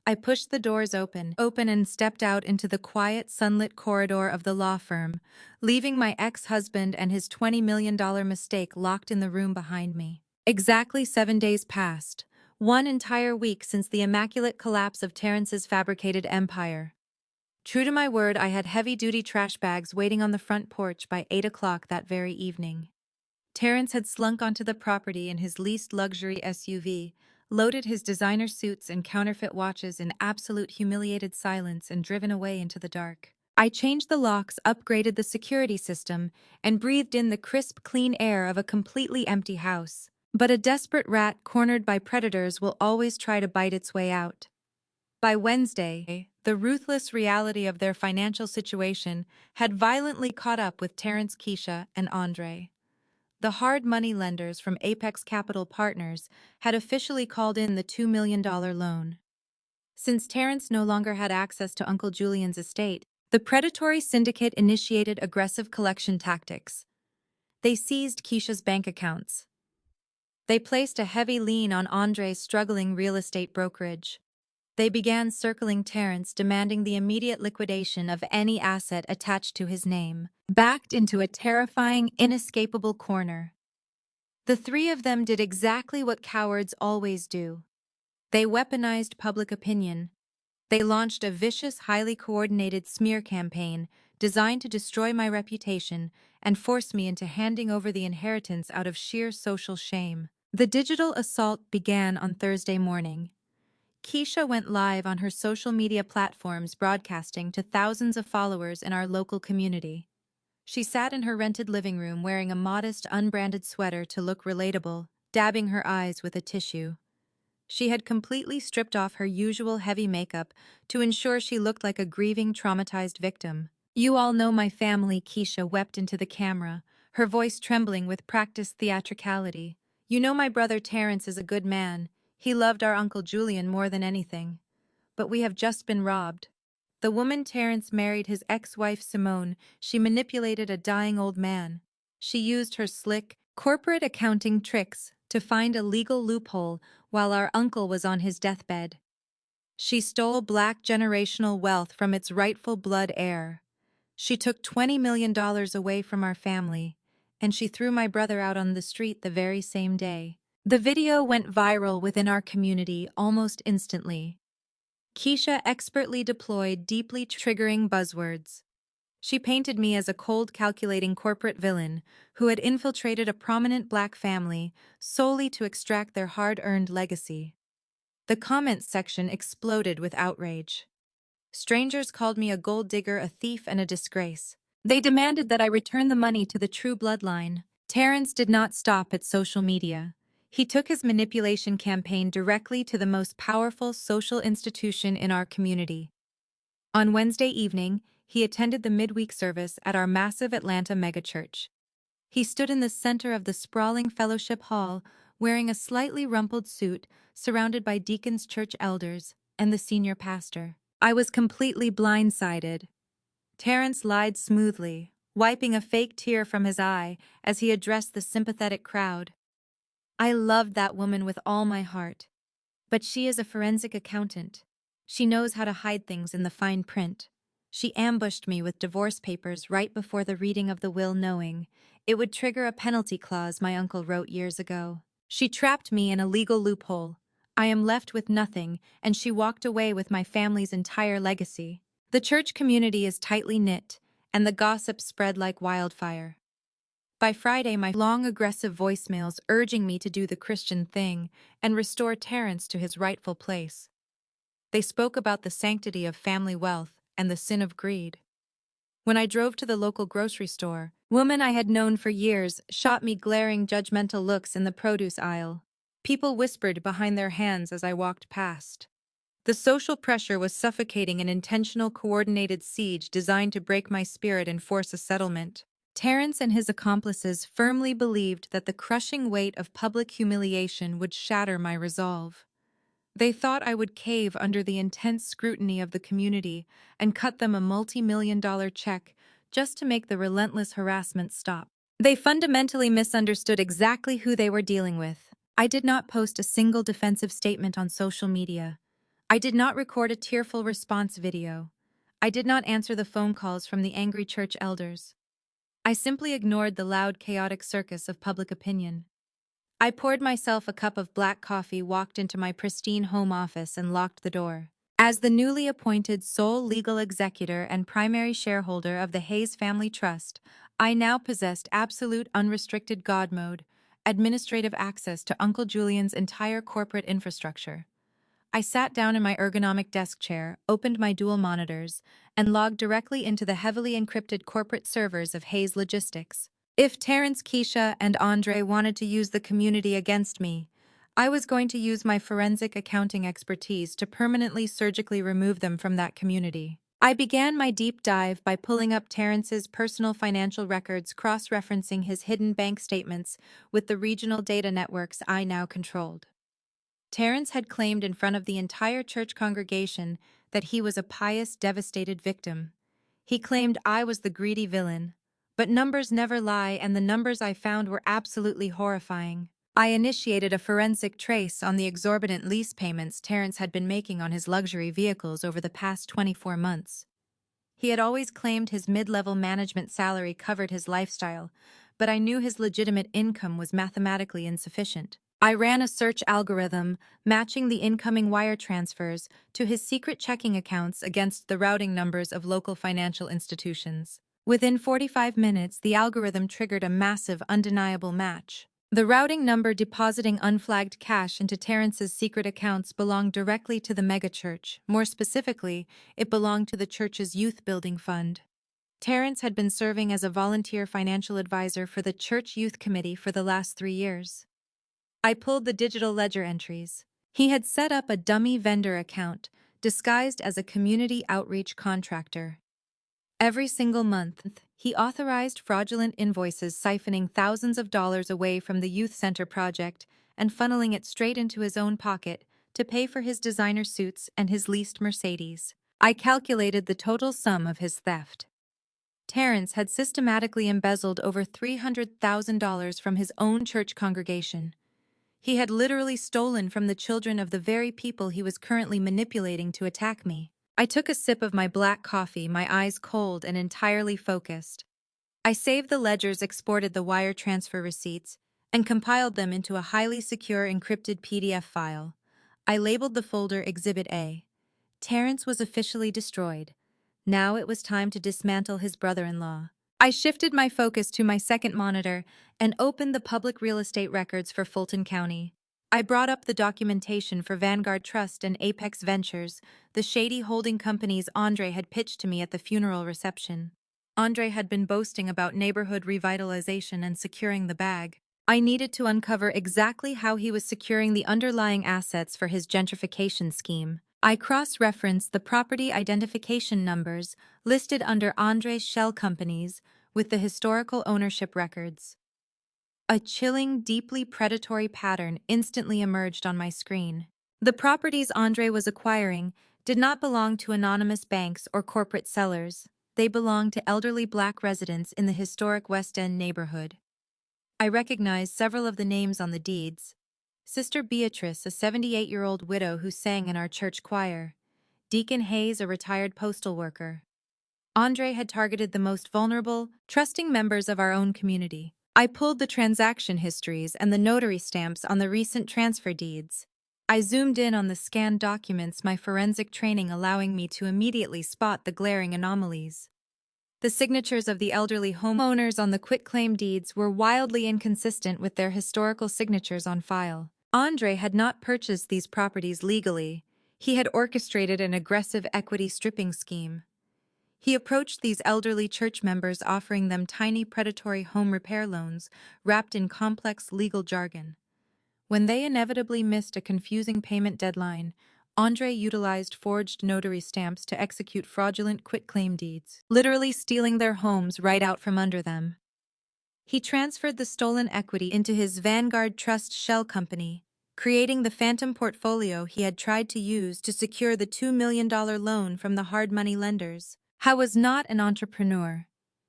I pushed the doors open and stepped out into the quiet, sunlit corridor of the law firm, leaving my ex-husband and his $20 million mistake locked in the room behind me. Exactly 7 days passed. One entire week since the immaculate collapse of Terrence's fabricated empire. True to my word, I had heavy-duty trash bags waiting on the front porch by 8 o'clock that very evening. Terrence had slunk onto the property in his leased luxury SUV, loaded his designer suits and counterfeit watches in absolute humiliated silence, and driven away into the dark. I changed the locks, upgraded the security system, and breathed in the crisp, clean air of a completely empty house. But a desperate rat cornered by predators will always try to bite its way out. By Wednesday, the ruthless reality of their financial situation had violently caught up with Terrence, Keisha, and Andre. The hard money lenders from Apex Capital Partners had officially called in the $2 million loan. Since Terrence no longer had access to Uncle Julian's estate, the predatory syndicate initiated aggressive collection tactics. They seized Keisha's bank accounts. They placed a heavy lien on Andre's struggling real estate brokerage. They began circling Terrence, demanding the immediate liquidation of any asset attached to his name, backed into a terrifying, inescapable corner. The three of them did exactly what cowards always do. They weaponized public opinion. They launched a vicious, highly coordinated smear campaign designed to destroy my reputation and force me into handing over the inheritance out of sheer social shame. The digital assault began on Thursday morning. Keisha went live on her social media platforms, broadcasting to thousands of followers in our local community. She sat in her rented living room wearing a modest, unbranded sweater to look relatable, dabbing her eyes with a tissue. She had completely stripped off her usual heavy makeup to ensure she looked like a grieving, traumatized victim. "You all know my family," Keisha wept into the camera, her voice trembling with practiced theatricality. "You know my brother Terrence is a good man. He loved our Uncle Julian more than anything. But we have just been robbed. The woman Terrence married, his ex-wife Simone, she manipulated a dying old man. She used her slick, corporate accounting tricks to find a legal loophole while our uncle was on his deathbed. She stole Black generational wealth from its rightful blood heir. She took $20 million away from our family, and she threw my brother out on the street the very same day." The video went viral within our community almost instantly. Keisha expertly deployed deeply triggering buzzwords. She painted me as a cold, calculating corporate villain who had infiltrated a prominent Black family solely to extract their hard-earned legacy. The comments section exploded with outrage. Strangers called me a gold digger, a thief, and a disgrace. They demanded that I return the money to the true bloodline. Terrence did not stop at social media. He took his manipulation campaign directly to the most powerful social institution in our community. On Wednesday evening, he attended the midweek service at our massive Atlanta megachurch. He stood in the center of the sprawling fellowship hall, wearing a slightly rumpled suit, surrounded by deacons, church elders, and the senior pastor. I was completely blindsided. Terrence lied smoothly, wiping a fake tear from his eye as he addressed the sympathetic crowd. "I loved that woman with all my heart. But she is a forensic accountant. She knows how to hide things in the fine print. She ambushed me with divorce papers right before the reading of the will, knowing it would trigger a penalty clause my uncle wrote years ago. She trapped me in a legal loophole. I am left with nothing, and she walked away with my family's entire legacy." The church community is tightly knit, and the gossip spread like wildfire. By Friday, my long, aggressive voicemails urging me to do the Christian thing and restore Terrence to his rightful place. They spoke about the sanctity of family wealth and the sin of greed. When I drove to the local grocery store, women I had known for years shot me glaring, judgmental looks in the produce aisle. People whispered behind their hands as I walked past. The social pressure was suffocating, an intentional, coordinated siege designed to break my spirit and force a settlement. Terrence and his accomplices firmly believed that the crushing weight of public humiliation would shatter my resolve. They thought I would cave under the intense scrutiny of the community and cut them a multi-million-dollar check just to make the relentless harassment stop. They fundamentally misunderstood exactly who they were dealing with. I did not post a single defensive statement on social media. I did not record a tearful response video. I did not answer the phone calls from the angry church elders. I simply ignored the loud, chaotic circus of public opinion. I poured myself a cup of black coffee, walked into my pristine home office, and locked the door. As the newly appointed sole legal executor and primary shareholder of the Hayes Family Trust, I now possessed absolute unrestricted God mode, administrative access to Uncle Julian's entire corporate infrastructure. I sat down in my ergonomic desk chair, opened my dual monitors, and logged directly into the heavily encrypted corporate servers of Hayes Logistics. If Terrence, Keisha, and Andre wanted to use the community against me, I was going to use my forensic accounting expertise to permanently surgically remove them from that community. I began my deep dive by pulling up Terrence's personal financial records, cross-referencing his hidden bank statements with the regional data networks I now controlled. Terrence had claimed in front of the entire church congregation that he was a pious, devastated victim. He claimed I was the greedy villain. But numbers never lie, and the numbers I found were absolutely horrifying. I initiated a forensic trace on the exorbitant lease payments Terrence had been making on his luxury vehicles over the past 24 months. He had always claimed his mid-level management salary covered his lifestyle, but I knew his legitimate income was mathematically insufficient. I ran a search algorithm, matching the incoming wire transfers to his secret checking accounts against the routing numbers of local financial institutions. Within 45 minutes, the algorithm triggered a massive, undeniable match. The routing number depositing unflagged cash into Terrence's secret accounts belonged directly to the megachurch. More specifically, it belonged to the church's youth building fund. Terrence had been serving as a volunteer financial advisor for the church youth committee for the last 3 years. I pulled the digital ledger entries. He had set up a dummy vendor account, disguised as a community outreach contractor. Every single month, he authorized fraudulent invoices siphoning thousands of dollars away from the youth center project and funneling it straight into his own pocket to pay for his designer suits and his leased Mercedes. I calculated the total sum of his theft. Terrence had systematically embezzled over $300,000 from his own church congregation. He had literally stolen from the children of the very people he was currently manipulating to attack me. I took a sip of my black coffee, my eyes cold and entirely focused. I saved the ledgers, exported the wire transfer receipts, and compiled them into a highly secure encrypted PDF file. I labeled the folder Exhibit A. Terrence was officially destroyed. Now it was time to dismantle his brother-in-law. I shifted my focus to my second monitor and opened the public real estate records for Fulton County. I brought up the documentation for Vanguard Trust and Apex Ventures, the shady holding companies Andre had pitched to me at the funeral reception. Andre had been boasting about neighborhood revitalization and securing the bag. I needed to uncover exactly how he was securing the underlying assets for his gentrification scheme. I cross-referenced the property identification numbers listed under Andre's shell companies with the historical ownership records. A chilling, deeply predatory pattern instantly emerged on my screen. The properties Andre was acquiring did not belong to anonymous banks or corporate sellers. They belonged to elderly Black residents in the historic West End neighborhood. I recognized several of the names on the deeds. Sister Beatrice, a 78-year-old widow who sang in our church choir. Deacon Hayes, a retired postal worker. Andre had targeted the most vulnerable, trusting members of our own community. I pulled the transaction histories and the notary stamps on the recent transfer deeds. I zoomed in on the scanned documents, my forensic training allowing me to immediately spot the glaring anomalies. The signatures of the elderly homeowners on the quitclaim deeds were wildly inconsistent with their historical signatures on file. Andre had not purchased these properties legally. He had orchestrated an aggressive equity stripping scheme. He approached these elderly church members, offering them tiny predatory home repair loans wrapped in complex legal jargon. When they inevitably missed a confusing payment deadline, Andre utilized forged notary stamps to execute fraudulent quitclaim deeds, literally stealing their homes right out from under them. He transferred the stolen equity into his Vanguard Trust shell company, creating the phantom portfolio he had tried to use to secure the $2 million loan from the hard money lenders. Howe was not an entrepreneur.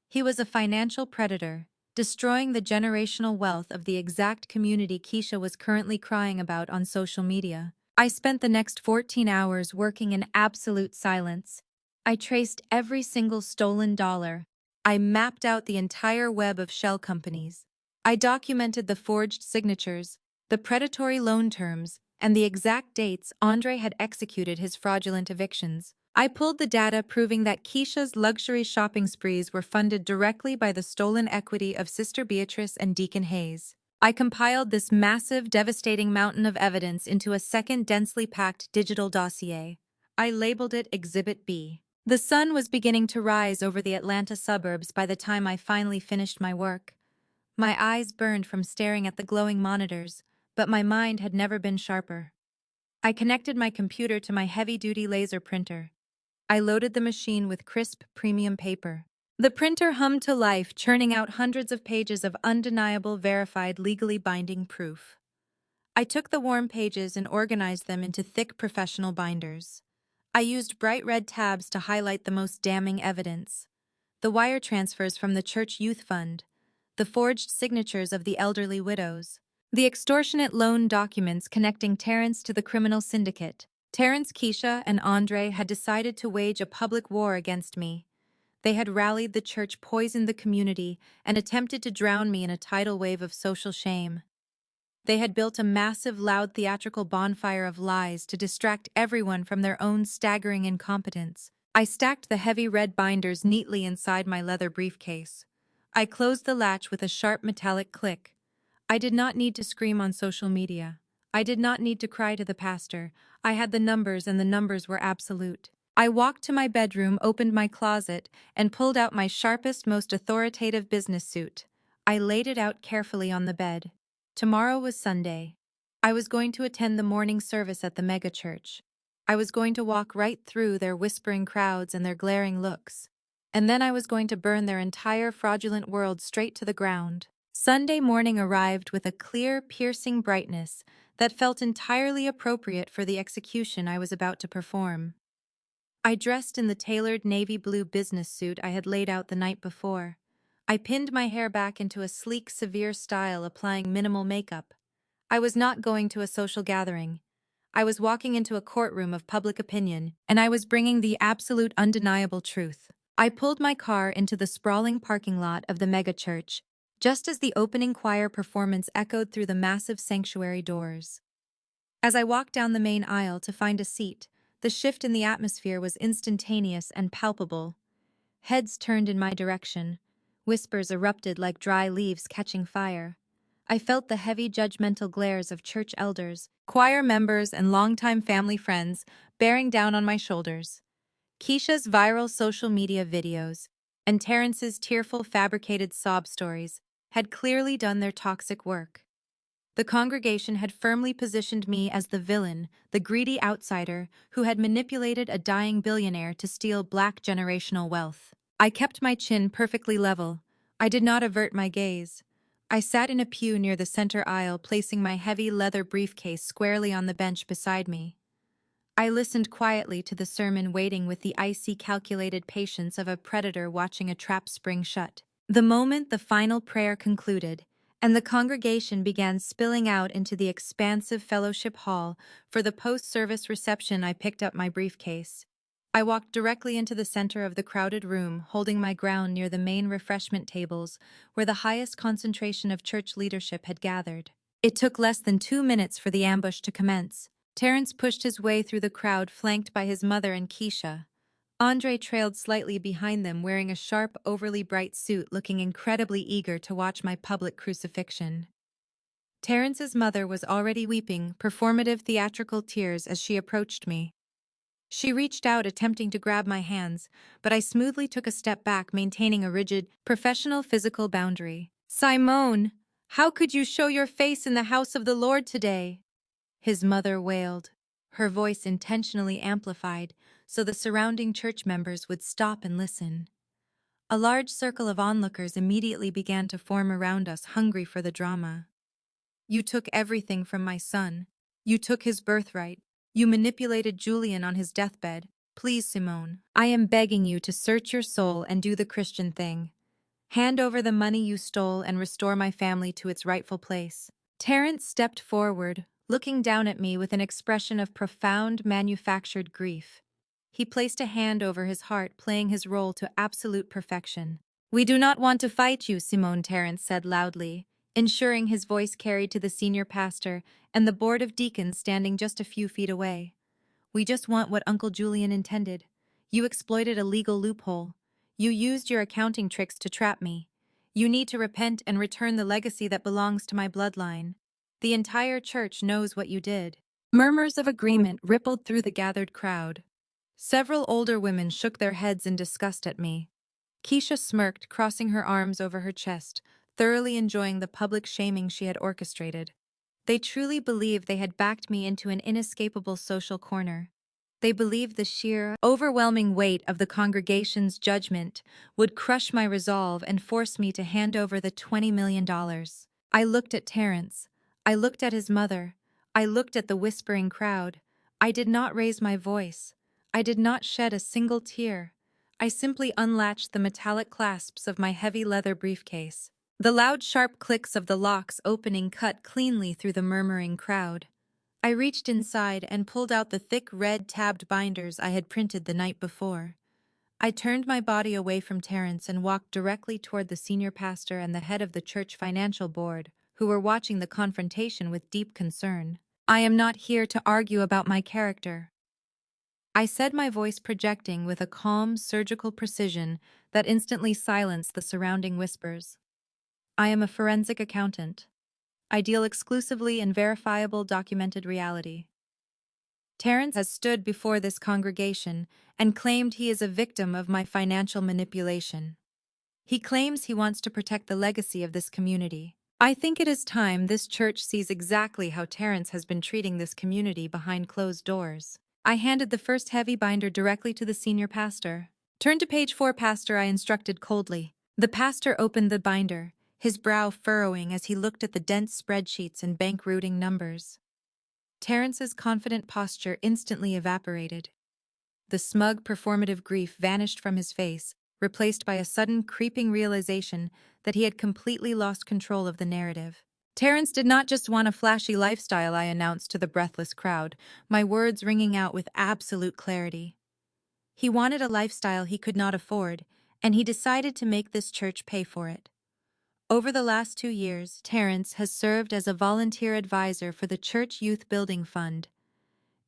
He was a financial predator, destroying the generational wealth of the exact community Keisha was currently crying about on social media. I spent the next 14 hours working in absolute silence. I traced every single stolen dollar. I mapped out the entire web of shell companies. I documented the forged signatures, the predatory loan terms, and the exact dates Andre had executed his fraudulent evictions. I pulled the data proving that Keisha's luxury shopping sprees were funded directly by the stolen equity of Sister Beatrice and Deacon Hayes. I compiled this massive, devastating mountain of evidence into a second densely packed digital dossier. I labeled it Exhibit B. The sun was beginning to rise over the Atlanta suburbs by the time I finally finished my work. My eyes burned from staring at the glowing monitors, but my mind had never been sharper. I connected my computer to my heavy-duty laser printer. I loaded the machine with crisp, premium paper. The printer hummed to life, churning out hundreds of pages of undeniable, verified, legally binding proof. I took the warm pages and organized them into thick, professional binders. I used bright red tabs to highlight the most damning evidence: the wire transfers from the church youth fund, the forged signatures of the elderly widows, the extortionate loan documents connecting Terrence to the criminal syndicate. Terrence, Keisha, and Andre had decided to wage a public war against me. They had rallied the church, poisoned the community, and attempted to drown me in a tidal wave of social shame. They had built a massive, loud theatrical bonfire of lies to distract everyone from their own staggering incompetence. I stacked the heavy red binders neatly inside my leather briefcase. I closed the latch with a sharp metallic click. I did not need to scream on social media. I did not need to cry to the pastor. I had the numbers, and the numbers were absolute. I walked to my bedroom, opened my closet, and pulled out my sharpest, most authoritative business suit. I laid it out carefully on the bed. Tomorrow was Sunday. I was going to attend the morning service at the megachurch. I was going to walk right through their whispering crowds and their glaring looks. And then I was going to burn their entire fraudulent world straight to the ground. Sunday morning arrived with a clear, piercing brightness that felt entirely appropriate for the execution I was about to perform. I dressed in the tailored navy blue business suit I had laid out the night before. I pinned my hair back into a sleek, severe style, applying minimal makeup. I was not going to a social gathering. I was walking into a courtroom of public opinion, and I was bringing the absolute, undeniable truth. I pulled my car into the sprawling parking lot of the megachurch, just as the opening choir performance echoed through the massive sanctuary doors. As I walked down the main aisle to find a seat, the shift in the atmosphere was instantaneous and palpable. Heads turned in my direction. Whispers erupted like dry leaves catching fire. I felt the heavy, judgmental glares of church elders, choir members, and longtime family friends bearing down on my shoulders. Keisha's viral social media videos and Terrence's tearful, fabricated sob stories had clearly done their toxic work. The congregation had firmly positioned me as the villain, the greedy outsider who had manipulated a dying billionaire to steal Black generational wealth. I kept my chin perfectly level. I did not avert my gaze. I sat in a pew near the center aisle, placing my heavy leather briefcase squarely on the bench beside me. I listened quietly to the sermon, waiting with the icy, calculated patience of a predator watching a trap spring shut. The moment the final prayer concluded, and the congregation began spilling out into the expansive fellowship hall for the post-service reception, I picked up my briefcase. I walked directly into the center of the crowded room, holding my ground near the main refreshment tables where the highest concentration of church leadership had gathered. It took less than 2 minutes for the ambush to commence. Terrence pushed his way through the crowd, flanked by his mother and Keisha. Andre trailed slightly behind them, wearing a sharp, overly bright suit, looking incredibly eager to watch my public crucifixion. Terrence's mother was already weeping, performative theatrical tears, as she approached me. She reached out, attempting to grab my hands, but I smoothly took a step back, maintaining a rigid, professional physical boundary. "Simone, how could you show your face in the house of the Lord today?" his mother wailed, her voice intentionally amplified so the surrounding church members would stop and listen. A large circle of onlookers immediately began to form around us, hungry for the drama. "You took everything from my son. You took his birthright. You manipulated Julian on his deathbed. Please, Simone, I am begging you to search your soul and do the Christian thing. Hand over the money you stole and restore my family to its rightful place." Terrence stepped forward, looking down at me with an expression of profound, manufactured grief. He placed a hand over his heart, playing his role to absolute perfection. "We do not want to fight you," Simone, Terrence said loudly, ensuring his voice carried to the senior pastor and the board of deacons standing just a few feet away. "We just want what Uncle Julian intended. You exploited a legal loophole. You used your accounting tricks to trap me. You need to repent and return the legacy that belongs to my bloodline. The entire church knows what you did." Murmurs of agreement rippled through the gathered crowd. Several older women shook their heads in disgust at me. Keisha smirked, crossing her arms over her chest, thoroughly enjoying the public shaming she had orchestrated. They truly believed they had backed me into an inescapable social corner. They believed the sheer, overwhelming weight of the congregation's judgment would crush my resolve and force me to hand over the $20 million. I looked at Terrence. I looked at his mother. I looked at the whispering crowd. I did not raise my voice. I did not shed a single tear. I simply unlatched the metallic clasps of my heavy leather briefcase. The loud, sharp clicks of the locks opening cut cleanly through the murmuring crowd. I reached inside and pulled out the thick red tabbed binders I had printed the night before. I turned my body away from Terrence and walked directly toward the senior pastor and the head of the church financial board, who were watching the confrontation with deep concern. "I am not here to argue about my character," I said, my voice projecting with a calm, surgical precision that instantly silenced the surrounding whispers. "I am a forensic accountant. I deal exclusively in verifiable documented reality." Terrence has stood before this congregation and claimed he is a victim of my financial manipulation. He claims he wants to protect the legacy of this community. I think it is time this church sees exactly how Terrence has been treating this community behind closed doors. I handed the first heavy binder directly to the senior pastor. "Turn to page 4, Pastor," I instructed coldly. The pastor opened the binder, his brow furrowing as he looked at the dense spreadsheets and bank routing numbers. Terrence's confident posture instantly evaporated. The smug, performative grief vanished from his face, replaced by a sudden, creeping realization that he had completely lost control of the narrative. "Terrence did not just want a flashy lifestyle," I announced to the breathless crowd, my words ringing out with absolute clarity. "He wanted a lifestyle he could not afford, and he decided to make this church pay for it." Over the last 2 years, Terrence has served as a volunteer advisor for the Church Youth Building Fund.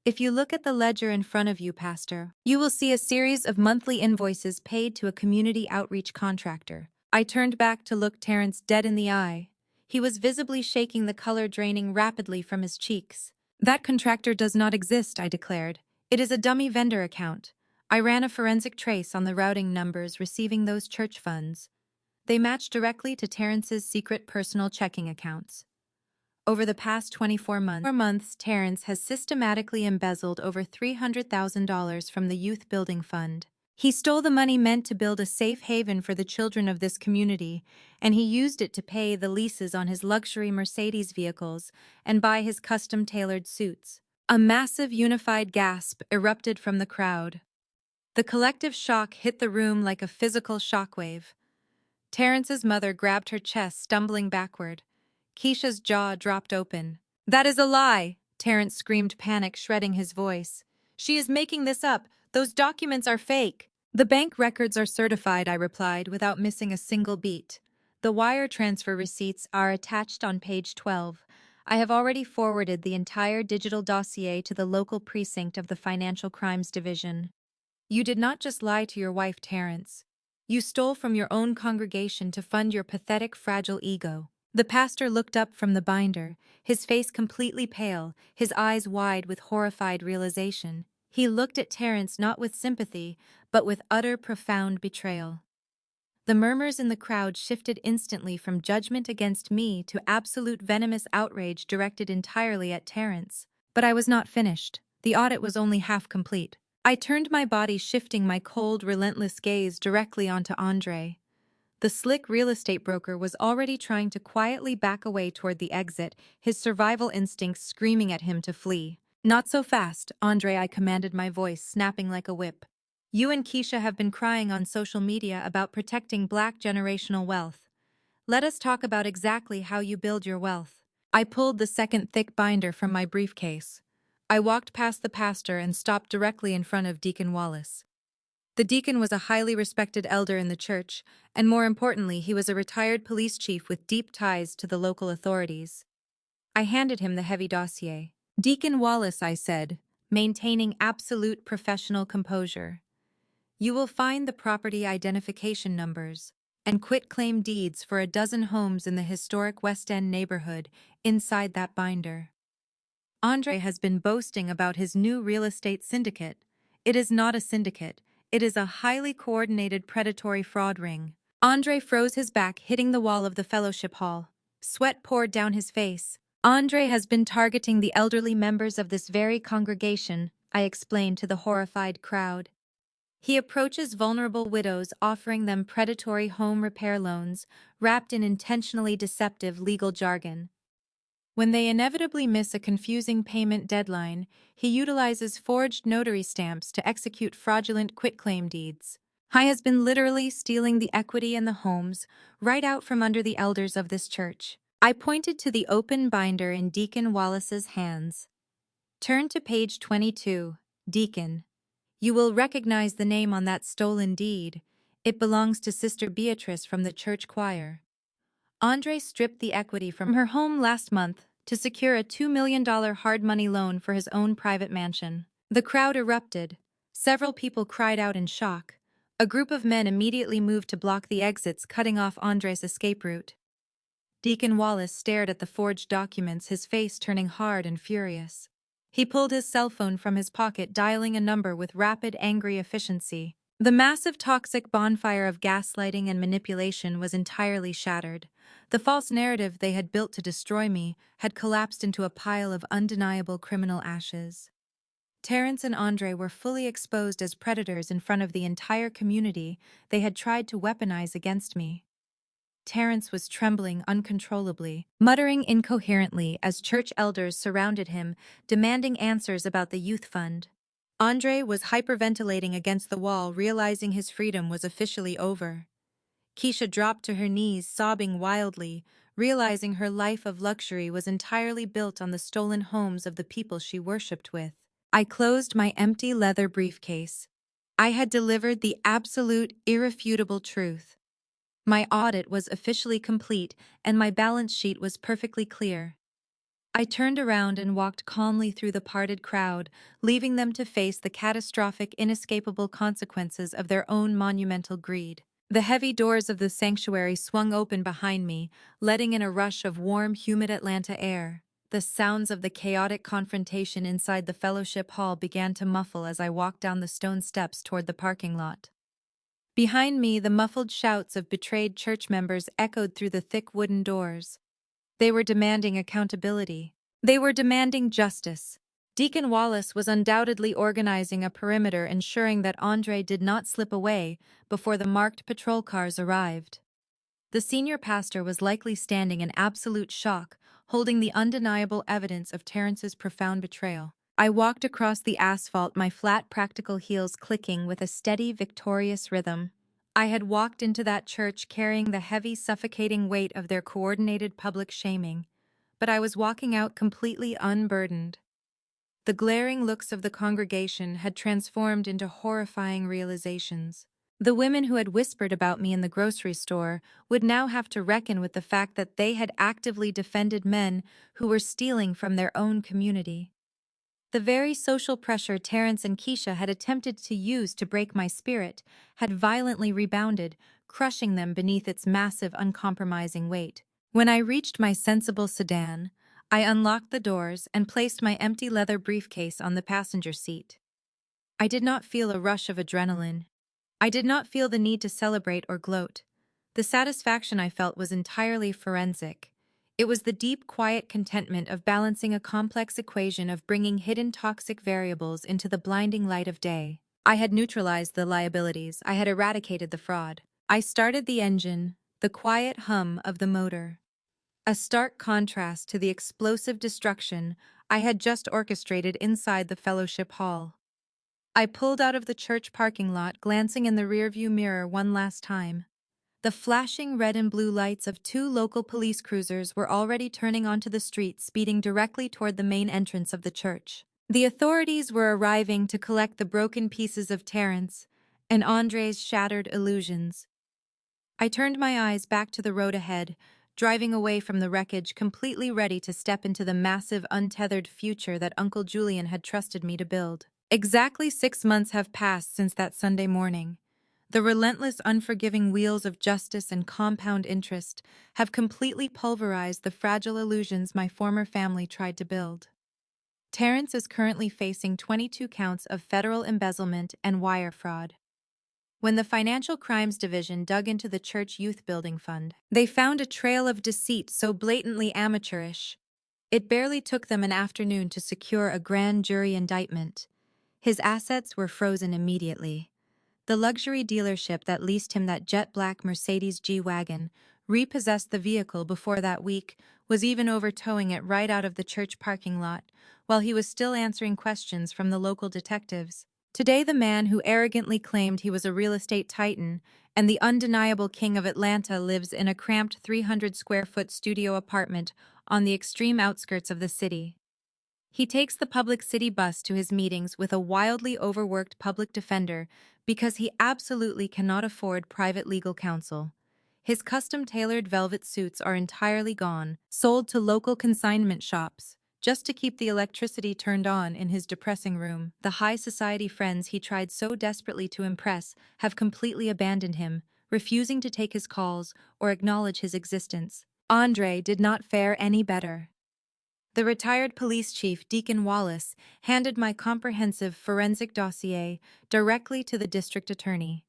If you look at the ledger in front of you, Pastor, you will see a series of monthly invoices paid to a community outreach contractor. I turned back to look Terrence dead in the eye. He was visibly shaking, the color draining rapidly from his cheeks. "That contractor does not exist," I declared. "It is a dummy vendor account." I ran a forensic trace on the routing numbers receiving those church funds. They matched directly to Terrence's secret personal checking accounts. Over the past 24 months, Terrence has systematically embezzled over $300,000 from the Youth Building Fund. He stole the money meant to build a safe haven for the children of this community, and he used it to pay the leases on his luxury Mercedes vehicles and buy his custom-tailored suits. A massive unified gasp erupted from the crowd. The collective shock hit the room like a physical shockwave. Terrence's mother grabbed her chest, stumbling backward. Keisha's jaw dropped open. "That is a lie!" Terrence screamed, panic shredding his voice. "She is making this up. Those documents are fake." "The bank records are certified," I replied without missing a single beat. "The wire transfer receipts are attached on page 12. I have already forwarded the entire digital dossier to the local precinct of the Financial Crimes Division." "You did not just lie to your wife, Terrence. You stole from your own congregation to fund your pathetic, fragile ego." The pastor looked up from the binder, his face completely pale, his eyes wide with horrified realization. He looked at Terrence not with sympathy, but with utter, profound betrayal. The murmurs in the crowd shifted instantly from judgment against me to absolute venomous outrage directed entirely at Terrence. But I was not finished. The audit was only half complete. I turned my body, shifting my cold, relentless gaze directly onto Andre. The slick real estate broker was already trying to quietly back away toward the exit, his survival instincts screaming at him to flee. "Not so fast, Andre," I commanded, my voice snapping like a whip. "You and Keisha have been crying on social media about protecting Black generational wealth. Let us talk about exactly how you build your wealth." I pulled the second thick binder from my briefcase. I walked past the pastor and stopped directly in front of Deacon Wallace. The deacon was a highly respected elder in the church, and more importantly, he was a retired police chief with deep ties to the local authorities. I handed him the heavy dossier. "Deacon Wallace," I said, maintaining absolute professional composure, "you will find the property identification numbers and quitclaim deeds for a dozen homes in the historic West End neighborhood inside that binder." Andre has been boasting about his new real estate syndicate. It is not a syndicate. It is a highly coordinated predatory fraud ring. Andre froze, his back hitting the wall of the fellowship hall. Sweat poured down his face. "Andre has been targeting the elderly members of this very congregation," I explained to the horrified crowd. "He approaches vulnerable widows, offering them predatory home repair loans, wrapped in intentionally deceptive legal jargon. When they inevitably miss a confusing payment deadline, he utilizes forged notary stamps to execute fraudulent quitclaim deeds. He has been literally stealing the equity in the homes right out from under the elders of this church." I pointed to the open binder in Deacon Wallace's hands. "Turn to page 22, Deacon. You will recognize the name on that stolen deed. It belongs to Sister Beatrice from the church choir." Andre stripped the equity from her home last month to secure a $2 million hard money loan for his own private mansion. The crowd erupted. Several people cried out in shock. A group of men immediately moved to block the exits, cutting off Andre's escape route. Deacon Wallace stared at the forged documents, his face turning hard and furious. He pulled his cell phone from his pocket, dialing a number with rapid, angry efficiency. The massive toxic bonfire of gaslighting and manipulation was entirely shattered. The false narrative they had built to destroy me had collapsed into a pile of undeniable criminal ashes. Terrence and Andre were fully exposed as predators in front of the entire community they had tried to weaponize against me. Terrence was trembling uncontrollably, muttering incoherently as church elders surrounded him, demanding answers about the youth fund. Andre was hyperventilating against the wall, realizing his freedom was officially over. Keisha dropped to her knees, sobbing wildly, realizing her life of luxury was entirely built on the stolen homes of the people she worshipped with. I closed my empty leather briefcase. I had delivered the absolute, irrefutable truth. My audit was officially complete, and my balance sheet was perfectly clear. I turned around and walked calmly through the parted crowd, leaving them to face the catastrophic, inescapable consequences of their own monumental greed. The heavy doors of the sanctuary swung open behind me, letting in a rush of warm, humid Atlanta air. The sounds of the chaotic confrontation inside the fellowship hall began to muffle as I walked down the stone steps toward the parking lot. Behind me, the muffled shouts of betrayed church members echoed through the thick wooden doors. They were demanding accountability. They were demanding justice. Deacon Wallace was undoubtedly organizing a perimeter, ensuring that Andre did not slip away before the marked patrol cars arrived. The senior pastor was likely standing in absolute shock, holding the undeniable evidence of Terrence's profound betrayal. I walked across the asphalt, my flat, practical heels clicking with a steady, victorious rhythm. I had walked into that church carrying the heavy, suffocating weight of their coordinated public shaming, but I was walking out completely unburdened. The glaring looks of the congregation had transformed into horrifying realizations. The women who had whispered about me in the grocery store would now have to reckon with the fact that they had actively defended men who were stealing from their own community. The very social pressure Terrence and Keisha had attempted to use to break my spirit had violently rebounded, crushing them beneath its massive, uncompromising weight. When I reached my sensible sedan, I unlocked the doors and placed my empty leather briefcase on the passenger seat. I did not feel a rush of adrenaline. I did not feel the need to celebrate or gloat. The satisfaction I felt was entirely forensic. It was the deep, quiet contentment of balancing a complex equation of bringing hidden toxic variables into the blinding light of day. I had neutralized the liabilities. I had eradicated the fraud. I started the engine, the quiet hum of the motor. A stark contrast to the explosive destruction I had just orchestrated inside the fellowship hall. I pulled out of the church parking lot, glancing in the rearview mirror one last time. The flashing red and blue lights of two local police cruisers were already turning onto the street, speeding directly toward the main entrance of the church. The authorities were arriving to collect the broken pieces of Terrence and Andre's shattered illusions. I turned my eyes back to the road ahead, driving away from the wreckage, completely ready to step into the massive, untethered future that Uncle Julian had trusted me to build. Exactly 6 months have passed since that Sunday morning. The relentless, unforgiving wheels of justice and compound interest have completely pulverized the fragile illusions my former family tried to build. Terrence is currently facing 22 counts of federal embezzlement and wire fraud. When the Financial Crimes Division dug into the church youth building fund, they found a trail of deceit so blatantly amateurish, it barely took them an afternoon to secure a grand jury indictment. His assets were frozen immediately. The luxury dealership that leased him that jet-black Mercedes G-Wagon repossessed the vehicle before that week, was even over-towing it right out of the church parking lot, while he was still answering questions from the local detectives. Today, the man who arrogantly claimed he was a real estate titan and the undeniable king of Atlanta lives in a cramped 300-square-foot studio apartment on the extreme outskirts of the city. He takes the public city bus to his meetings with a wildly overworked public defender because he absolutely cannot afford private legal counsel. His custom-tailored velvet suits are entirely gone, sold to local consignment shops, just to keep the electricity turned on in his depressing room. The high society friends he tried so desperately to impress have completely abandoned him, refusing to take his calls or acknowledge his existence. Andre did not fare any better. The retired police chief, Deacon Wallace, handed my comprehensive forensic dossier directly to the district attorney.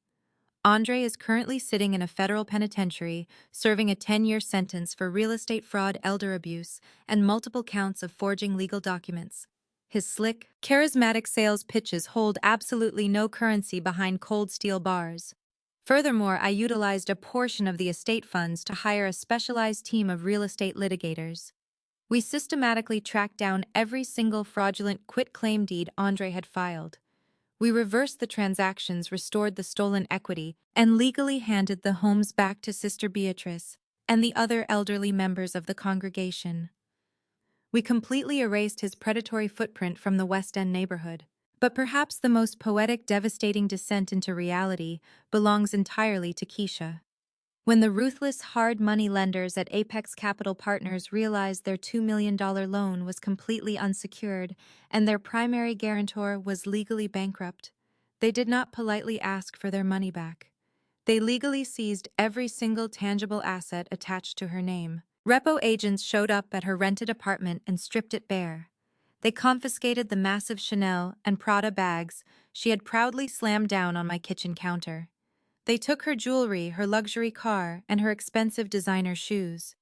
Andre is currently sitting in a federal penitentiary, serving a 10-year sentence for real estate fraud, elder abuse, and multiple counts of forging legal documents. His slick, charismatic sales pitches hold absolutely no currency behind cold steel bars. Furthermore, I utilized a portion of the estate funds to hire a specialized team of real estate litigators. We systematically tracked down every single fraudulent quitclaim deed Andre had filed. We reversed the transactions, restored the stolen equity, and legally handed the homes back to Sister Beatrice and the other elderly members of the congregation. We completely erased his predatory footprint from the West End neighborhood. But perhaps the most poetic, devastating descent into reality belongs entirely to Keisha. When the ruthless hard money lenders at Apex Capital Partners realized their $2 million loan was completely unsecured and their primary guarantor was legally bankrupt, they did not politely ask for their money back. They legally seized every single tangible asset attached to her name. Repo agents showed up at her rented apartment and stripped it bare. They confiscated the massive Chanel and Prada bags she had proudly slammed down on my kitchen counter. They took her jewelry, her luxury car, and her expensive designer shoes.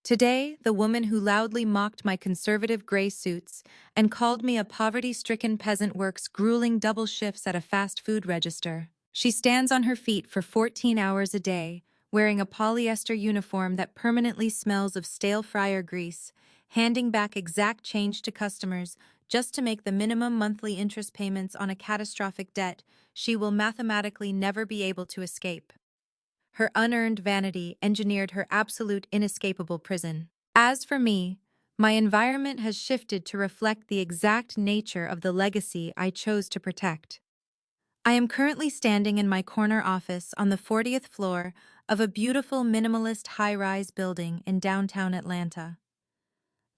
Today, the woman who loudly mocked my conservative gray suits and called me a poverty-stricken peasant works grueling double shifts at a fast food register. She stands on her feet for 14 hours a day, wearing a polyester uniform that permanently smells of stale fryer grease, handing back exact change to customers just to make the minimum monthly interest payments on a catastrophic debt she will mathematically never be able to escape. Her unearned vanity engineered her absolute inescapable prison. As for me, my environment has shifted to reflect the exact nature of the legacy I chose to protect. I am currently standing in my corner office on the 40th floor of a beautiful minimalist high-rise building in downtown Atlanta.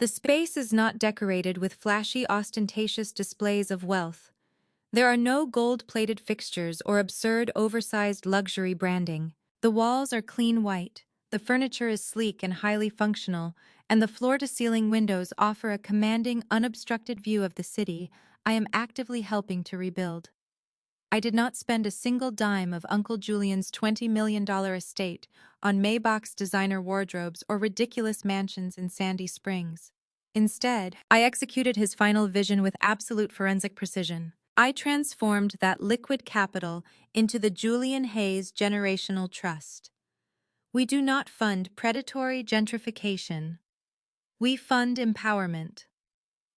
The space is not decorated with flashy, ostentatious displays of wealth. There are no gold-plated fixtures or absurd, oversized luxury branding. The walls are clean white, the furniture is sleek and highly functional, and the floor-to-ceiling windows offer a commanding, unobstructed view of the city I am actively helping to rebuild. I did not spend a single dime of Uncle Julian's $20 million estate on Maybach's designer wardrobes or ridiculous mansions in Sandy Springs. Instead, I executed his final vision with absolute forensic precision. I transformed that liquid capital into the Julian Hayes Generational Trust. We do not fund predatory gentrification. We fund empowerment.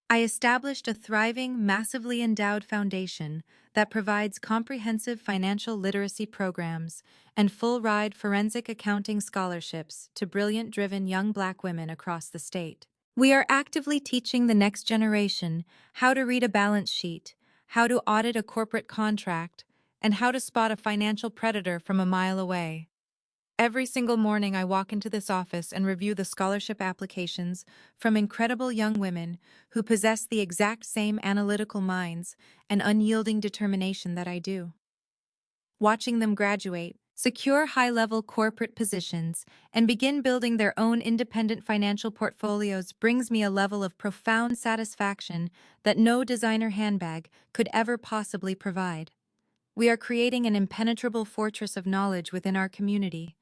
I established a thriving, massively endowed foundation that provides comprehensive financial literacy programs and full-ride forensic accounting scholarships to brilliant, driven young Black women across the state. We are actively teaching the next generation how to read a balance sheet, how to audit a corporate contract, and how to spot a financial predator from a mile away. Every single morning I walk into this office and review the scholarship applications from incredible young women who possess the exact same analytical minds and unyielding determination that I do. Watching them graduate, secure high-level corporate positions, and begin building their own independent financial portfolios brings me a level of profound satisfaction that no designer handbag could ever possibly provide. We are creating an impenetrable fortress of knowledge within our community.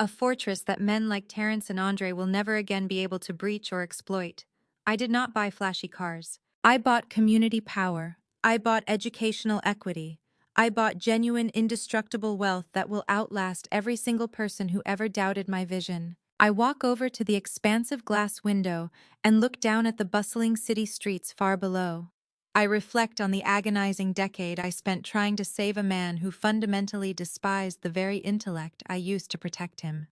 A fortress that men like Terrence and Andre will never again be able to breach or exploit. I did not buy flashy cars. I bought community power. I bought educational equity. I bought genuine, indestructible wealth that will outlast every single person who ever doubted my vision. I walk over to the expansive glass window and look down at the bustling city streets far below. I reflect on the agonizing decade I spent trying to save a man who fundamentally despised the very intellect I used to protect him.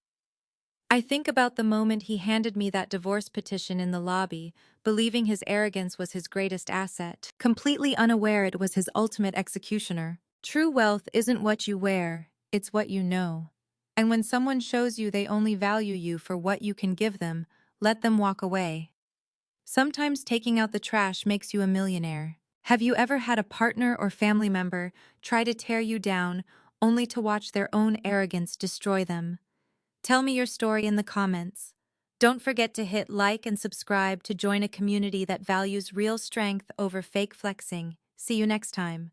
I think about the moment he handed me that divorce petition in the lobby, believing his arrogance was his greatest asset, completely unaware it was his ultimate executioner. True wealth isn't what you wear, it's what you know. And when someone shows you they only value you for what you can give them, let them walk away. Sometimes taking out the trash makes you a millionaire. Have you ever had a partner or family member try to tear you down only to watch their own arrogance destroy them? Tell me your story in the comments. Don't forget to hit like and subscribe to join a community that values real strength over fake flexing. See you next time.